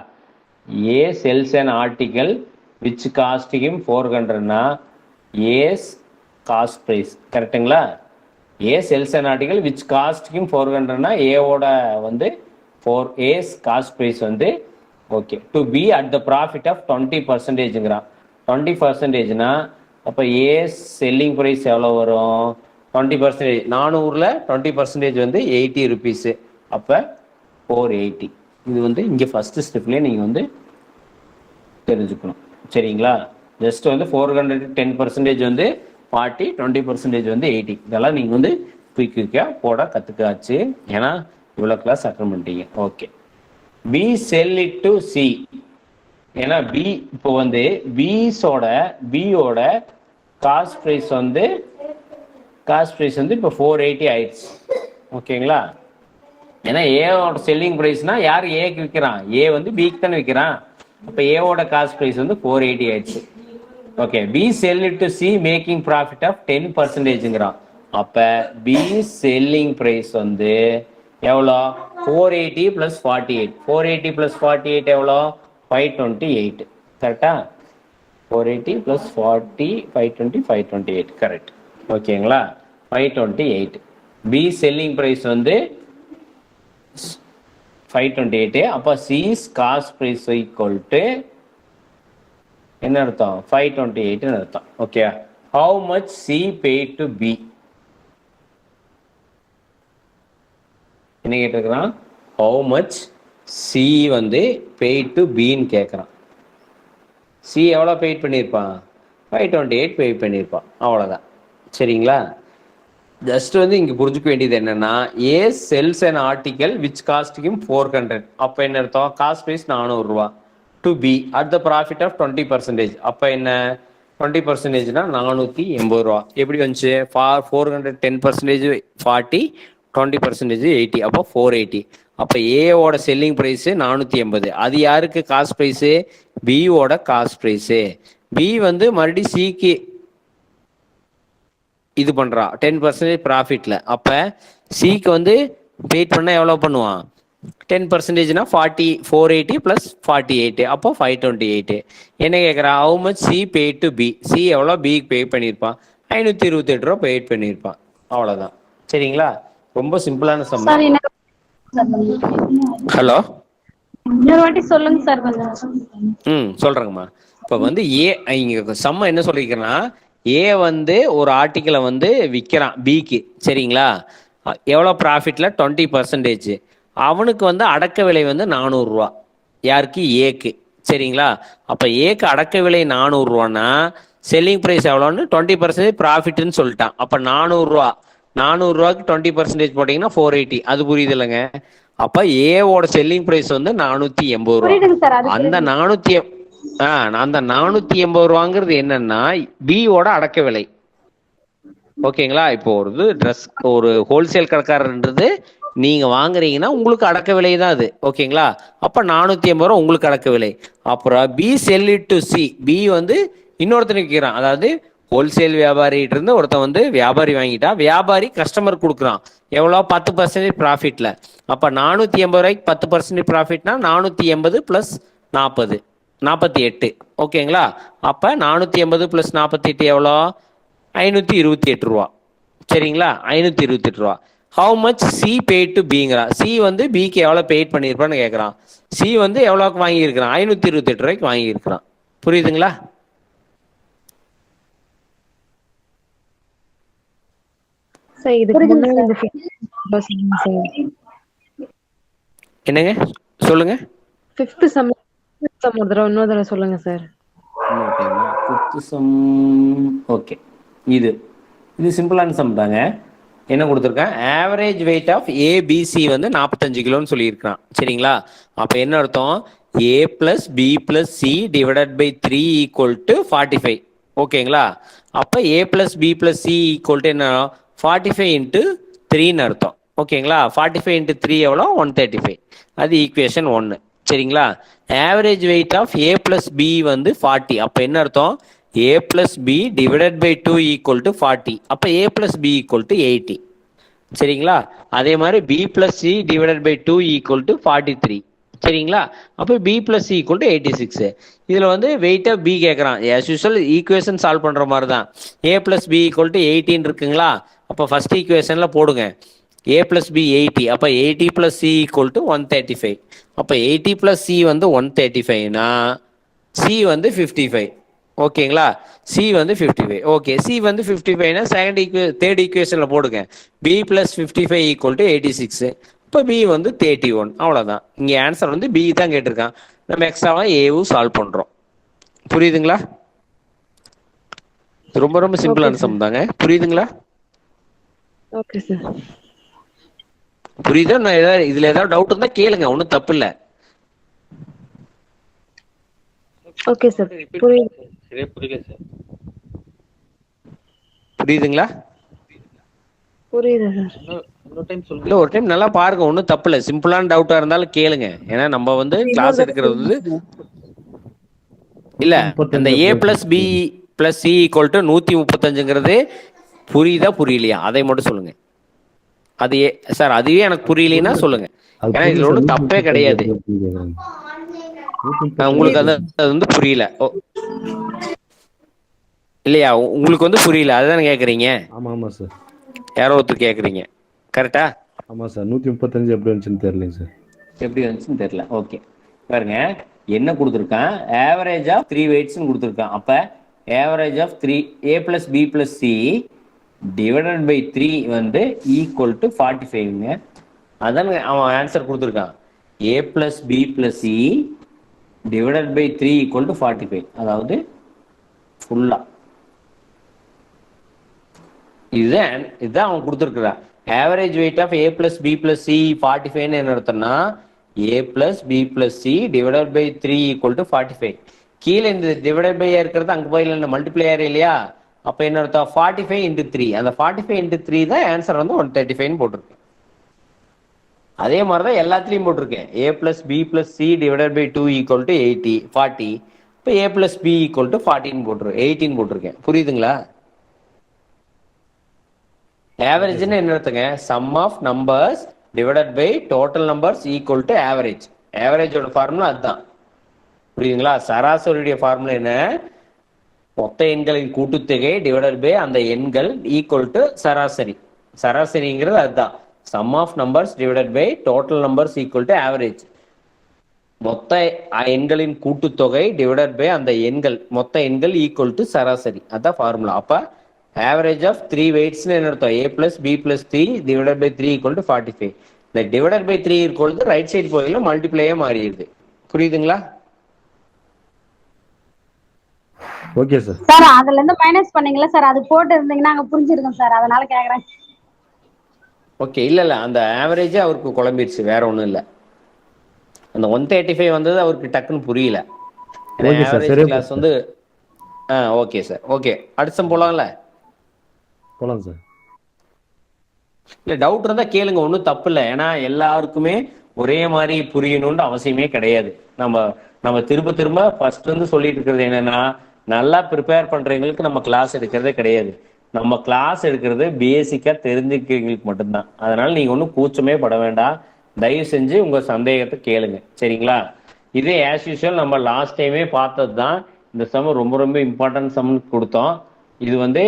A sells an article which cost him 400னா ஏஸ் காஸ்ட் ப்ரைஸ். கரெக்டுங்களா? A sells an article which cost him 400னா ஏவோட வந்து 4 ஏஸ் காஸ்ட் ப்ரைஸ் வந்து okay to be at the profit of 20%ங்கிறான். 20%னா அப்போ ஏஸ் செல்லிங் ப்ரைஸ் எவ்வளோ வரும்? 20%. 400ல் 20% வந்து 80 ருபீஸு. அப்போ 480. இது வந்து இங்கே ஃபஸ்ட்டு ஸ்டெப்லேயே நீங்கள் வந்து தெரிஞ்சுக்கணும். சரிங்களா? ஜஸ்ட் வந்து 400 10% வந்து 40, 20% வந்து 80. இதெல்லாம் நீங்கள் வந்து குயிக்காக போட கற்றுக்காச்சு. ஏன்னா இவ்வளோ கிளாஸ் அட்டன் பண்ணிட்டீங்க. Okay. B sell it to C. ஏன்னா பி இப்போ வந்து பியோட காஸ்ட் ப்ரைஸ் வந்து இப்போ 480 ஆயிடுச்சு. ஓகேங்களா? ஏன்னா ஏவோட செல்லிங் பிரைஸ்னா யார் ஏக்கு விற்கிறான்? ஏ வந்து பிக்கு தானே விற்கிறான். அப்ப ஏவோட காஸ்ட் பிரைஸ் வந்து 480 ஆயிடுச்சு. Okay, B sell to C making profit of 10%ங்கிறான். அப்ப பி செல்லிங் பிரைஸ் வந்து எவ்வளோ? 480 + 48. 480 + 48 எவ்வளோ? 528. கரெக்டா? 480 + 40 520 528. கரெக்ட். ஓகேங்களா? 528. பி செல்லிங் பிரைஸ் வந்து 528. அப்போ C's cost price equal to என்ன அர்த்தம்? 528 அர்த்தம். Okay, how much C paid to B? என்ன கேட்டிருக்கிறான்? ஹவு மச் சி வந்து paid டு பின்னு கேட்குறான். சி எவ்வளோ பெய்ட் பண்ணியிருப்பான்? 528 பெய்ட் பண்ணியிருப்பான். அவ்வளோதான். சரிங்களா? ஜஸ்ட் வந்து இங்கே புரிஞ்சுக்க வேண்டியது என்னன்னா, A sells and article which காஸ்டிக்கும் 400. அப்போ என்ன அர்த்தம்? காஸ்ட் ப்ரைஸ் 400 ரூபா to be at the profit of 20%. அப்போ என்ன 20%னா 480 ரூபா. எப்படி வந்துச்சு? 400 10% 40 20% 80. அப்போ 480. அப்போ ஏவோட செல்லிங் ப்ரைஸு 480. அது யாருக்கு காஸ்ட் ப்ரைஸு? பியோட காஸ்ட் ப்ரைஸு. பி வந்து மறுபடியும் சிக்கு இது பண்ணுறான் 10% ப்ராஃபிட்டில். அப்போ சிக்கு வந்து பெய்ட் பண்ணால் எவ்வளோ பண்ணுவான்? 10%னா 480 + 48. அப்போ 528. என்ன கேட்குறான்? How much C paid to B? C எவ்வளோ பிக்கு பே பண்ணியிருப்பான்? 528 ரூபா பெய்ட் பண்ணியிருப்பான். அவ்வளோதான். சரிங்களா? ரொம்ப சிம்பிளான சம். ஹலோ, இன்னொரு வாட்டி சொல்லுங்க சார் கொஞ்சம். சொல்றேங்கம்மா. இப்போ வந்து ஏ இங்க சம்ம என்ன சொல்லியிருக்கிறேன்னா, ஏ வந்து ஒரு ஆர்டிக்கலை வந்து விற்கிறான் பிக்கு. சரிங்களா? எவ்வளோ ப்ராஃபிட்ல? 20%. அவனுக்கு வந்து அடக்க விலை வந்து 400 ரூபா. யாருக்கு? ஏக்கு. சரிங்களா? அப்போ ஏக்கு அடக்க விலை 400 ரூபான்னா செல்லிங் ப்ரைஸ் எவ்வளோன்னு 20% ப்ராஃபிட்னு சொல்லிட்டான். அப்போ 400 ரூபா. 400 ரூபாய்க்கு 20% போட்டிங்கன்னா 480. அது புரியுது இல்லைங்க? அப்போ ஏவோட செல்லிங் ப்ரைஸ் வந்து 480 ரூபா. அந்த 480 ரூபாங்கிறது என்னன்னா பியோட அடக்க விலை. ஓகேங்களா? இப்போ ஒரு ட்ரெஸ் ஒரு ஹோல்சேல் கடைக்காரர்ன்றது நீங்க வாங்குறீங்கன்னா உங்களுக்கு அடக்க விலை தான் அது. ஓகேங்களா? அப்ப 480 ரூபா உங்களுக்கு அடக்க விலை. அப்புறம் B sell to C. B வந்து இன்னொருத்தனுக்கு விற்கிறான். அதாவது ஹோல்சேல் வியாபாரிகிட்ட இருந்து ஒருத்தன் வந்து வியாபாரி வாங்கிட்டா, வியாபாரி கஸ்டமர் கொடுக்குறான். எவ்வளோ? 10% ப்ராஃபிட்ல. அப்ப 480 ரூபாய்க்கு 10% ப்ராஃபிட்னா 480 + 40 48. ஓகேங்களா? அப்ப 480 + 48 எவ்வளோ? 528 ரூபா. சரிங்களா? 528 ரூபா. How much C paid to பிங்கிறா. சி வந்து பிக்கு எவ்வளோ பெய்ட் பண்ணியிருப்பான்னு கேட்குறான். சி வந்து எவ்வளோக்கு வாங்கியிருக்கிறான்? 528 ரூபாய்க்கு வாங்கியிருக்கிறான். புரியுதுங்களா? என்னங்க சொல்லுங்க? ஃபிஃப்த் சம் ஒரு தடவை இன்னொரு தடவை சொல்லுங்க சார். ஓகே, இது சிம்பிளான சம் தாங்க. என்ன கொடுத்துருக்கேன்? ஆவரேஜ் வெயிட் ஆஃப் ஏபிசி வந்து 45 கிலோன்னு சொல்லியிருக்கான். சரிங்களா? அப்போ என்ன அர்த்தம்? A + B + C divided by 3 = 45. ஓகேங்களா? அப்போ ஏ + பி + சி = என்ன? 45 × 3ன்னு அர்த்தம். ஓகேங்களா? 45 × 3 எவ்வளோ? 135. அது ஈக்குவேஷன் 1. சரிங்களா? Average weight of A + B வந்து 40. அப்போ என்ன அர்த்தம்? A + B divided by 2 = 40. அப்போ ஏ + பி = 80. சரிங்களா? அதே மாதிரி பி + சி டிவைடட் பை 2 = 43. சரிங்களா? அப்போ பி + சி = 86. இதில் வந்து வெயிட் ஆஃப் பி கேட்குறான். ஆஸ் யூஸ்வல் ஈக்குவேஷன் சால்வ் பண்ணுற மாதிரி தான். ஏ + பி = 18 இருக்குங்களா? அப்போ ஃபர்ஸ்ட் ஈக்குவேஷனில் போடுங்க. ஏ + பி 80. அப்போ 80 + சி = 135. அப்போ 80 + சி வந்து 135னா சி வந்து 55. ஓகேங்களா? சி வந்து 55. ஓகே, சி வந்து 55னா தேர்ட் ஈக்குவேஷனில் போடுங்க. பி + 55 = 86. இப்போ பி வந்து 31. அவ்வளோதான். இங்கே ஆன்சர் வந்து பி தான் கேட்டிருக்கான். நம்ம எக்ஸ்ட்ராவாக ஏவும் சால்வ் பண்ணுறோம். புரியுதுங்களா? ரொம்ப ரொம்ப சிம்பிளான சம் தாங்க. புரியுதுங்களா? Okay sir. புரியுதா? நான் இதுல ஏதாவது டவுட் இருந்தா கேளுங்க, ஒன்றும் தப்பு இல்லை. Okay sir. புரியுது. சரியா புரியல சார்? புரியுதுங்களா? புரியுது சார். இல்ல ஒரு டைம் நல்லா பாருங்க, ஒன்றும் தப்பு இல்லை. சிம்பிளான டவுட்டா இருந்தாலும் கேளுங்க. ஏன்னா நம்ம வந்து இன்னொரு கிளாஸ் தடவை எடுக்கிறது வந்து சொல்லுங்க சார். இல்ல அந்த a plus B plus C equal to 135ங்கிறது புரியுதா புரியலையா அதை மட்டும் சொல்லுங்க. அது சார் அதுவே எனக்கு புரியலைன்னா சொல்லுங்க. ஏன்னா இதுல ஒன்றும் தப்பே கிடையாது. உங்களுக்கு அது அது வந்து புரியல இல்லையா? உங்களுக்கு வந்து புரியல அதுதானே கேட்குறீங்க? ஆமா ஆமா சார். யாரோ ஒருத்தர் கேட்குறீங்க, கரெக்டா? ஆமா சார். 135 எப்படி வந்துச்சுன்னு தெரியலைங்க சார். எப்படி வந்துச்சுன்னு தெரியல. ஓகே பாருங்க, என்ன கொடுத்துருக்கான், ஆவரேஜ் ஆஃப் 3 வெயிட்ஸ்னு கொடுத்துருக்கான். அப்போ average of 3 a plus B plus C divided by 3 வந்து ஈக்குவல் டு 45ங்க. அதான் அவன் ஆன்சர் கொடுத்துருக்கான். a plus B plus C divided by 3 equal to 45. அதாவது ஃபுல்லா இதுதான் அவன் கொடுத்துருக்குறான். Average weight of a plus B plus C 45 என்ன அர்த்தம்னா a plus B plus C divided by 3 equal to 45. கீழே இந்த டிவைடட் பை இருக்கிறது அங்கே போய் இல்லை மல்டிப்ளையர் இல்லையா? அப்போ என்ன அர்த்தம், 45 இன்ட்டு 3. அந்த 45 இன்ட்டு 3 தான் ஆன்சர் வந்து 135 போட்டிருக்கேன். அதே மாதிரி தான் எல்லாத்துலேயும் போட்டிருக்கேன். a plus B plus C divided by 2 equal to 40. இப்போ a plus B equal to 18 போட்டிருக்கேன். புரியுதுங்களா? ஆவரேஜ்னு என்ன அர்த்தங்க, sum of numbers divided by total numbers equal to average. ஆவரேஜோட ஃபார்முலா அதுதான். புரியுதுங்களா? சராசரியுடைய ஃபார்முலா என்ன, மொத்த எண்களின் கூட்டுத்தொகை டிவைடட் பை அந்த எண்கள் ஈக்குவல் டு சராசரி. சராசரிங்கிறது அதுதான். Sum of numbers divided by total numbers equal to average. மொத்த எண்களின் கூட்டுத்தொகை டிவைடட் பை அந்த எண்கள் மொத்த எண்கள் ஈக்குவல் டு சராசரி. அதான் ஃபார்முலா. அப்போ ஆவரேஜ் ஆஃப் 3 வெயிட்ஸ்னு என்ன அர்த்தம், a plus B plus 3 divided by 3 equal to 45. இந்த divided by 3 equal to right side போயில மல்டிப்ளையே மாறிடுது. புரியுதுங்களா? Okay sir. சார் அதுல இருந்து மைனஸ் பண்ணீங்களா சார், அது போட்டு இருந்தீங்கன்னா அங்க புரிஞ்சிருக்கும் சார், அதனால கேக்குறேன். ஓகே, இல்ல அந்த ஆவரேஜே அவருக்கு குழம்பிடுச்சு, வேற ஒன்றும் இல்லை. அந்த 135 வந்தது அவருக்கு டக்குன்னு புரியல. Okay sir. ஆவரேஜ் கிளாஸ் வந்து ஓகே சார். ஓகே, அடுத்த போலாம்ல? போலாம் சார். இல்லை டவுட் இருந்தால் கேளுங்க, ஒன்றும் தப்பு இல்லை. ஏன்னா எல்லாருக்குமே ஒரே மாதிரி புரியணும்னு அவசியமே கிடையாது. நம்ம திரும்ப திரும்ப ஃபர்ஸ்ட் வந்து சொல்லிட்டு இருக்கிறது என்னன்னா, நல்லா ப்ரிப்பேர் பண்றவங்களுக்கு நம்ம கிளாஸ் எடுக்கிறதே கிடையாது. நம்ம கிளாஸ் எடுக்கிறது பேசிக்கா தெரிஞ்சுக்கிறவங்களுக்கு மட்டும்தான். அதனால நீங்க ஒன்றும் கூச்சமே பட வேண்டாம். தயவு செஞ்சு உங்க சந்தேகத்தை கேளுங்க, சரிங்களா? இதே ஆஸ் யூஷுவல் நம்ம லாஸ்ட் டைமே பார்த்தது தான். இந்த சம் ரொம்ப ரொம்ப இம்பார்ட்டன்ட் சம்னு கொடுத்தோம். இது வந்து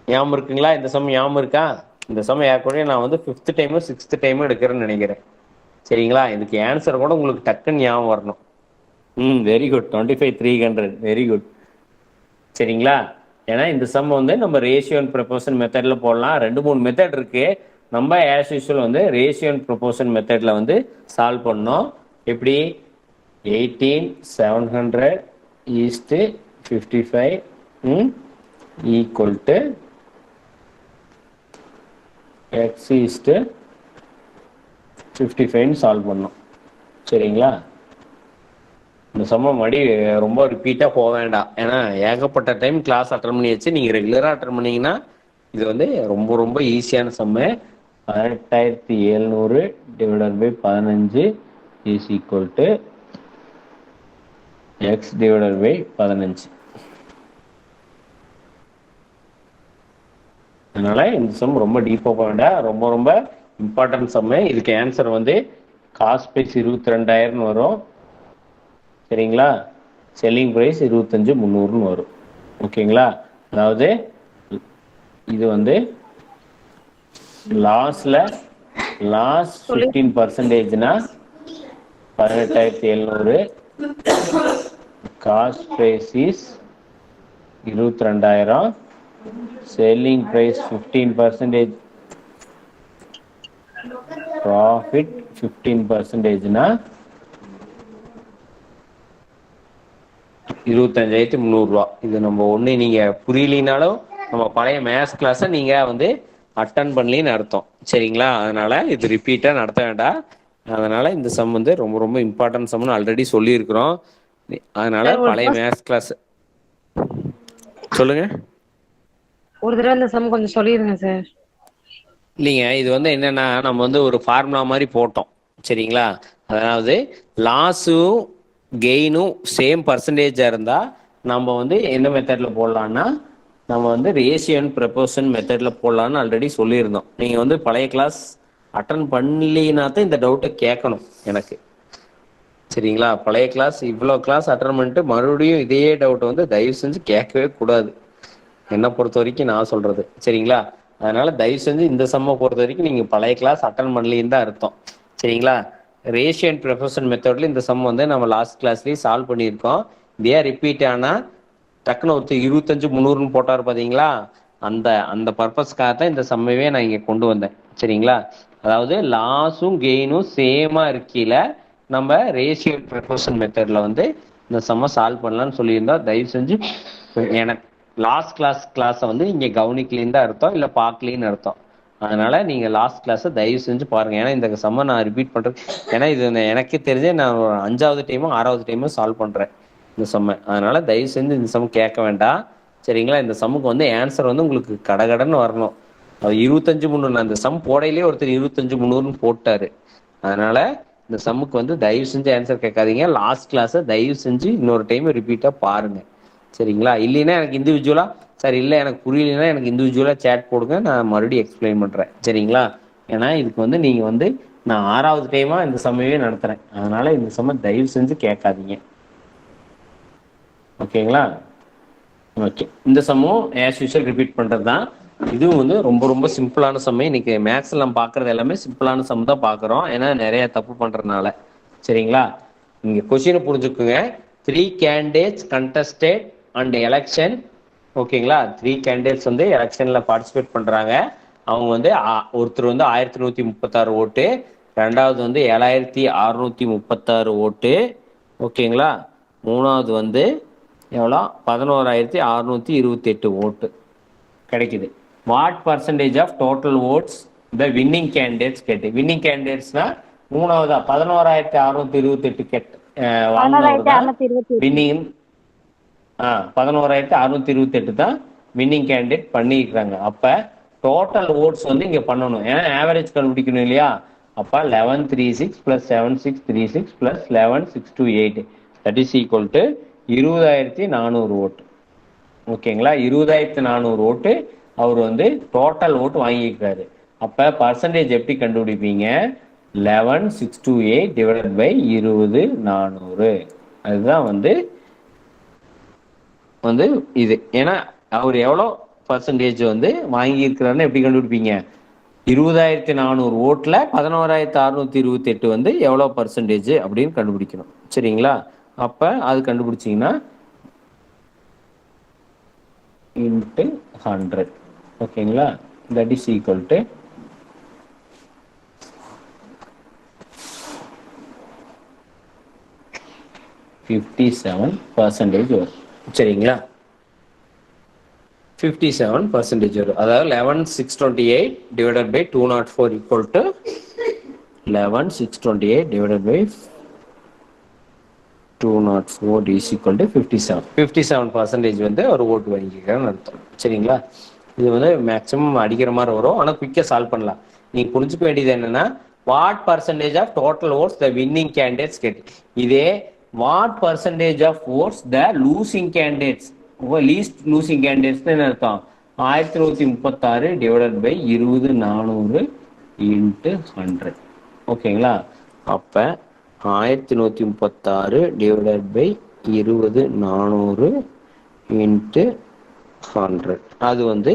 ஞாபகம் இருக்குங்களா? இந்த சம் ஞாபகம் இருக்கா? இந்த சம் ஏற்கனவே நான் வந்து 5th டைமோ 6th டைமோ எடுக்கிறேன்னு நினைக்கிறேன், சரிங்களா? இதுக்கு ஆன்சர் கூட உங்களுக்கு டக்குன்னு ஞாபகம் வரணும். Very good. 25,300 வெரி குட், சரிங்களா? ஏன்னா இந்த சம் வந்து நம்ம ரேஷியோ அண்ட் ப்ரொபோர்ஷன் மெத்தட்ல போடலாம். 2-3 மெத்தட் இருக்கு. நம்ம ஆஸ் யூஷுவல் வந்து ரேஷியோ அண்ட் ப்ரொபோர்ஷன் மெத்தட்ல வந்து சால்வ் பண்ணோம். எப்படி 18,700 is to 55 equal to X is to 55 solve பண்ணோம், சரிங்களா? இந்த சம்மம் மடி ரொம்ப ரிப்பீட்டாக போக வேண்டாம். ஏன்னா ஏகப்பட்ட டைம் கிளாஸ் அட்டன் பண்ணியாச்சு. நீங்கள் ரெகுலராக அட்டன் பண்ணீங்கன்னா இது வந்து ரொம்ப ரொம்ப ஈஸியான sum. 18,700 divided by 15 is equal to X divided by 15. அதனால இந்த சம் ரொம்ப டீப்பாக போக வேண்டாம், ரொம்ப ரொம்ப இம்பார்ட்டன்ட் சம்மு. இதுக்கு ஆன்சர் வந்து காஸ்ட் ப்ரைஸ் 22,000 வரும், சரிங்களா? செல்லிங் ப்ரைஸ் 25,300 வரும், ஓகேங்களா? அதாவது இது வந்து லாஸ் 15%னா 18,700, cost price is 22,000, selling price 15%, profit 15%னா 25,300. இது நம்ம ஒண்ணு நீங்க புரியலினாலும் நம்ம பழைய மேத்ஸ் கிளாஸை நீங்க வந்து அட்டன் பண்ணலின்னு அர்த்தம், சரிங்களா? அதனால இது ரிப்பீட்டா நடத்த வேண்டாம். அதனால இந்த சம் வந்து ரொம்ப ரொம்ப இம்பார்ட்டன்ட் சம்னு ஆல்ரெடி சொல்லியிருக்கிறோம். அதனால பழைய மேத்ஸ் கிளாஸ் சொல்லுங்க. ஒரு தடவை இந்த சம் கொஞ்சம் சொல்லிடுங்க சார். இல்லைங்க, இது வந்து என்னன்னா நம்ம வந்து ஒரு ஃபார்முலா மாதிரி போட்டோம் சரிங்களா. அதாவது லாஸும் கெயினும் சேம் பர்சன்டேஜாக இருந்தால் நம்ம வந்து எந்த மெத்தடில் போடலான்னா நம்ம வந்து ரேஷியோ அண்ட் ப்ரொபோர்ஷன் மெத்தடில் போடலான்னு ஆல்ரெடி சொல்லியிருந்தோம். நீங்கள் வந்து பழைய கிளாஸ் அட்டன் பண்ணலினா தான் இந்த டவுட்டை கேட்கணும் எனக்கு சரிங்களா. பழைய கிளாஸ் இவ்வளோ கிளாஸ் அட்டன் பண்ணிட்டு மறுபடியும் இதே டவுட்டை வந்து தயவு செஞ்சு கேட்கவே கூடாது என்னை பொறுத்த வரைக்கும் நான் சொல்கிறது சரிங்களா. அதனால தயவு செஞ்சு இந்த சம்மை பொறுத்த வரைக்கும் நீங்கள் பழைய கிளாஸ் அட்டன் பண்ணலின்னு தான் அர்த்தம் சரிங்களா. ரேஷியோ அண்ட் ப்ரொபோர்ஷன் மெத்தட்ல இந்த சம் வந்து நம்ம லாஸ்ட் கிளாஸ்லேயே சால்வ் பண்ணியிருக்கோம். இதே ரிப்பீட் ஆனால் டக்குன்னு ஒருத்தர் 25 300ன்னு போட்டார் பார்த்தீங்களா, அந்த அந்த பர்பஸ்க்காக தான் இந்த சம்மையே நான் இங்கே கொண்டு வந்தேன் சரிங்களா. அதாவது லாஸும் கெயினும் சேமாக இருக்கையில நம்ம ரேஷியோ ப்ரொபோர்ஷன் மெத்தடில் வந்து இந்த சம்மை சால்வ் பண்ணலான்னு சொல்லியிருந்தோம். தயவு செஞ்சு எனக்கு லாஸ்ட் கிளாஸை வந்து இங்கே கவனிக்கலின்னு தான் அர்த்தம், இல்லை பார்க்கலின்னு அர்த்தம். அதனால நீங்கள் லாஸ்ட் கிளாஸை தயவு செஞ்சு பாருங்கள். ஏன்னா இந்த சம்மை நான் ரிப்பீட் பண்ணுறேன். ஏன்னா இது எனக்கே தெரிஞ்சே நான் 5வது டைமும் 6வது டைமும் சால்வ் பண்ணுறேன் இந்த சம்மை. அதனால தயவு செஞ்சு இந்த சம் கேட்க வேண்டாம் சரிங்களா. இந்த சம்முக்கு வந்து ஆன்சர் வந்து உங்களுக்கு கடகடன்னு வரணும். அது 25 300 அந்த சம் போடையிலே ஒருத்தர் 25 300ன்னு போட்டாரு. அதனால இந்த சம்முக்கு வந்து தயவு செஞ்சு ஆன்சர் கேட்காதீங்க. லாஸ்ட் கிளாஸை தயவு செஞ்சு இன்னொரு டைம் ரிப்பீட்டாக பாருங்க சரிங்களா. இல்லைன்னா எனக்கு இண்டிவிஜுவலா சார் இல்லை எனக்கு புரியலைன்னா எனக்கு இண்டிவிஜுவலா சேட் போடுங்க, நான் மறுபடியும் எக்ஸ்பிளைன் பண்றேன் சரிங்களா. ஏன்னா இதுக்கு வந்து நீங்க வந்து நான் 6வது டைமா இந்த சம்மையே நடத்துறேன். அதனால இந்த சம்மை தயவு செஞ்சு கேட்காதீங்க ஓகேங்களா. ஓகே, இந்த சம்மும் ஆஸ் யூஷுவல் ரிப்பீட் பண்றது தான். இதுவும் வந்து ரொம்ப ரொம்ப சிம்பிளான சம்மை. இன்னைக்கு மேக்ஸ்ல நம்ம பார்க்கறது எல்லாமே சிம்பிளான சம் தான் பார்க்குறோம், ஏன்னா நிறைய தப்பு பண்றதுனால சரிங்களா. இங்க கொஸ்டினை புரிஞ்சுக்குங்க. 3 candidates contested and election ஓகேங்களா. 3 candidates வந்து எலெக்ஷன்ல பார்ட்டிசிபேட் பண்றாங்க. அவங்க வந்து ஒருத்தர் வந்து 1136 ஓட்டு, ரெண்டாவது வந்து 7636 ஓட்டு ஓகேங்களா. மூணாவது வந்து எவ்வளோ 11628 ஓட்டு கிடைக்குது. What percentage of total votes the winning candidates got. Winning கேண்டிடேட்ஸ்னா மூணாவதா 11628 கேட்டு வின்னிங் 11628 தான் வின்னிங் கேண்டிடேட் பண்ணிக்கிறாங்க. அப்ப டோட்டல் ஓட்ஸ் வந்து இங்க பண்ணணும், ஏன்னா ஆவரேஜ் கண்டுபிடிக்கணும் இல்லையா. அப்ப 1136 + 7636 + 11628 தட் இஸ் ஈக்குவல் டு 20400 ஓட்டு ஓகேங்களா. 20400 ஓட்டு அவர் வந்து டோட்டல் ஓட்டு வாங்கிக்கிறாரு. அப்ப பர்சன்டேஜ் எப்படி கண்டுபிடிப்பீங்க? 11628 டிவைடட் பை 20400. அதுதான் வந்து இது. ஏன்னா அவர் எவ்வளோ பர்சன்டேஜ் வந்து வாங்கியிருக்கிறாருன்னு எப்படி கண்டுபிடிப்பீங்க? 20400 ஓட்டுல 11628 வந்து எவ்வளோ பர்சன்டேஜ் அப்படின்னு கண்டுபிடிக்கணும் சரிங்களா. அப்ப அது கண்டுபிடிச்சிங்கன்னா இன்ட்டு 100 ஓகேங்களா. தட் இஸ் ஈக்குவல் டு 57% வரும் சரிங்களா. 57% வரும். அதாவது 11628 divided by 204 equal to 11628 divided by 204 is equal to 57% வந்து ஒரு ஓட்டு வாங்கிக்கிறான்னு அர்த்தம் சரிங்களா. இது வந்து மேக்ஸிமம் அடிக்கிற மாதிரி வரும், ஆனால் குயிக்காக சால்வ் பண்ணலாம். நீங்க புரிஞ்சுக்க வேண்டியது என்னன்னா what percentage of total votes the winning candidates got. இதே what percentage of votes the losing candidates least losing candidates அர்த்தம் 1136 டிவைடட் பை 20400 இன்ட்டு 100 ஓகேங்களா. அப்ப 1136 டிவைடட் பை 20400 இன்ட்டு 100 அது வந்து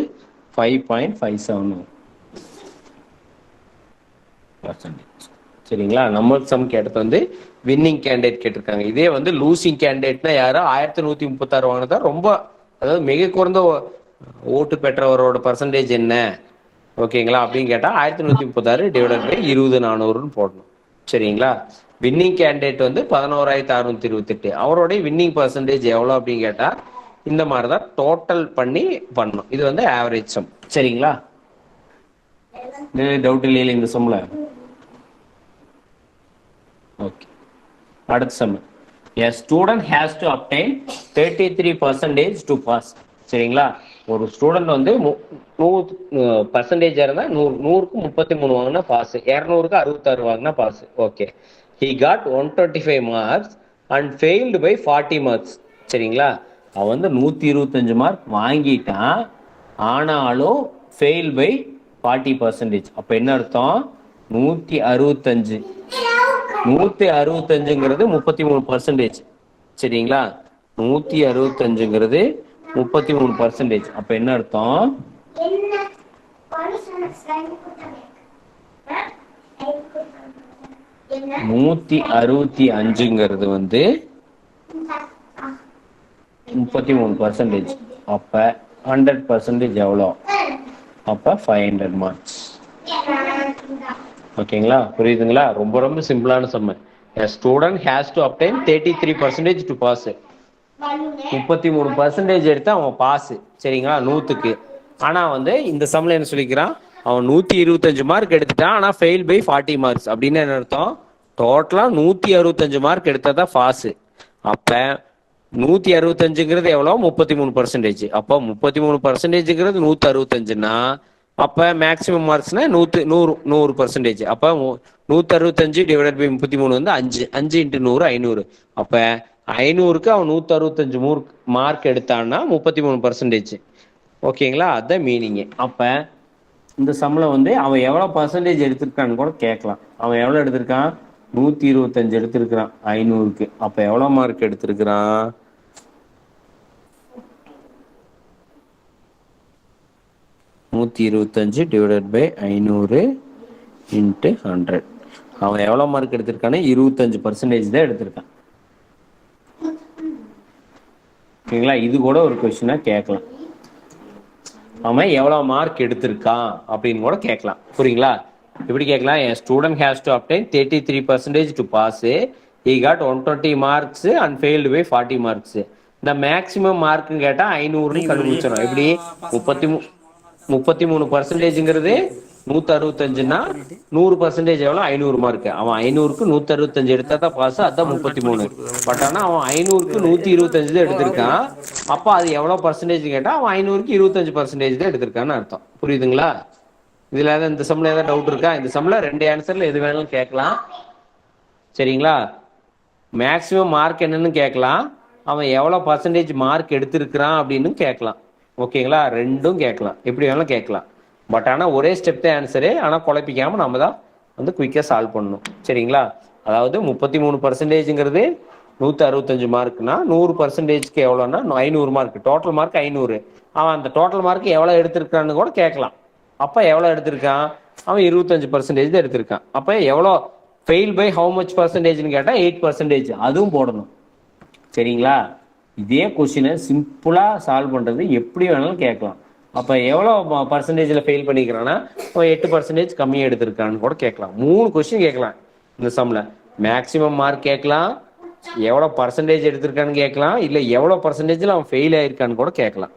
5.57% சரிங்களா. நம்ம சம் கேட்டது வந்து வின்னிங் கேண்டிடேட் கேட்டிருக்காங்க. இதே வந்து லூசிங் கேண்டிடேட்னா யாரோ 1136 வாங்கினதா ரொம்ப, அதாவது மிக குறைந்த ஓட்டு பெற்றவரோட பர்சன்டேஜ் என்ன ஓகேங்களா அப்படின்னு கேட்டா 1136 டிவைடட் பை 20400 போடணும் சரிங்களா. வின்னிங் கேண்டிடேட் வந்து 11628, அவருடைய வின்னிங் பர்சன்டேஜ் எவ்வளோ அப்படின்னு கேட்டா இந்த மாதிரி தான் டோட்டல் பண்ணி பண்ணணும். இது வந்து ஆவரேஜ் சம் சரிங்களா. டவுட் இல்லையில இந்த சம்ல. ஓகே, அடுத்த some. A student has to obtain 33% to pass சரிங்களா. ஒரு ஸ்டூடெண்ட் வந்து 100% இருந்தா 100க்கு 33 வாங்கினா பாஸ், 200க்கு 66 வாங்கினா pass. Okay, he got 125 marks and failed by 40 marks. சரிங்களா, அவன் வந்து 125 மார்க் வாங்கிட்டான், ஆனாலும் ஃபெயில் பை 40%. அப்ப என்ன அர்த்தம்? 165 165ங்கிறது 33%. சரிங்களா, 165ங்கிறது 33%. அப்ப என்ன அர்த்தம்? 165ங்கிறது வந்து 33%. அப்ப 100% எவ்வளோ? அப்ப 500 மார்க்ஸ். ஓகேங்களா, புரியுதுங்களா? ரொம்ப ரொம்ப சிம்பிளான சம்ம. A student has to obtain 33% to pass. 33% எடுத்து அவன் பாஸ். சரிங்களா, 100க்கு. ஆனா வந்து இந்த சம்ல என்ன சொல்லிக்கிறான், அவன் 125 மார்க் எடுத்துட்டான், ஆனா ஃபெயில் பை 40 மார்க்ஸ். அப்படின்னு என்ன அர்த்தம்? டோட்டலா 165 மார்க் எடுத்தா பாஸ். அப்ப 165ங்கிறது எவ்வளோ? 33%. அப்போ 33%ங்கிறது 165ன்னா அப்ப மேக்ஸிமம் மார்க்ஸ்னா 100%. அப்ப 165 டிவைடட் பை 33 வந்து 5 5 × 100 500. அப்ப 500க்கு அவன் 165 மார்க் எடுத்தான்னா 33%. ஓகேங்களா, அதான் மீனிங். அப்ப இந்த சம்ல வந்து அவன் எவ்வளவு பர்சன்டேஜ் எடுத்திருக்கான்னு கூட கேட்கலாம். அவன் எவ்வளவு எடுத்திருக்கான்? 125 எடுத்திருக்கிறான் 500க்கு. அப்ப எவ்வளவு மார்க் எடுத்திருக்கிறான்? 125 டிவைடட் பை 500 இன்ட்டு 100. அவன் எவ்வளவு மார்க் எடுத்திருக்கானே 25% தான் எடுத்திருக்கான். ஓகேங்களா, இது கூட ஒரு கொஸ்டினா கேட்கலாம். அவன் எவ்வளவு மார்க் எடுத்திருக்கான் அப்படின்னு கூட கேட்கலாம். புரியுங்களா? எப்படி கேட்கலாம்? An student has to obtain 33% to pass. he got 120 marks and failed by 40 marks. இந்த மேக்ஸிமம் மார்க்னு கேட்டா 500ன்னு கண்டுபிடிச்சிடும். எப்படி? 33%ங்கிறது 165ன்னா 100% எவ்வளோ? 500 மார்க். அவன் 500க்கு 165 எடுத்தா தான் பாஸ், அதான் 33. பட் ஆனா அவன் 500க்கு 125 தான் எடுத்திருக்கான். அப்ப அது எவ்வளவு பர்சன்டேஜ் கேட்டா அவன் 500க்கு 25% தான் எடுத்திருக்கான்னு அர்த்தம். புரியுதுங்களா? இதுல ஏதாவது இந்த சம்ல ஏதாவது டவுட் இருக்கா? இந்த சம்ல 2 ஆன்சர்ல எது வேணாலும் கேட்கலாம். சரிங்களா, மேக்ஸிமம் மார்க் என்னன்னு கேட்கலாம், அவன் எவ்வளவு பர்சன்டேஜ் மார்க் எடுத்திருக்கிறான் அப்படின்னு கேட்கலாம். ஓகேங்களா, ரெண்டும் கேட்கலாம், எப்படி வேணாலும் கேட்கலாம். பட் ஆனா ஒரே ஸ்டெப் தான் ஆன்சரு. ஆனா குழப்பிக்காம நம்ம தான் வந்து குயிக்கா சால்வ் பண்ணணும். சரிங்களா, அதாவது 33%ங்கிறது 165 மார்க்னா 100%க்கு எவ்வளோன்னா 500 மார்க். Total mark 500. அவன் அந்த டோட்டல் மார்க் எவ்வளோ எடுத்திருக்கான்னு கூட கேட்கலாம். அப்ப எவ்வளோ எடுத்திருக்கான்? அவன் 25% தான் எடுத்திருக்கான். அப்ப எவ்வளோ ஃபெயில் பை ஹவு மச் பர்சன்டேஜ்னு கேட்டா 8%. அதுவும் போடணும். சரிங்களா, இதே கொஸ்டினை சிம்பிளா சால்வ் பண்றது எப்படி வேணாலும் கேட்கலாம். அப்ப எவ்வளவு பர்சன்டேஜ்ல ஃபெயில் பண்ணிக்கிறான்னா 8% கம்மியா எடுத்திருக்கான்னு கூட கேட்கலாம். 3 கொஸ்டின் கேட்கலாம் இந்த சம்ல. மேக்சிமம் மார்க் கேட்கலாம், எவ்வளவு பர்சன்டேஜ் எடுத்திருக்கான்னு கேட்கலாம், இல்ல எவ்வளவு பர்சன்டேஜ்ல அவன் ஃபெயில் ஆயிருக்கான்னு கூட கேட்கலாம்.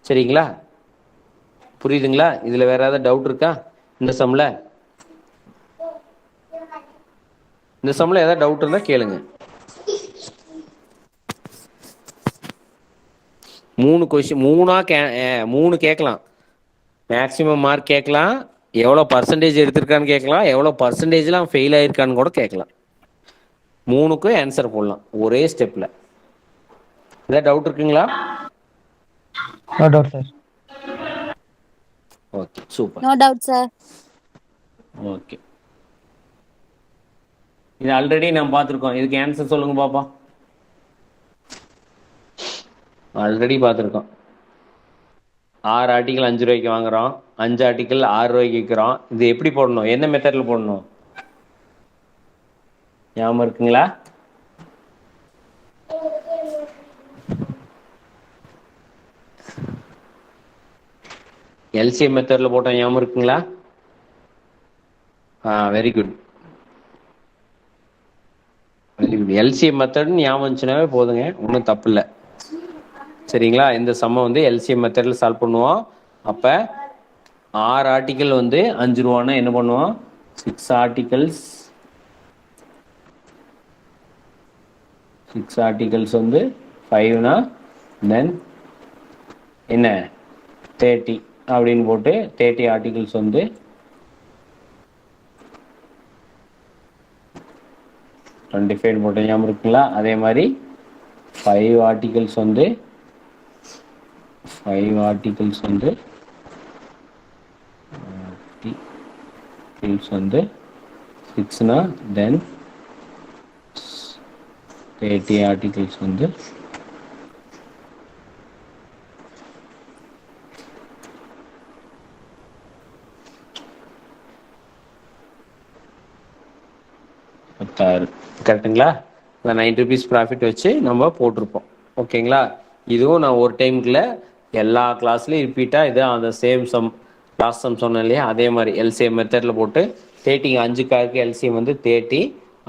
சரிங்களா, புரியுதுங்களா? இதுல வேற ஏதாவது டவுட் இருக்கா இந்த சம்ல? இந்த சம்ல ஏதாவது டவுட் இருந்தா கேளுங்க. 3 கொஸ்டின் 3 கேட்கலாம். மேக்ஸிமம் மார்க் கேட்கலாம், எவ்வளோ பர்சன்டேஜ் எடுத்திருக்கான்னு கேட்கலாம், எவ்வளோ பர்சன்டேஜ்ல அவன் ஃபெயில் ஆயிருக்கான்னு கூட கேட்கலாம். 3க்கும் ஆன்சர் போடலாம் ஒரே ஸ்டெப்ல. ஏதாவது டவுட் இருக்குங்களா? No doubt sir. Okay, super. No doubt sir. Okay, இது ஆல்ரெடி நம்ம பார்த்துருக்கோம். இதுக்கு ஆன்சர் சொல்லுங்க பாப்பா. ஆல்ரெடி பார்த்துருக்கோம். 6 ஆர்டிக்கல் 5 ரூபாய்க்கு வாங்குறோம், 5 ஆர்டிக்கல் 6 ரூபாய்க்கு விற்கிறோம். இது எப்படி போடணும்? என்ன மெத்தட்ல போடணும்? ஞாபகம் இருக்குங்களா? எல்சிஎம் மெத்தட்ல போட்டோம், ஞாபகம் இருக்குங்களா? Very good, very good. LCM மெத்தட்னு ஞாபகம் இருந்துச்சுனாவே போதுங்க, ஒன்றும் தப்பு இல்லை. சரிங்களா, இந்த சம்ம வந்து எல்சிஎம் மெத்தட்ல சால்வ் பண்ணுவோம். அப்ப 6 ஆர்டிக்கல் வந்து 5 ரூபான்னா என்ன பண்ணுவோம்? 6 ஆர்டிகல்ஸ் வந்து 5னா தென் என்ன 30 அப்படின்னு போட்டு 30 ஆர்டிகல்ஸ் வந்து 25 போட்டு ஞாபகம் இருக்குங்களா? அதே மாதிரி 5 ஆர்டிகல்ஸ் வந்து 6னா தென் 30 ஆர்டிகல்ஸ் வந்து கரெக்டுங்களா? இந்த 90 ருபீஸ் ப்ராஃபிட் வச்சு நம்ம போட்டிருப்போம். ஓகேங்களா? இதுவும் நான் ஒரு டைமுக்குள்ள எல்லா கிளாஸ்லையும் ரிப்பீட்டாக இது அந்த சேம் சம் லாஸ்ட் சம் சொன்னேன் இல்லையா, அதே மாதிரி எல்சிஎம் மெத்தடில் போட்டு 30 5க்காருக்கு எல்சிஎம் வந்து 30.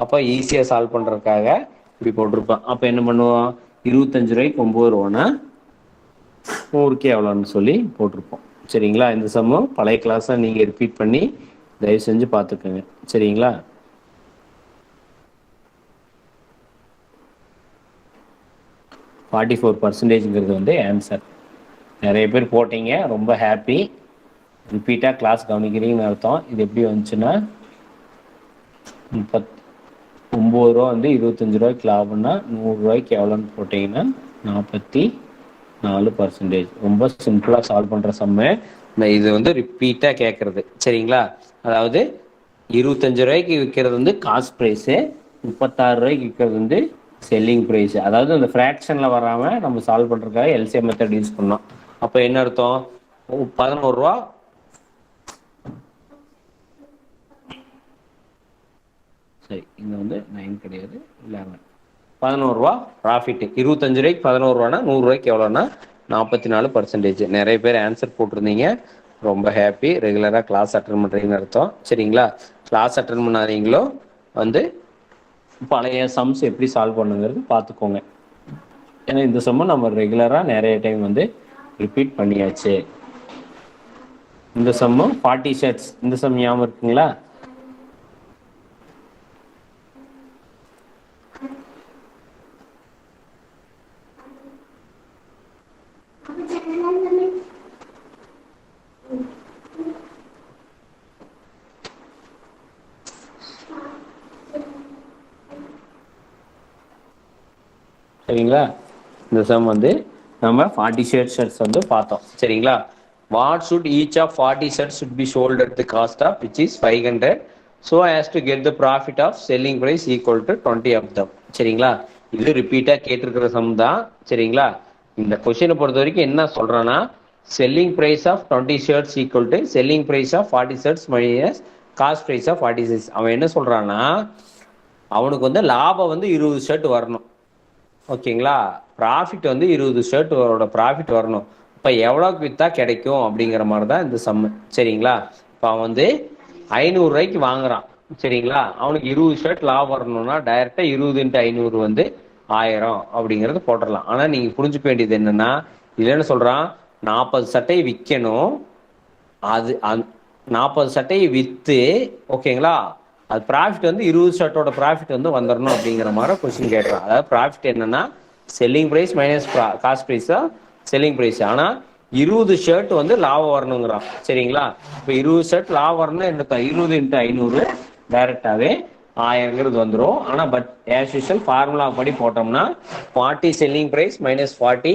அப்போ ஈஸியாக சால்வ் பண்ணுறதுக்காக இப்படி போட்டிருப்பேன். அப்போ என்ன பண்ணுவோம், 25 ரூபாய்க்கு 9 ரூபானா 100க்கு எவ்வளோன்னு சொல்லி போட்டிருப்போம். சரிங்களா? இந்த சம்மும் பழைய கிளாஸை நீங்கள் ரிப்பீட் பண்ணி தயவு செஞ்சு பார்த்துக்கோங்க. சரிங்களா? %44 வந்து ஆன்சர். நிறைய பேர் போட்டீங்க, ரொம்ப ஹாப்பி. ரிப்பீட்டாக கிளாஸ் கவனிக்கிறீங்கன்னு அர்த்தம். இது எப்படி வந்துச்சுன்னா 9 ரூபா வந்து 25 ரூபாய்க்கு லாபம்னா 100 ரூபாய்க்கு எவ்வளோன்னு போட்டிங்கன்னா 44%. ரொம்ப சிம்பிளாக சால்வ் பண்ணுற சம்மு. இது வந்து ரிப்பீட்டாக கேட்குறது. சரிங்களா? அதாவது 25 ரூபாய்க்கு விற்கிறது வந்து காஸ்ட் ப்ரைஸு, 36 ரூபாய்க்கு விற்கிறது வந்து செல்லிங் ப்ரைஸ். அதாவது அந்த ஃப்ராக்ஷனில் வராமல் நம்ம சால்வ் பண்ணுறதுக்காக எல்சிஎம் மெத்தட் யூஸ் பண்ணோம். அப்போ என்ன அர்த்தம், 11 ரூபா சரி, இங்கே வந்து 9 கிடையாது 11, 11 ரூபா ப்ராஃபிட். 25 ரூபாய்க்கு 11 ரூபானா 100 ரூபாய்க்கு எவ்வளோன்னா 44%. நிறைய பேர் ஆன்சர் போட்டிருந்தீங்க, ரொம்ப ஹாப்பி. ரெகுலராக கிளாஸ் அட்டன் பண்ணுறீங்கன்னு அர்த்தம். சரிங்களா? கிளாஸ் அட்டன் பண்ணாதீங்களோ வந்து பழைய சம்ஸ் எப்படி சால்வ் பண்ணுங்கிறது பார்த்துக்கோங்க. ஏன்னா இந்த சம்மை நம்ம ரெகுலராக நிறைய டைம் வந்து ரிப்பீட் பண்ணியாச்சு. இந்த சம்மும் 40 ஷர்ட்ஸ், இந்த சம் ஞாபகம் இருக்குங்களா? சரிங்களா? இந்த சம் வந்து நம்ம 40 ஷர்ட்ஸ் வந்து பார்த்தோம். சரிங்களா? What should each of 40 shirts should be sold at the cost of which is 500 so as to get the profit of selling price equal to 20 of them. சரிங்களா? இது ரிப்பீட்டாக கேட்டிருக்கிற சம் தான். சரிங்களா? இந்த கொஸ்டினை பொறுத்த வரைக்கும் என்ன சொல்றான்னா, selling price of 20 shirts equal to selling price of 40 shirts minus cost price of 46. அவன் என்ன சொல்றான்னா, அவனுக்கு வந்து லாபம் வந்து 20 ஷர்ட் வரணும். ஓகேங்களா? ப்ராஃபிட் வந்து 20 ஷர்ட்டோட ப்ராஃபிட் வரணும். இப்போ எவ்வளோக்கு விற்றா கிடைக்கும் அப்படிங்கிற மாதிரி தான் இந்த சம்மு. சரிங்களா? இப்போ அவன் வந்து 500 ரூபாய்க்கு வாங்குறான். சரிங்களா? அவனுக்கு 20 ஷர்ட் லாபம் வரணும்னா டைரெக்டாக 20 × 500 வந்து 1000 அப்படிங்கிறது போட்டுடலாம். ஆனால் நீங்கள் புரிஞ்சுக்க வேண்டியது என்னென்னா, இல்லைன்னு சொல்கிறான் 40 சட்டையை விற்கணும். அது 40 சட்டையை விற்று ஓகேங்களா, அது ப்ராஃபிட் வந்து 20 ஷர்ட்டோட ப்ராஃபிட் வந்து வந்துடணும் அப்படிங்கிற மாதிரி கொஸ்டின் கேட்குறான். அதாவது ப்ராஃபிட் என்னன்னா செல்லிங் ப்ரைஸ் மைனஸ் காஸ்ட் ப்ரைஸா செல்லிங் ப்ரைஸ். ஆனால் 20 ஷர்ட் வந்து லாபம் வரணுங்கிறான். சரிங்களா? இப்போ 20 ஷர்ட் லாபம் வரணும்னா என்ன, 20 × 500 டைரெக்டாகவே 1000ங்கிறது வந்துடும். ஆனால் பட் ஆஸ் யூஷுவல் ஃபார்முலா படி போட்டோம்னா 40 selling price minus 40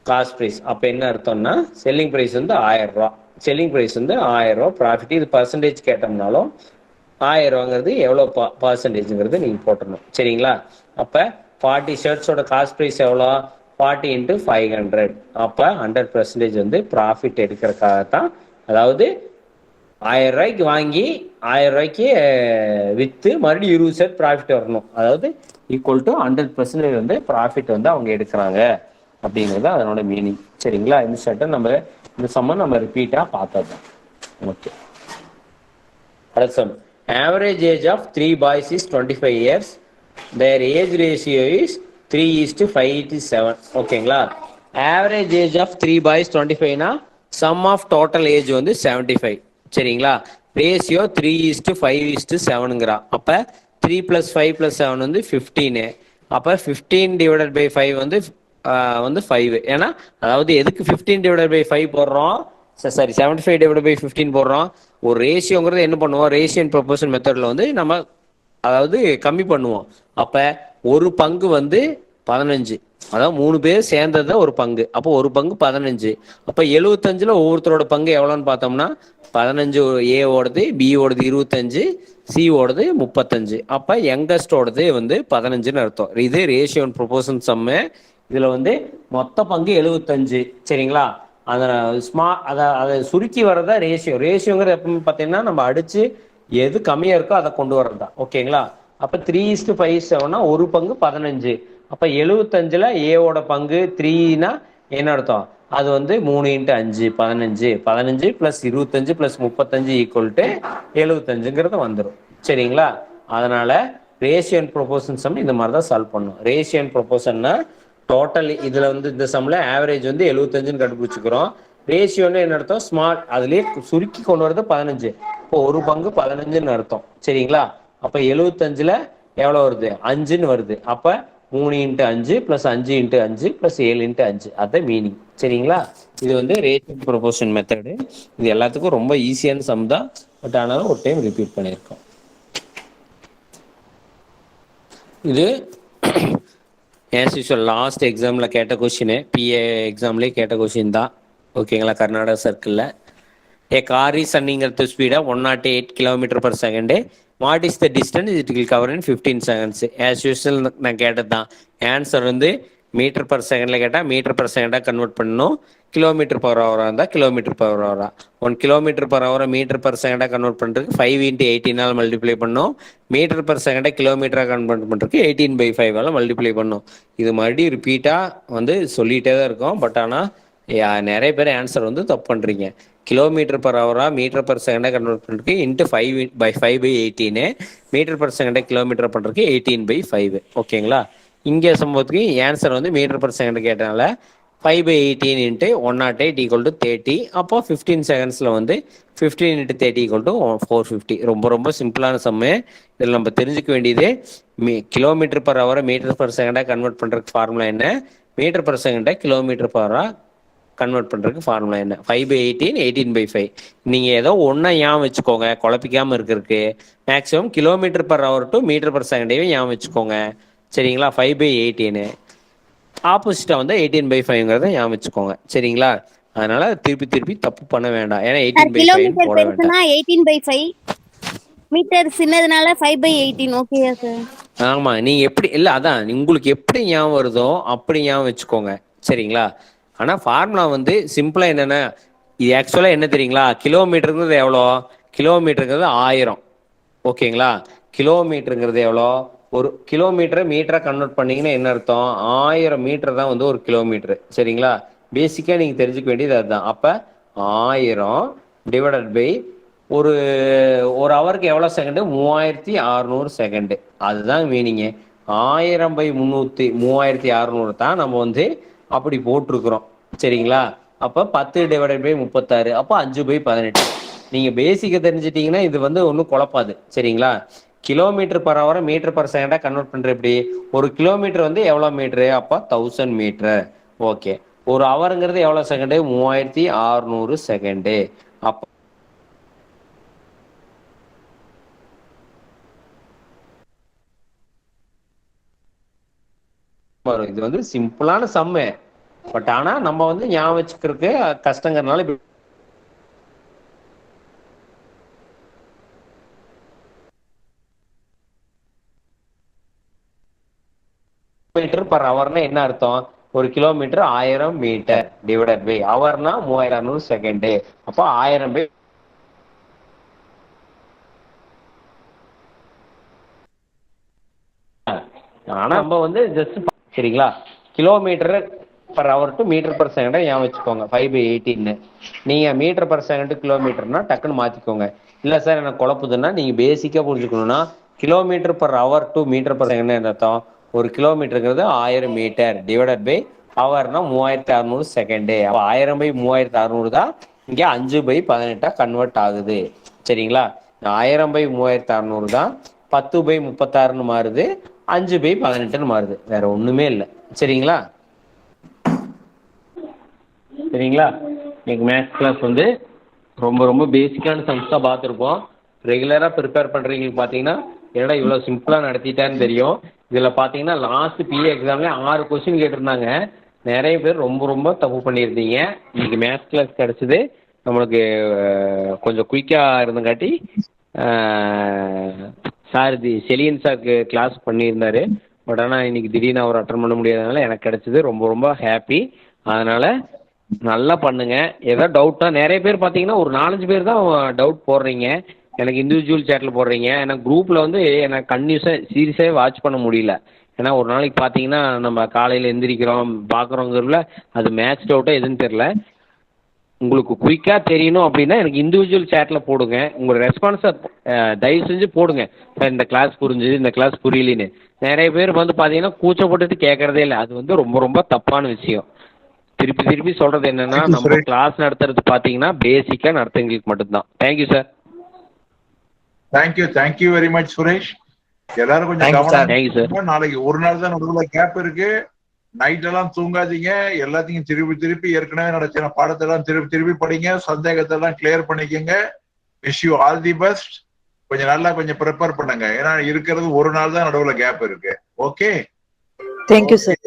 cost price. அப்போ என்ன அர்த்தம்னா செல்லிங் ப்ரைஸ் வந்து 1000 ரூபா, செல்லிங் ப்ரைஸ் வந்து 1000 ரூபா ப்ராஃபிட். இது பர்சன்டேஜ் கேட்டோம்னாலும் 1000 ரூபாங்கிறது எவ்வளோ பர்சன்டேஜுங்கிறது நீங்கள் போட்டுடணும். சரிங்களா? அப்போ 40 ஷர்ட்ஸோட காஸ்ட் ப்ரைஸ் எவ்வளோ, 40 × 500. அப்போ 100% வந்து ப்ராஃபிட் எடுக்கிறதுக்காகத்தான். அதாவது 1000 ரூபாய்க்கு வாங்கி 1000 ரூபாய்க்கு விற்று மறுபடியும் 20 ஷர்ட் ப்ராஃபிட் வரணும். அதாவது ஈக்குவல் டு 100% வந்து ப்ராஃபிட் வந்து அவங்க எடுக்கிறாங்க அப்படிங்கிறது அதனோட மீனிங். சரிங்களா? இந்த ஷர்ட்டை நம்ம இந்த சம்ம நம்ம ரிப்பீட்டாக பார்த்தது. ஓகே, அடுத்த some. Average age of 3 boys is 25 years. Their age ratio is 3:5:7. ஓகேங்களா? Average age of 3 boys 25னா sum of total age வந்து 75. சரிங்களா? ரேஷியோ 3:5:7ங்கிறா. அப்போ 3 + 5 + 7 வந்து 15. அப்போ 15 ÷ 5 வந்து வந்து 5. ஏன்னா அதாவது எதுக்கு 15/5 போடுறோம், சாரி 75/15 போடுறோம். ஒரு ரேஷியோங்கிறது என்ன பண்ணுவோம், ரேஷியோ அண்ட் ப்ரொபோர்ஷன் மெத்தட்ல வந்து நம்ம அதாவது கம்மி பண்ணுவோம். அப்ப ஒரு பங்கு வந்து 15, அதாவது 3 பேர் சேர்ந்தது ஒரு பங்கு. அப்போ ஒரு பங்கு 15. அப்ப 75ல ஒவ்வொருத்தரோட பங்கு எவ்வளோன்னு பார்த்தோம்னா 15 ஏ ஓடுது, பி ஓடுது 25, சி ஓடுது 35. அப்ப யங்கஸ்டோடது வந்து 15ன்னு அர்த்தம். இது ரேஷியோ அண்ட் ப்ரொபோர்ஷன் சம்மு. இதுல வந்து மொத்த பங்கு 75. சரிங்களா? அதை அதை சுருக்கி வர்றதா ரேஷியோ. ரேஷியோங்கிறது எப்பவுமே பார்த்தீங்கன்னா நம்ம அடிச்சு எது கம்மியா இருக்கோ அதை கொண்டு வர்றது தான். ஓகேங்களா? அப்ப 3:5:7 ஒரு பங்கு 15. அப்ப 75ல ஏவோட பங்கு 3னா என்ன அர்த்தம், அது வந்து 3x5 15. 15 + 25 + 35 = 75ங்கிறது வந்துடும். சரிங்களா? அதனால ரேஷியோ அண்ட் ப்ரொபோர்ஷன் சம் இந்த மாதிரி தான் சால்வ் பண்ணும். ரேஷியோ அண்ட் ப்ரொபோர்ஷன்னா டோட்டல் இதுல வந்து இந்த சம்ல ஆவரேஜ் வந்து 75ன்னு கண்டுபிடிச்சுக்கிறோம். ரேஷியோன்னு என்ன அர்த்தம், ஸ்மால், அதுலயே சுருக்கி கொண்டு வரது 15. இப்போ ஒரு பங்கு 15ன்னு அர்த்தம். சரிங்களா? அப்ப 75ல எவ்வளவு வருது, 5ன்னு வருது. அப்ப 3x5 + 5x5 + 7x5 அதான் மீனிங். சரிங்களா? இது வந்து ரேஷியோ ப்ரொபோர்ஷன் மெத்தடு. இது எல்லாத்துக்கும் ரொம்ப ஈஸியான சம் தான். பட் ஆனாலும் ஒரு டைம் ரிப்பீட் பண்ணியிருக்கோம். இது ஆஸ் யூஷுவல் லாஸ்ட் எக்ஸாம்ல கேட்ட கொஸ்டின், பிஏ எக்ஸாம்லேயே கேட்ட கொஸ்டின் தான். ஓகேங்களா? கர்நாடகா சர்க்கிளில் a car is running at the speed of 108 km/s. What is the distance it will cover in 15 seconds? As usual நான் கேட்டது தான். ஆன்சர் வந்து மீட்டர் பர் செகண்ட்ல கேட்டால் மீட்டர் பர் செகண்டாக கன்வெர்ட் பண்ணணும். km/h இருந்தால் km/h. 1 km/h மீட்டர் பர் செகண்டாக கன்வெர்ட் பண்ணுறதுக்கு 5 × 18 மல்டிப்ளை பண்ணோம். மீட்டர் பர் செகண்டை கிலோமீட்டராக கன்வெர்ட் பண்ணுறதுக்கு 18/5 மல்டிப்ளை பண்ணோம். இது மறுபடியும் ரிப்பீட்டாக வந்து சொல்லிகிட்டே தான் இருக்கோம். பட் ஆனால் நிறைய பேர் ஆன்சர் வந்து தப்பு பண்ணுறீங்க. km/h மீட்டர் பர் செகண்டாக கன்வெர்ட் பண்ணுறதுக்கு இன்ட்டு 5/18, மீட்டர் பர் செகண்டை கிலோமீட்டர் பண்ணுறதுக்கு 18/5. ஓகேங்களா? இங்கே சம்பவத்துக்கு ஆன்சர் வந்து மீட்டர் பர் செகண்ட் கேட்டனால 5/18 × 108 = 30. அப்போ 15 செகண்ட்ஸில் வந்து 15 × 30 = 450. ரொம்ப ரொம்ப சிம்பிளான சம்மு. இதில் நம்ம தெரிஞ்சுக்க வேண்டியது km/h மீட்டர் பர் செகண்டாக கன்வெர்ட் பண்ணுறதுக்கு ஃபார்முலா என்ன, மீட்டர் பர் செகண்டை km/h கன்வெர்ட் பண்ணுறதுக்கு ஃபார்முலா என்ன. 5/18 18/5. நீங்கள் ஏதோ ஒன்றா ஞாபகம் வச்சுக்கோங்க குழப்பிக்காமல் இருக்கிறதுக்கு. Maximum km/h to metre per செகண்டையும் ஞாபகம் வச்சுக்கோங்க. சரிங்களா? 5/18 ஆப்போசிட்டாக வந்து 18/5ங்கிறத ஞாபகம் வச்சுக்கோங்க. சரிங்களா? அதனால திருப்பி திருப்பி தப்பு பண்ண வேண்டாம். ஏன்னா 18/5 போட வேண்டாம். 18/5 மீட்டர் சின்னதுனால 5/18. ஓகேயா சார்? ஆமா, நீங்க எப்படி இல்ல அதான் உங்களுக்கு எப்படி ஞாபகம் வருதோ அப்படி ஞாபகம் வச்சுக்கோங்க. சரிங்களா? ஆனா ஃபார்முலா வந்து சிம்பிளா என்னன்னா, இது ஆக்சுவலா என்ன தெரியுங்களா, கிலோமீட்டருங்கிறது எவ்வளோ, கிலோமீட்டருங்கிறது 1000. ஓகேங்களா? கிலோமீட்டருங்கிறது எவ்வளோ, ஒரு கிலோமீட்டரை மீட்டரா கன்வெர்ட் பண்ணீங்கன்னா என்ன அர்த்தம், 1000 மீட்டர் தான் வந்து ஒரு கிலோமீட்டர். சரிங்களா? பேசிக்கா நீங்க தெரிஞ்சுக்க வேண்டியது அதுதான். அப்ப 1000 டிவைடட் பை ஒரு ஒரு ஹவருக்கு எவ்வளோ செகண்டு, 3600 செகண்டு. அதுதான் மீனிங்கு. 1000/300 3600 தான் நம்ம வந்து அப்படி போட்டிருக்கிறோம். சரிங்களா? அப்போ 10 ÷ 36, அப்போ 5/18. நீங்கள் பேசிக்கை தெரிஞ்சிட்டிங்கன்னா இது வந்து ஒன்றும் குழப்பாது. சரிங்களா? km/h மீட்டர் பர் செகண்டாக கன்வெர்ட் பண்ணுற எப்படி, ஒரு கிலோமீட்டர் வந்து எவ்வளோ மீட்ரு, அப்போ 1000 மீட்டர். ஓகே, ஒரு ஹவருங்கிறது எவ்வளோ செகண்டு, 3600 செகண்டு. அப்போ வரும். இது வந்து சிம்பிளான சம்மு. பட் ஆனா நம்ம வந்து ஞாபகம் வச்சுக்கிறதுக்கு கஷ்டங்கிறதுனால km/h என்ன அர்த்தம், ஒரு கிலோமீட்டர் 1000 மீட்டர் டிவைடட் பை ஹவர்னா 3600 செகண்ட். அப்போ 1000 ஆனா நம்ம வந்து ஜஸ்ட் சரிங்களா, km/h to metre per second ஞாபகம் வச்சுக்கோங்க. 5/18. நீங்க மீட்டர் பர் செகண்ட் கிலோமீட்டர்னா டக்குன்னு மாத்திக்கோங்க. இல்ல சார் எனக்கு குழப்புதுன்னா நீங்க பேசிக்கா புரிஞ்சுக்கணும்னா km/h to metre per second என்ன அர்த்தம், ஒரு கிலோமீட்டருங்கிறது 1000 மீட்டர் டிவைடட் பை ஹவர்னா 3600 செகண்ட். 1000/3600 தான் இங்க 5/18 கன்வெர்ட் ஆகுது. சரிங்களா? 1000/3600 தான் 10/36ன்னு மாறுது, 5/18ன்னு மாறுது. வேற ஒண்ணுமே இல்லை. சரிங்களா? சரிங்களா? இன்னைக்கு மேக்ஸ் கிளாஸ் வந்து ரொம்ப ரொம்ப பேசிக்கான சம்ஸ் தான் பார்த்துருப்போம். ரெகுலராக ப்ரிப்பேர் பண்ணுறவங்களுக்கு பார்த்தீங்கன்னா என்னடா இவ்வளோ சிம்பிளாக நடத்திட்டான்னு தெரியும். இதில் பார்த்தீங்கன்னா லாஸ்ட் பிஏ எக்ஸாம்லேயே 6 கொஸ்டின் கேட்டிருந்தாங்க. நிறைய பேர் ரொம்ப ரொம்ப தப்பு பண்ணியிருந்தீங்க. இன்னைக்கு மேத்ஸ் கிளாஸ் கிடச்சிது நம்மளுக்கு கொஞ்சம் குயிக்காக இருந்தங்காட்டி சார் செலியன் சாருக்கு கிளாஸ் பண்ணியிருந்தாரு. பட் ஆனால் இன்னைக்கு திடீர்னு அவர் அட்டன் பண்ண முடியாதனால எனக்கு கிடச்சிது. ரொம்ப ரொம்ப ஹாப்பி. அதனால் நல்லா பண்ணுங்க. ஏதாவது டவுட்னா நிறைய பேர் பார்த்தீங்கன்னா ஒரு 4-5 பேர் தான் டவுட் போடுறீங்க. எனக்கு இண்டிவிஜுவல் சேட்டில் போடுறீங்க. எனக்கு குரூப்பில் வந்து எனக்கு கன்டினியூஸாக சீரியஸாகவே வாட்ச் பண்ண முடியல. ஏன்னா ஒரு நாளைக்கு பார்த்தீங்கன்னா நம்ம காலையில் எந்திரிக்கிறோம் பார்க்குறோங்கிறதுல அது மேட்ச் டவுட்டாக எதுன்னு தெரில. உங்களுக்கு குயிக்காக தெரியணும் அப்படின்னா எனக்கு இண்டிவிஜுவல் சேட்டில் போடுங்க. உங்கள் ரெஸ்பான்ஸை தயவு செஞ்சு போடுங்க. சார் இந்த கிளாஸ் புரிஞ்சுது, இந்த கிளாஸ் புரியலின்னு. நிறைய பேர் வந்து பார்த்தீங்கன்னா கூச்சப்பட்டுட்டு கேட்குறதே இல்லை. அது வந்து ரொம்ப ரொம்ப தப்பான விஷயம். திருப்பி திருப்பி சொல்கிறது என்னென்னா நம்ம கிளாஸ் நடத்துறது பார்த்தீங்கன்னா பேசிக்காக நடத்துங்களுக்கு மட்டும்தான். Thank you sir. Thank you very much Suresh. எல்லாரும் கொஞ்சம் கவனம். நாளைக்கு ஒரு நாள் தான் நடுவுல கேப் இருக்கு. நைட் எல்லாம் தூங்காதீங்க. எல்லாத்தையும் திருப்பி ஏற்கனவே நடக்கிற பாடத்தெல்லாம் திருப்பி படிங்க. சந்தேகத்தை எல்லாம் கிளியர் பண்ணிக்கங்க. Wish you all the best. கொஞ்சம் நல்லா கொஞ்சம் ப்ரிப்பேர் பண்ணுங்க. ஏன்னா இருக்கிறது ஒரு நாள் தான் நடுவுல கேப் இருக்கு. Okay, thank you sir.